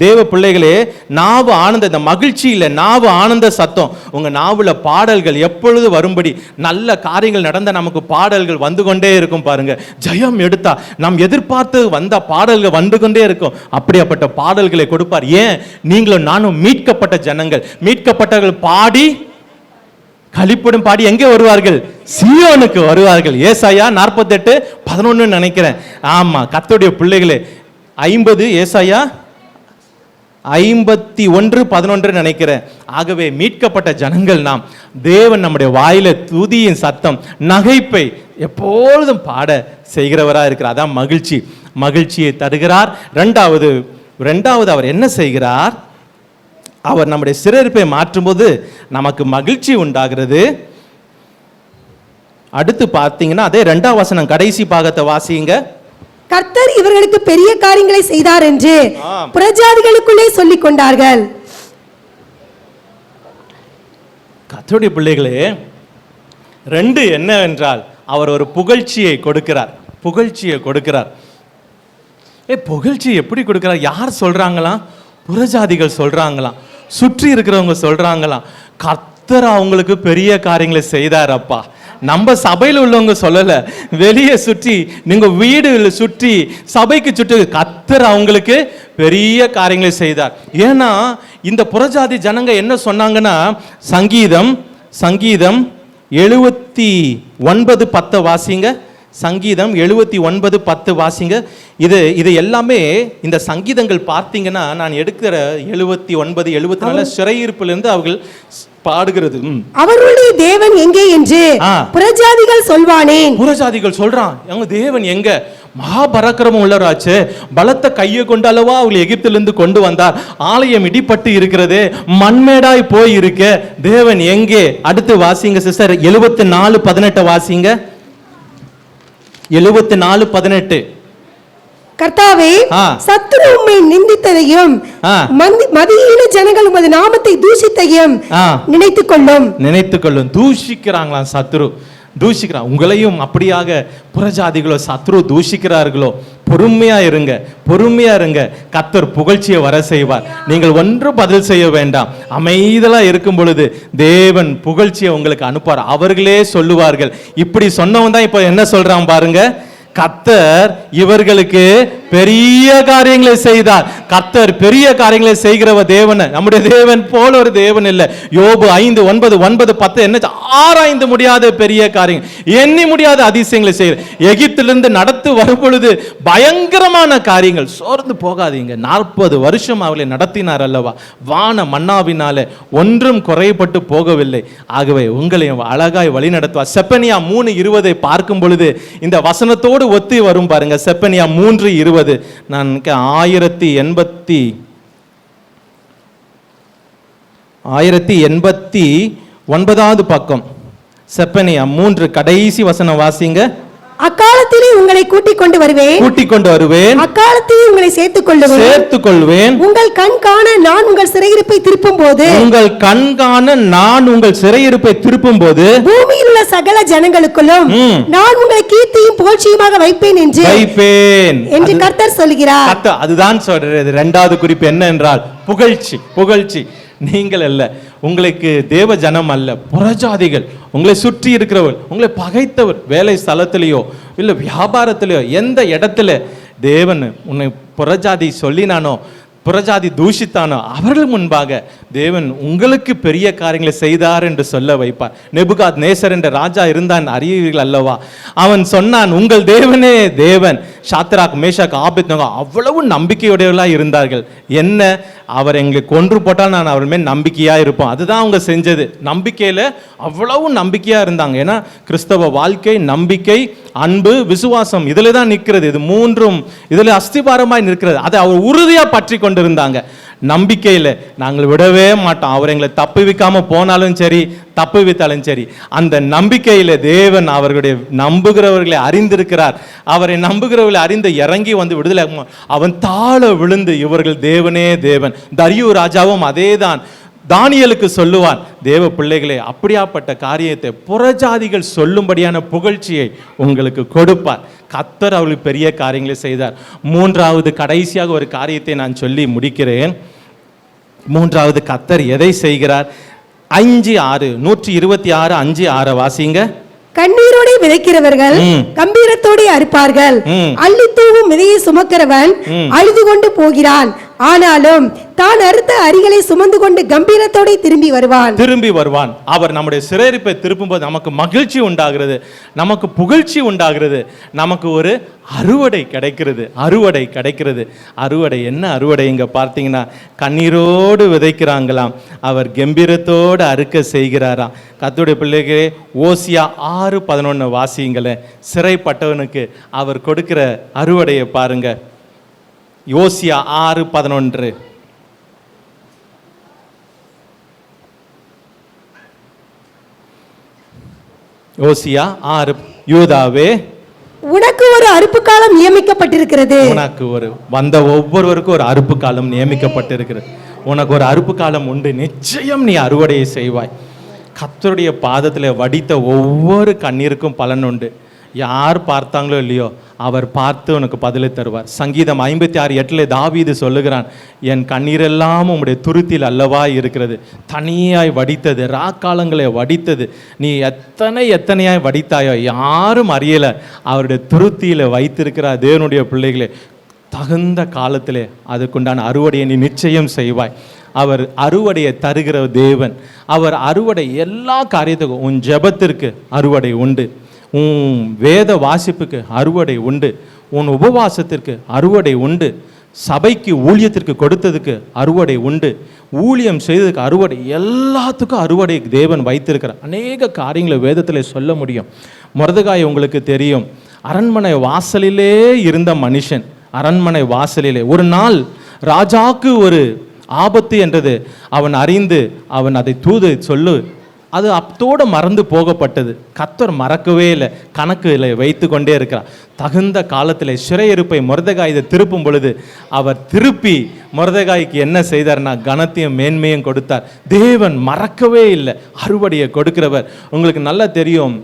[SPEAKER 3] தேவ பிள்ளைகளே, நாவு ஆனந்த, இந்த மகிழ்ச்சி இல்லை, நாவு ஆனந்த சத்தம். உங்க நாவுல பாடல்கள் எப்பொழுது வரும்படி நல்ல காரியங்கள் நடந்த நமக்கு பாடல்கள் வந்து கொண்டே இருக்கும். பாருங்க, ஜெயம் எடுத்தா நாம் எதிர்பார்த்து வந்த பாடல்கள் வந்து கொண்டே இருக்கும். அப்படியாப்பட்ட பாடல்களை கொடுப்பார். ஏன்? நீங்களும் நானும் மீட்கப்பட்ட ஜனங்கள், மீட்கப்பட்டவர்கள் பாடி களிப்புடன் பாடி எங்கே வருவார்கள்? சீயோனுக்கு வருவார்கள். ஏசாயா 48:11 நினைக்கிறேன். ஆமா, கர்த்தருடைய பிள்ளைகளே 50 ஏசாயா 51:11 நினைக்கிறேன். ஆகவே மீட்கப்பட்ட ஜனங்கள் நாம். தேவன் நம்முடைய வாயில துதியின் சத்தம், நகைப்பை எப்பொழுதும் பாட செய்கிறவரா இருக்கிறார். அதான் மகிழ்ச்சி. மகிழ்ச்சியை தருகிறார். ரெண்டாவது அவர் என்ன செய்கிறார்? அவர் நம்முடைய சிறையிருப்பை மாற்றும்போது நமக்கு மகிழ்ச்சி உண்டாகிறது. அடுத்து பார்த்தீங்கன்னா அதே 2ஆம் வசனம் கடைசி பாகத்தை வாசிங்க.
[SPEAKER 8] கர்த்தர் இவர்களுக்கு பெரிய காரியங்களை செய்தார் என்று புறஜாதிகளுக்குள்ளே சொல்லிக் கொண்டார்கள்.
[SPEAKER 3] கர்த்தருடைய பிள்ளைகளே, 2 என்னவென்றால் அவர் ஒரு புகழ்ச்சியை கொடுக்கிறார். புகழ்ச்சியை கொடுக்கிறார். புகழ்ச்சி எப்படி கொடுக்கிறார்? யார் சொல்றாங்களாம்? புறஜாதிகள் சொல்றாங்களாம், சுற்றி இருக்கிறவங்க சொல்றாங்களாம், கர்த்தர் அவங்களுக்கு பெரிய காரியங்களை செய்தார் அப்பா. நம்ம சபையில் உள்ளவங்க சொல்லல, வெளியே சுற்றி நீங்க வீடு சுற்றி சபைக்கு சுற்றி கர்த்தர் அவங்களுக்கு பெரிய காரியங்களை செய்தார். ஏன்னா இந்த புறஜாதி ஜனங்க என்ன சொன்னாங்கன்னா, சங்கீதம் 79:10 வாசிங்க. சங்கீதம் 79:10 வாசிங்க. இது எல்லாமே இந்த சங்கீதங்கள் பார்த்தீங்கன்னா நான் எடுக்கிற 79, 74 சிறையிருப்பிலிருந்து அவர்கள் பாடுகிறது.
[SPEAKER 8] அவருடைய தேவன் எங்கே என்று புறஜாதிகள் சொல்வானேன்.
[SPEAKER 3] புறஜாதிகள் சொல்றான், எங்க தேவன் எங்க? மகாபராக்கிரமம் உள்ளவராச்சு, பலத்த கையை கொண்டாலவா அவங்களை எகிப்திலிருந்து கொண்டு வந்தார். ஆலயம் இடிப்பட்டு இருக்கிறது, மண்மேடாய் போய் இருக்க, தேவன் எங்கே? அடுத்து வாசிங்க சிஸ்டர் 74:18 வாசிங்க. 74:18.
[SPEAKER 8] கர்த்தாவே, சத்துரு உம்மை நிந்தித்ததையும் மதியீன ஜனங்கள் உமது நாமத்தை தூஷித்தையும் நினைத்துக் கொள்ளும்.
[SPEAKER 3] தூஷிக்கிறாங்களாம் சத்துரு. தூஷிக்கிறான். உங்களையும் அப்படியாக புறஜாதிகளோ சத்ரு தூஷிக்கிறார்களோ, பொறுமையா இருங்க, பொறுமையா இருங்க. கர்த்தர் புகழ்ச்சியை வர செய்வார். நீங்கள் ஒன்றும் பதில் செய்ய வேண்டாம். அமைதலா இருக்கும் பொழுது தேவன் புகழ்ச்சியை உங்களுக்கு அனுப்புவார். அவர்களே சொல்லுவார்கள். இப்படி சொன்னவன் தான் இப்ப என்ன சொல்றான் பாருங்க, கர்த்தர் இவர்களுக்கு பெரிய காரியங்களை செய்தார். கர்த்தர் பெரிய காரியங்களை செய்கிறவ தேவன். நம்முடைய தேவன் போல ஒரு தேவன் இல்லை. யோபு 5:9-10 என்ன, ஆராய்ந்து முடியாத பெரிய காரியம், எண்ணி முடியாத அதிசயங்களை செய்கிற, எகிப்திலிருந்து நடத்து வரும் பொழுது பயங்கரமான காரியங்கள். சோர்ந்து போகாதீங்க. 40 வருஷம் அவளை நடத்தினார் அல்லவா, வான மன்னாவினால ஒன்றும் குறைபட்டு போகவில்லை. ஆகவே உங்களையும் அழகாய் வழி நடத்துவார். செப்பனியா 3:20 பார்க்கும் பொழுது இந்த வசனத்தோடு ஒத்தி வரும் பாருங்க. செப்பனியா 3:20 நான் 1089வது பக்கம். செப்பனியா 3 கடைசி வசனம் வாசிங்க.
[SPEAKER 8] அக்காலத்திலே உங்களை கூட்டிக் கொண்டு வருவேன், அக்காலத்திலே உங்களை சேர்த்துக் கொள்வேன். உங்கள் கண் காண நான் உங்கள் சிறையிருப்பை திருப்பும் போது பூமியில் உள்ள சகல ஜனங்களுக்குள்ளும் நான் உங்களை கீர்த்தியும் புகழ்ச்சியுமாக வைப்பேன் என்று கர்த்தர் சொல்கிறார்.
[SPEAKER 3] அதுதான் சொல்றது. இரண்டாவது குறிப்பு என்ன என்றால் புகழ்ச்சி. நீங்கள் அல்ல, உங்களுக்கு தேவ ஜனம் அல்ல, புறஜாதிகள், உங்களை சுற்றி இருக்கிறவர், உங்களை பகைத்தவர், வேலை ஸ்தலத்திலேயோ இல்லை வியாபாரத்திலேயோ எந்த இடத்துல தேவன் உன்னை புறஜாதி சொல்லினானோ, புறஜாதி தூஷித்தானோ, அவர்கள் முன்பாக தேவன் உங்களுக்கு பெரிய காரியங்களை செய்தார் என்று சொல்ல வைப்பார். நெபுகாத் நேசர் என்ற ராஜா இருந்தான், அறிவீர்கள் அல்லவா? அவன் சொன்னான், உங்கள் தேவனே தேவன். சாத்ராக் மேஷாக் ஆபேத்நேகோ அவ்வளவு நம்பிக்கையுடையவர்களாக இருந்தார்கள். என்ன, அவர் எங்களுக்கு கொன்று போட்டால் நான் அவர் மேல் நம்பிக்கையா இருப்போம். அதுதான் அவங்க செஞ்சது. நம்பிக்கையில அவ்வளவு நம்பிக்கையா இருந்தாங்க. ஏன்னா கிறிஸ்தவ வாழ்க்கை நம்பிக்கை, அன்பு, விசுவாசம் இதுல தான் நிற்கிறது. இது மூன்றும் இதுல அஸ்திபாரமாய் நிற்கிறது. அதை அவர் உறுதியா பற்றி கொண்டிருந்தாங்க. நம்பிக்கையில் நாங்கள் விடவே மாட்டோம். அவர் எங்களை தப்புவிக்காம போனாலும் சரி, தப்புவித்தாலும் சரி, அந்த நம்பிக்கையில் தேவன் அவர்களுடைய நம்புகிறவர்களை அறிந்திருக்கிறார். அவரை நம்புகிறவர்களை அறிந்து இறங்கி வந்து விடுதலை. அவன் தாழ விழுந்து இவர்கள் தேவனே தேவன். தரியு ராஜாவும் அதேதான். தானியேலுக்கு சொல்லுவான், தேவ பிள்ளைகளே, அப்படியாப்பட்ட காரியத்தை புறஜாதிகள் சொல்லும்படியான புகழ்ச்சியை உங்களுக்கு கொடுப்பார். கர்த்தர் அவர்களுக்கு பெரிய காரியங்களை செய்தார். மூன்றாவது கடைசியாக ஒரு காரியத்தை நான் சொல்லி முடிக்கிறேன். மூன்றாவது கர்த்தர் எதை செய்கிறார்? 5:6 126 5:6 வாசிங்க.
[SPEAKER 8] கண்ணீரோடு விதைக்கிறவர்கள் கம்பீரத்தோடு அறுப்பார்கள். அள்ளி தூவும் விதையை சுமக்கிறவன் அழுது கொண்டு போகிறான், ஆனாலும் தான் அறுத்த அரிகளை சுமந்து கொண்டு கம்பீரத்தோடு திரும்பி வருவான். அவர் நம்முடைய சிறையிருப்பை திருப்பும்போது நமக்கு மகிழ்ச்சி உண்டாகிறது, நமக்கு புகழ்ச்சி உண்டாகிறது, நமக்கு ஒரு அறுவடை கிடைக்கிறது. அறுவடை என்ன அறுவடை? இங்க பார்த்தீங்கன்னா கண்ணீரோடு விதைக்கிறாங்களாம், அவர் கம்பீரத்தோடு அறுக்க செய்கிறாராம். கர்த்தருடைய பிள்ளைகளே, ஓசியா 6:11 வாசிங்களேன். சிறைப்பட்டவனுக்கு அவர் கொடுக்கிற அறுவடையை பாருங்க. ஓசியா 6:11. ஓசியா 6. யூதாவே, உனக்கு ஒரு அறுப்பு காலம் நியமிக்கப்பட்டிருக்கிறது.
[SPEAKER 3] உனக்கு வந்த ஒவ்வொருவருக்கும் ஒரு அறுப்பு காலம் நியமிக்கப்பட்டிருக்கிறது. உனக்கு ஒரு அறுப்பு காலம் உண்டு. நிச்சயம் நீ அறுவடையை செய்வாய். கர்த்தருடைய பாதத்தில் வடித்த ஒவ்வொரு கண்ணீருக்கும் பலன் உண்டு. யார் பார்த்தாங்களோ இல்லையோ, அவர் பார்த்து உனக்கு பதிலை தருவார். சங்கீதம் 56:8 தாவீது சொல்லுகிறான், என் கண்ணீரெல்லாம் உம்முடைய துருத்தியில் அல்லவா இருக்கிறது, தனியாய் வடித்தது, ராக்காலங்களை வடித்தது, நீ எத்தனையாய் வடித்தாயோ யாரும் அறியலை. அவருடைய துருத்தியில் வைத்திருக்கிறார். தேவனுடைய பிள்ளைகளே, தகுந்த காலத்திலே அதுக்குண்டான அறுவடையை நீ நிச்சயம் செய்வாய். அவர் அறுவடையை தருகிற தேவன். அவர் அறுவடை எல்லா காரியத்துக்கும், உன் ஜெபத்திற்கு அறுவடை உண்டு, உன் வேத வாசிப்புக்கு அறுவடை உண்டு, உன் உபவாசத்திற்கு அறுவடை உண்டு, சபைக்கு ஊழியத்திற்கு கொடுத்ததுக்கு அறுவடை உண்டு, ஊழியம் செய்ததுக்கு அறுவடை, எல்லாத்துக்கும் அறுவடை தேவன் வைத்திருக்கிறார். அநேக காரியங்களை வேதத்தில் சொல்ல முடியும். மொர்தெகாய் உங்களுக்கு தெரியும், அரண்மனை வாசலிலே இருந்த மனுஷன். அரண்மனை வாசலிலே ஒரு நாள் ராஜாக்கு ஒரு ஆபத்து என்றது அவன் அறிந்து அவன் அதை தூது சொல்லு, அது அத்தோடு மறந்து போகப்பட்டது. கர்த்தர் மறக்கவே இல்லை, கணக்கில் வைத்து கொண்டே இருக்கிறார். தகுந்த காலத்தில் சிறையிருப்பை மொர்தெகாய் இதை திருப்பும் பொழுது அவர் திருப்பி மொர்தெகாய்க்கு என்ன செய்தார்னா கனத்தையும் மேன்மையும் கொடுத்தார். தேவன் மறக்கவே இல்லை, அறுவடையை கொடுக்கிறவர். உங்களுக்கு நல்லா தெரியும்,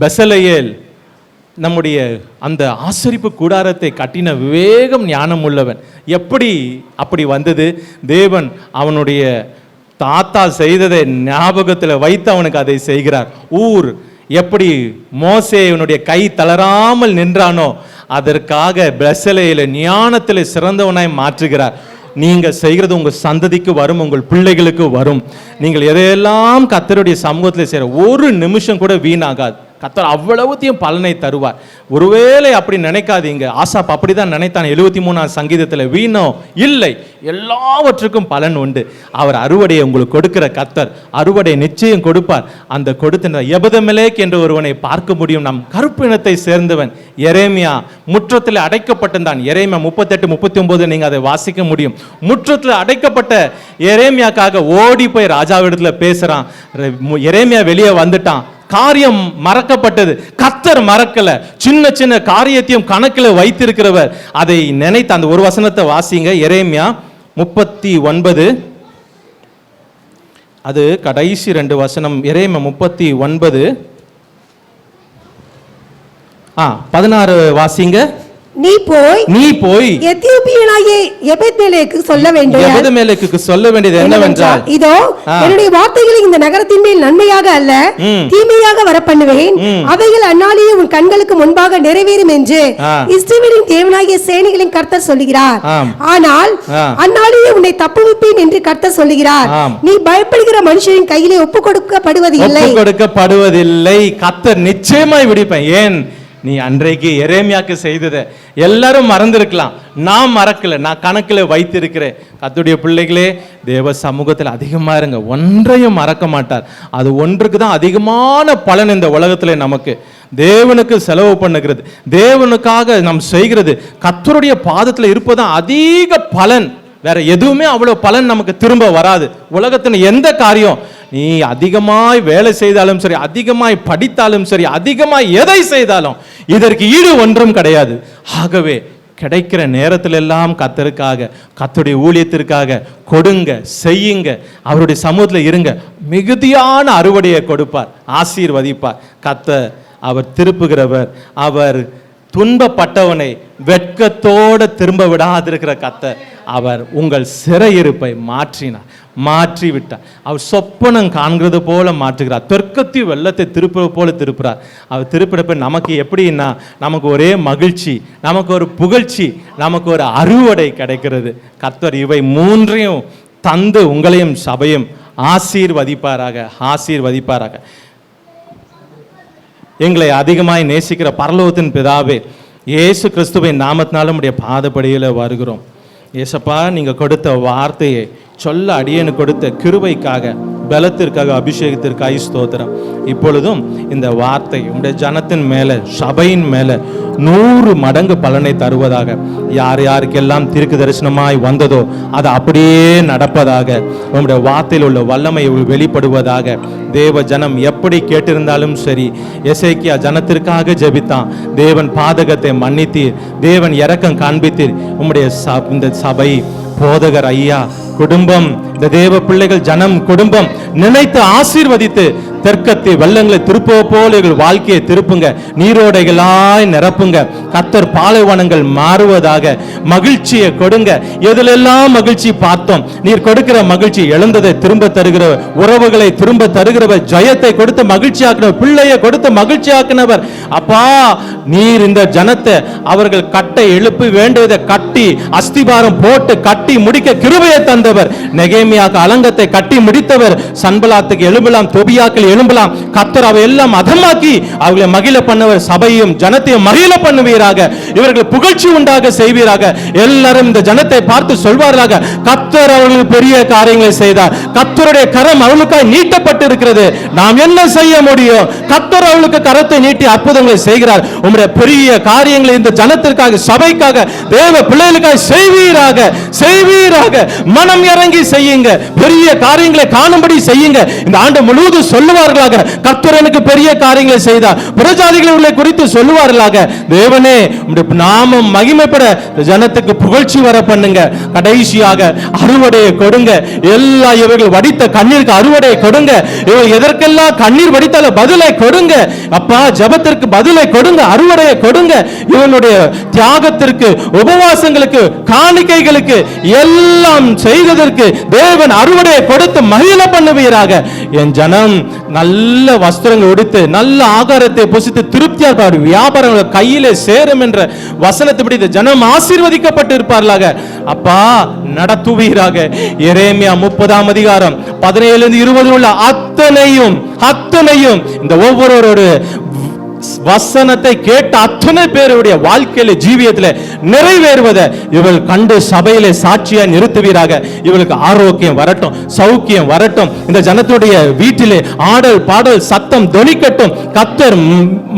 [SPEAKER 3] பெசலெயேல் நம்முடைய அந்த ஆசரிப்பு கூடாரத்தை கட்டின விவேகம் ஞானம் உள்ளவன். எப்படி அப்படி வந்தது? தேவன் அவனுடைய தாத்தா செய்ததை ஞாபகத்தில் வைத்து அவனுக்கு அதை செய்கிறார். ஊர் எப்படி மோசேயனுடைய கை தளராமல் நின்றானோ அதற்காக பெசலெயேலை ஞானத்தில் சிறந்தவனாய் மாற்றுகிறார். நீங்க செய்கிறது உங்க சந்ததிக்கு வரும், உங்கள் பிள்ளைகளுக்கு வரும். நீங்கள் எதையெல்லாம் கர்த்தருடைய சமூகத்தில் செய்கிற ஒரு நிமிஷம் கூட வீணாகாது. கர்த்தர் அவ்வளவுத்தையும் பலனை தருவார். ஒருவேளை அப்படி நினைக்காதீங்க. ஆசாப் அப்படிதான் நினைத்தான். 73ஆம் சங்கீதத்தில் வீணோ இல்லை, எல்லாவற்றுக்கும் பலன் உண்டு. அவர் அறுவடையை உங்களுக்கு கொடுக்கிற கர்த்தர் அறுவடை நிச்சயம் கொடுப்பார். அந்த கொடுத்த எபெதமெலேக் என்ற ஒருவனை பார்க்க முடியும். நம் கருப்பு இனத்தை சேர்ந்தவன் எரேமியா முற்றத்தில் அடைக்கப்பட்டிருந்தான். எரேமியா 38-39 நீங்க அதை வாசிக்க முடியும். முற்றத்தில் அடைக்கப்பட்ட எரேமியாக்காக ஓடி போய் ராஜாவிடத்துல பேசுறான். எரேமியா வெளியே வந்துட்டான். காரியம் மறக்கப்பட்டது, கர்த்தர் மறக்கல. சின்ன சின்ன காரியத்தையும் கணக்கில் வைத்திருக்கிறவர். அதை நினைத்து அந்த ஒரு வசனத்தை வாசிங்க. எரேமியா 39, அது கடைசி 2 வசனம். எரேமியா 39 16 வாசிங்க.
[SPEAKER 8] நீ போய் எத்தியோப்பியனாகிய எபெத்மெலேக்கு சொல்ல
[SPEAKER 3] வேண்டியது என்னவென்றால்,
[SPEAKER 8] இதோ என்னுடைய வார்த்தைகளை இந்த நகரத்தின் மேல் நன்மையாக அல்ல தீமையாக வரப்பண்ணுவேன். அவைகள் அந்நாளிலே உன் கண்களுக்கு முன்பாக நிறைவேறும் என்று இஸ்ரவேலின் தேவனாகிய சேனைகளின் கர்த்தர் சொல்லுகிறார். ஆனால் அந்நாளிலே உன்னை தப்புவிப்பேன் என்று கர்த்தர் சொல்லுகிறார். நீ பயப்படுகிற மனுஷரின் கையிலே ஒப்புக் கொடுக்கப்படுவதில்லை.
[SPEAKER 3] கர்த்தர் நிச்சயமாய் விடுப்பேன். ஏன்? நீ அன்றைக்கு எரேமியாக்கு செய்ததை எல்லாரும் மறந்திருக்கலாம், நான் மறக்கல, நான் கணக்கில் வைத்திருக்கிறேன். கர்த்தருடைய பிள்ளைகளே, தேவ சமூகத்தில் அதிகமா இருங்க. ஒன்றையும் மறக்க மாட்டார். அது ஒன்றுக்கு தான் அதிகமான பலன் இந்த உலகத்துல. நமக்கு தேவனுக்கு செலவு பண்ணுகிறது, தேவனுக்காக நாம் செய்கிறது, கர்த்தருடைய பாதத்தில் இருப்பதுதான் அதிக பலன். வேற எதுவுமே அவ்வளவு பலன் நமக்கு திரும்ப வராது. உலகத்தின் எந்த காரியம், நீ அதிகமாய் வேலை செய்தாலும் சரி, அதிகமாய் படித்தாலும் சரி, அதிகமாய் எதை செய்தாலும் இதற்கு ஈடு ஒன்றும் கிடையாது. ஆகவே கிடைக்கிற நேரத்தில் எல்லாம் கர்த்தருக்காக, கர்த்தருடைய ஊழியத்திற்காக கொடுங்க, செய்யுங்க, அவருடைய சமூகத்தில் இருங்க. மிகுதியான அறுவடையை கொடுப்பார், ஆசீர்வதிப்பார். கர்த்தர் அவர் திருப்புகிறவர். அவர் துன்பப்பட்டவனை வெட்கத்தோடு திரும்ப விடாதிருக்கிற கர்த்தர். அவர் உங்கள் சிறையிருப்பை மாற்றிவிட்டார். அவர் சொப்பனம் காண்கிறது போல மாற்றுகிறார். தெற்கத்தி வெள்ளத்தை திருப்புறது போல திருப்புறார். அவர் திருப்பிடப்ப நமக்கு எப்படின்னா, நமக்கு ஒரே மகிழ்ச்சி, நமக்கு ஒரு புகழ்ச்சி, நமக்கு ஒரு அறுவடை கிடைக்கிறது. கர்த்தர் இவை மூன்றையும் தந்து உங்களையும் சபையும் ஆசீர்வதிப்பாராக. எங்களை அதிகமாய் நேசிக்கிற பரலோகத்தின் பிதாவே, இயேசு கிறிஸ்துவின் நாமத்தினால நம்முடைய பாதப்படியில் வருகிறோம். ஏசப்பா, நீங்க கொடுத்த வார்த்தையை சொல்ல அடியேனு கொடுத்த கிருபைக்காக, பலத்திற்காக, அபிஷேகத்திற்காக ஸ்தோத்திரம். இப்பொழுதும் இந்த வார்த்தை உங்களுடைய ஜனத்தின் மேல, சபையின் மேல 100 மடங்கு பலனை தருவதாக. யார் யாருக்கெல்லாம் தீர்க்க தரிசனமாய் வந்ததோ அது அப்படியே நடப்பதாக. உங்களுடைய வார்த்தையில் உள்ள வல்லமை வெளிப்படுவதாக. தேவ ஜனம் எப்படி கேட்டிருந்தாலும் சரி, எசேக்கியா ஜனத்திற்காக ஜெபித்தான், தேவன் பாதகத்தை மன்னித்தீர், தேவன் இரக்கம் காண்பித்தீர். உம்முடைய இந்த சபை, போதகர் ஐயா குடும்பம், இந்த தேவ பிள்ளைகள் ஜனம் குடும்பம் நினைத்து ஆசீர்வதித்து தெற்கத்தி வெள்ளங்களை திருப்ப போல எங்கள் வாழ்க்கையை திருப்புங்க, நீரோடைகளாய் நிரப்புங்க. கர்த்தர் பாலைவனங்கள் மாறுவதாக. மகிழ்ச்சியை கொடுங்க. எதிலெல்லாம் மகிழ்ச்சி பார்த்தோம், நீர் கொடுக்கிற மகிழ்ச்சி, எழுந்ததை திரும்ப தருகிறவர், உறவுகளை திரும்ப தருகிறவர், ஜெயத்தை கொடுத்து மகிழ்ச்சியாக்கினவர், பிள்ளையை கொடுத்து மகிழ்ச்சியாக்கினவர். அப்பா, நீர் இந்த ஜனத்தை அவர்கள் கட்டை எழுப்பி வேண்டியதை கட்டி அஸ்திபாரம் போட்டு கட்டி முடிக்க கிருபையை தந்தவர். நெகேமியாக்கு அலங்கத்தை கட்டி முடித்தவர். சன்பலாத்துக்கு எழும்பலாம், தொபியாக்கள் எழும்பலாம். கர்த்தர் அவை எல்லாம் அதமாக்கி அவர்களை மகிழ பண்ணவர். சபையும் ஜனத்தையும் மகிழ பண்ணுவீராக. இவர்கள் புகழ்ச்சி உண்டாக செய்வீராக. எல்லாரும் இந்த ஜனத்தை பார்த்து சொல்வார்களாக, கர்த்தர் அவர்களுக்கு பெரிய காரியங்களை செய்தார், கர்த்தருடைய கரம் அவர்களுக்காக நீட்டப்பட்டு இருக்கிறது, நாம் என்ன செய்ய முடியும்? கர்த்தர் அவர்களுக்கு கரத்தை நீட்டி அற்புதங்களை செய்கிறார். உம்முடைய பெரிய காரியங்களை இந்த ஜனத்திற்காக, சபைக்காக, தேவ பிள்ளைகளுக்காக செய்வீராக. மனம் இறங்கி செய்யுங்க. பெரிய காரியங்களை காணும்படி செய்யுங்க. இந்த ஆண்டு முழுவதும் சொல்லுவார்களாக, கர்த்தர் எனக்கு பெரிய காரியங்களை செய்தார். புறஜாதிகளை குறித்து சொல்லுவார்களாக. தேவனே, நாமம் மகிமைப்பட ஜனத்துக்கு புகழ்ச்சி வர பண்ணுங்க. கடைசியாக அறுவடையை கொடுங்க. எல்லா இவர்கள் வடித்த கண்ணீருக்கு அறுவடையை கொடுங்க. இவர்கள் எதற்கெல்லாம் கண்ணீர் வடித்தால பதிலை கொடுங்க அப்பா. ஜெபத்திற்கு பதிலை கொடுங்க, அறுவடையை கொடுங்க. இவனுடைய தியாகத்திற்கு, உபவாசங்களுக்கு, காணிக்கைகளுக்கு எல்லாம் செய்ததற்கு தேவன் அறுவடையை கொடுத்து மகிழ பண்ணுவீராக. என் ஜனம் நல்ல வஸ்திரங்கள் உடுத்து நல்ல ஆகாரத்தை புசித்து திருப்தியா இருப்பார். வியாபாரங்கள் கையிலே சேரும் என்ற வசனத்தைப்படி இந்த ஜனம் ஆசீர்வதிக்கப்பட்டு இருப்பார்களாக. அப்பா நடத்துவீராக. எரேமியா 30ஆம் அதிகாரம் 17-20 உள்ள அத்தனையும் இந்த ஒவ்வொருவரோட வசனத்தை கேட்ட அத்தனை பேருடைய வாழ்க்கையில ஜீவியத்தில் நிறைவேறுவதை இவள் கண்டு சபையிலே சாட்சியா நிறுத்துவீராக. இவளுக்கு ஆரோக்கியம் வரட்டும், சௌக்கியம் வரட்டும். இந்த ஜனத்துடைய வீட்டிலே ஆடல் பாடல் சத்தம் தொனிக்கட்டும். கர்த்தர்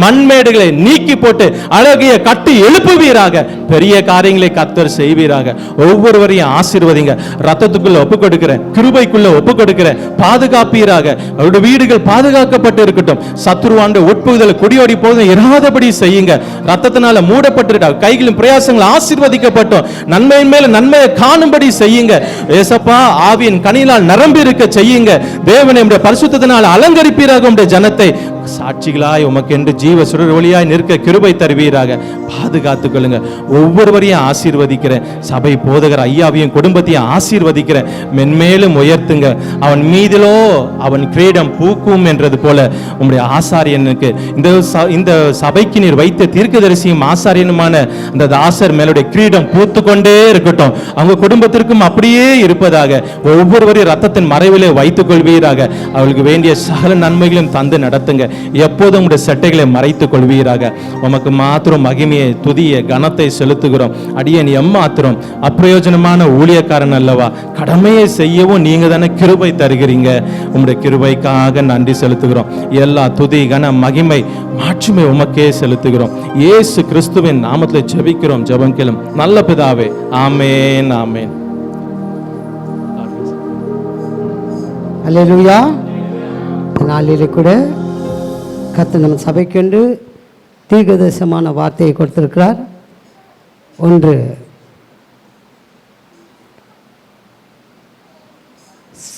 [SPEAKER 3] மண்மேடுகளை நீக்கி போட்டு அழகிய கட்டி எழுப்புவீராக. பெரிய காரியங்களை கர்த்தர் செய்வீராக. ஒவ்வொருவரையும் ஆசீர்வதிங்க. ரத்தத்துக்குள்ள ஒப்பு கொடுக்கிறேன், கிருபைக்குள்ள ஒப்பு கொடுக்கிறேன். பாதுகாப்பீராக. அவருடைய வீடுகள் பாதுகாக்கப்பட்டு இருக்கட்டும். சத்துருவாண்ட உட்புகுதல் குடியோடி போதும் இராதபடி செய்யுங்க. ரத்தத்தினால மூடப்பட்டிருக்க கைகளும் பிரயாசங்கள் ஆசீர்வதிக்கப்பட்டோம். நன்மையின் மேல நன்மையை காணும்படி செய்யுங்க. ஏசப்பா ஆவியின் கனியினால் நிரம்பி இருக்க செய்யுங்க. தேவனை நம்முடைய பரிசுத்தத்தினால் அலங்கரிப்பீராக. நம்முடைய ஜனத்தை சாட்சிகளாய் உமக்கு என்று ஜீவ சுடர் ஒளியாய் நிற்க கிருபை தருவீராக. பாதுகாத்துக் கொள்ளுங்க. ஒவ்வொருவரையும் ஆசீர்வதிக்கிறேன். சபை போதகர் ஐயாவையும் குடும்பத்தையும் ஆசீர்வதிக்கிறேன். மென்மேலும் உயர்த்துங்க. அவன் மீதிலோ அவன் கிரீடம் பூக்கும் என்றது போல உம்முடைய ஆசாரியனுக்கு இந்த சபைக்கு நீர் வைத்த தீர்க்கதரிசியும் ஆசாரியனுமான அந்த தாசர் மேலுடைய கிரீடம் பூத்து கொண்டே இருக்கட்டும். அவங்க குடும்பத்திற்கும் அப்படியே இருப்பதாக. ஒவ்வொருவரையும் ரத்தத்தின் மறைவிலே வைத்துக் கொள்வீராக. அவளுக்கு வேண்டிய சகல நன்மைகளையும் தந்து நடத்துங்க. எப்போதும் உடைய சட்டைகளை மறைத்துக் கொள்வீராக. உமக்கு மாத்திரம் மகிமையை துதிய கனத்தை செலுத்துகிறோம். அடியேன் எம்மாத்திரம் அப்பிரயோஜனமான ஊழியக்காரன் அல்லவா? கடமையை செய்யவும் நீங்க தானே கிருபை தருகிறீங்க. உம்முடைய கிருபைக்காக நன்றி செலுத்துகிறோம். எல்லா துதி கன மகிமை மாட்சிமை உமக்கே செலுத்துகிறோம். இயேசு கிறிஸ்துவின் நாமத்தில் ஜெபிக்கிறோம். ஜெபம் கேளும் நல்ல பிதாவே. ஆமென், ஆமென்.
[SPEAKER 1] அல்லேலூயா. நாளிலே கூட கர்த்தர் நம்ம சபைக்கென்று தீர்க்கதரிசனமான வார்த்தையை கொடுத்திருக்கிறார். ஒன்று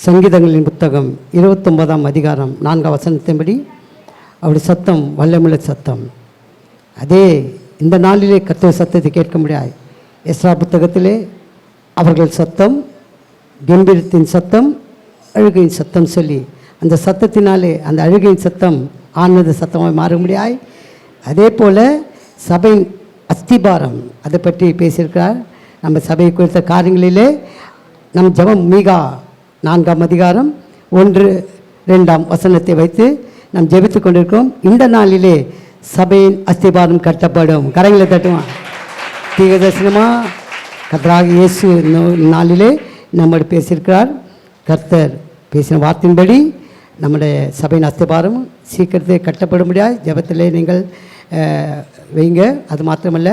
[SPEAKER 1] சங்கீதங்களின் புத்தகம் 29ஆம் அதிகாரம் 4ஆம் வசனத்தின்படி அவருடைய சத்தம் வல்லமுள்ள சத்தம். அதே இந்த நாளிலே கர்த்தர் சத்தத்தை கேட்க முடியாது. எஸ்ரா புத்தகத்திலே அவர்கள் சத்தம், கம்பீரத்தின் சத்தம், அழுகையின் சத்தம் சொல்லி அந்த சத்தத்தினாலே அந்த அழுகையின் சத்தம் ஆனந்த சத்தமாக மாற முடியாது. அதே போல் சபையின் அஸ்திபாரம் அதை பற்றி பேசியிருக்கிறார். நம்ம சபை குறித்த காரியங்களிலே நம் ஜெபம் மீகா 4ஆம் அதிகாரம் 1-2 வசனத்தை வைத்து நாம் ஜெபித்து கொண்டிருக்கிறோம். இந்த நாளிலே சபையின் அஸ்திபாரம் கட்டப்படும். கரங்களை தட்டுவான். தீர்க்கதரிசனமாக கர்த்தராகிய இயேசு நாளிலே நம்மோடு பேசியிருக்கிறார். கர்த்தர் பேசின வார்த்தையின்படி நம்முடைய சபையின் அஸ்திபாரம் சீக்கிரத்தை கட்டப்பட முடியாது. ஜெபத்திலே நீங்கள் வைங்க. அது மாத்திரமல்ல,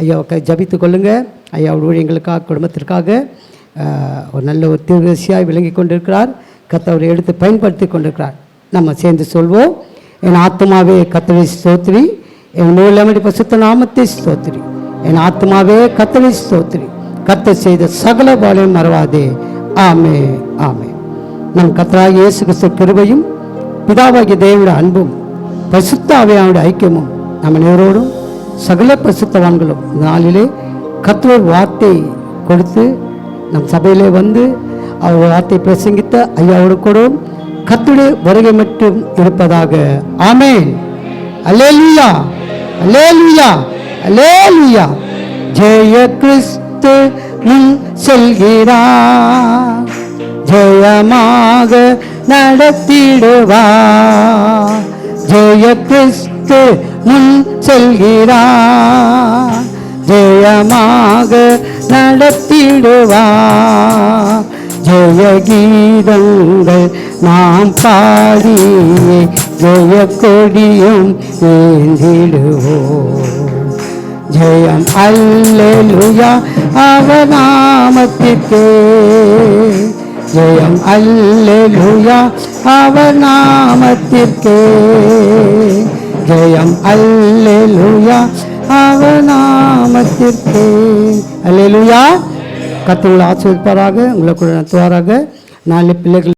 [SPEAKER 1] ஐயாவுக்கு ஜபித்து கொள்ளுங்கள். ஐயாவோட ஊழியங்களுக்காக குடும்பத்திற்காக ஒரு நல்ல ஒரு தீர்க்கதரிசியாய் விளங்கி கொண்டிருக்கிறார். கர்த்தர் அவரை எடுத்து பயன்படுத்தி கொண்டிருக்கிறார். நம்ம சேர்ந்து சொல்வோம். என் ஆத்மாவே கர்த்தரை ஸ்தோத்திரி, என் மூலமடி பரிசுத்த நாமத்தை ஸ்தோத்திரி. என் ஆத்மாவே கர்த்தரை ஸ்தோத்திரி, கர்த்தர் செய்த சகல பாளையம் மறவாதே. ஆமே, ஆமே. நம் கர்த்தராகிய இயேசு கிறிஸ்து கிருபையும் பிதாவாகிய தேவனுடைய அன்பும் பரிசுத்த ஆவியானுடைய ஐக்கியமும் நம்ம நேரோடும் சகல பரிசுத்தவான்களும் நாளிலே கர்த்தர் வார்த்தை கொடுத்து நம் சபையிலே வந்து அவர் வார்த்தை பிரசங்கித்த ஐயாவோடு கூட கர்த்தருடைய வருகை மட்டும் இருப்பதாக. ஆமென். அல்லேலூயா, அல்லேலூயா, அல்லேலூயா. ஜெய கிறிஸ்து முன் செல்கிறார், ஜெயமாக நடத்திடுவார். ஜெய கிறிஸ்து முன் செல்கிறார், ஜெயமாக நடத்திடுவார். ஜெய கீதங்கள் நாம் பாடியே ஜெய கொடியும் ஏந்திடுவோம். ஜெயம் அல்லேலூயா அவர் நாமத்திற்கே, ஜெயம் அல்லேலூயா அவர் நாமத்திற்கே, ஜெயம் அல்லேலூயா அவர் நாமத்திற்கே. அல்லேலூயா. கர்த்தர் உங்களை ஆசீர்வதிப்பாராக, உங்களை கூட நடத்துவாராக. நாலு பிள்ளைகள்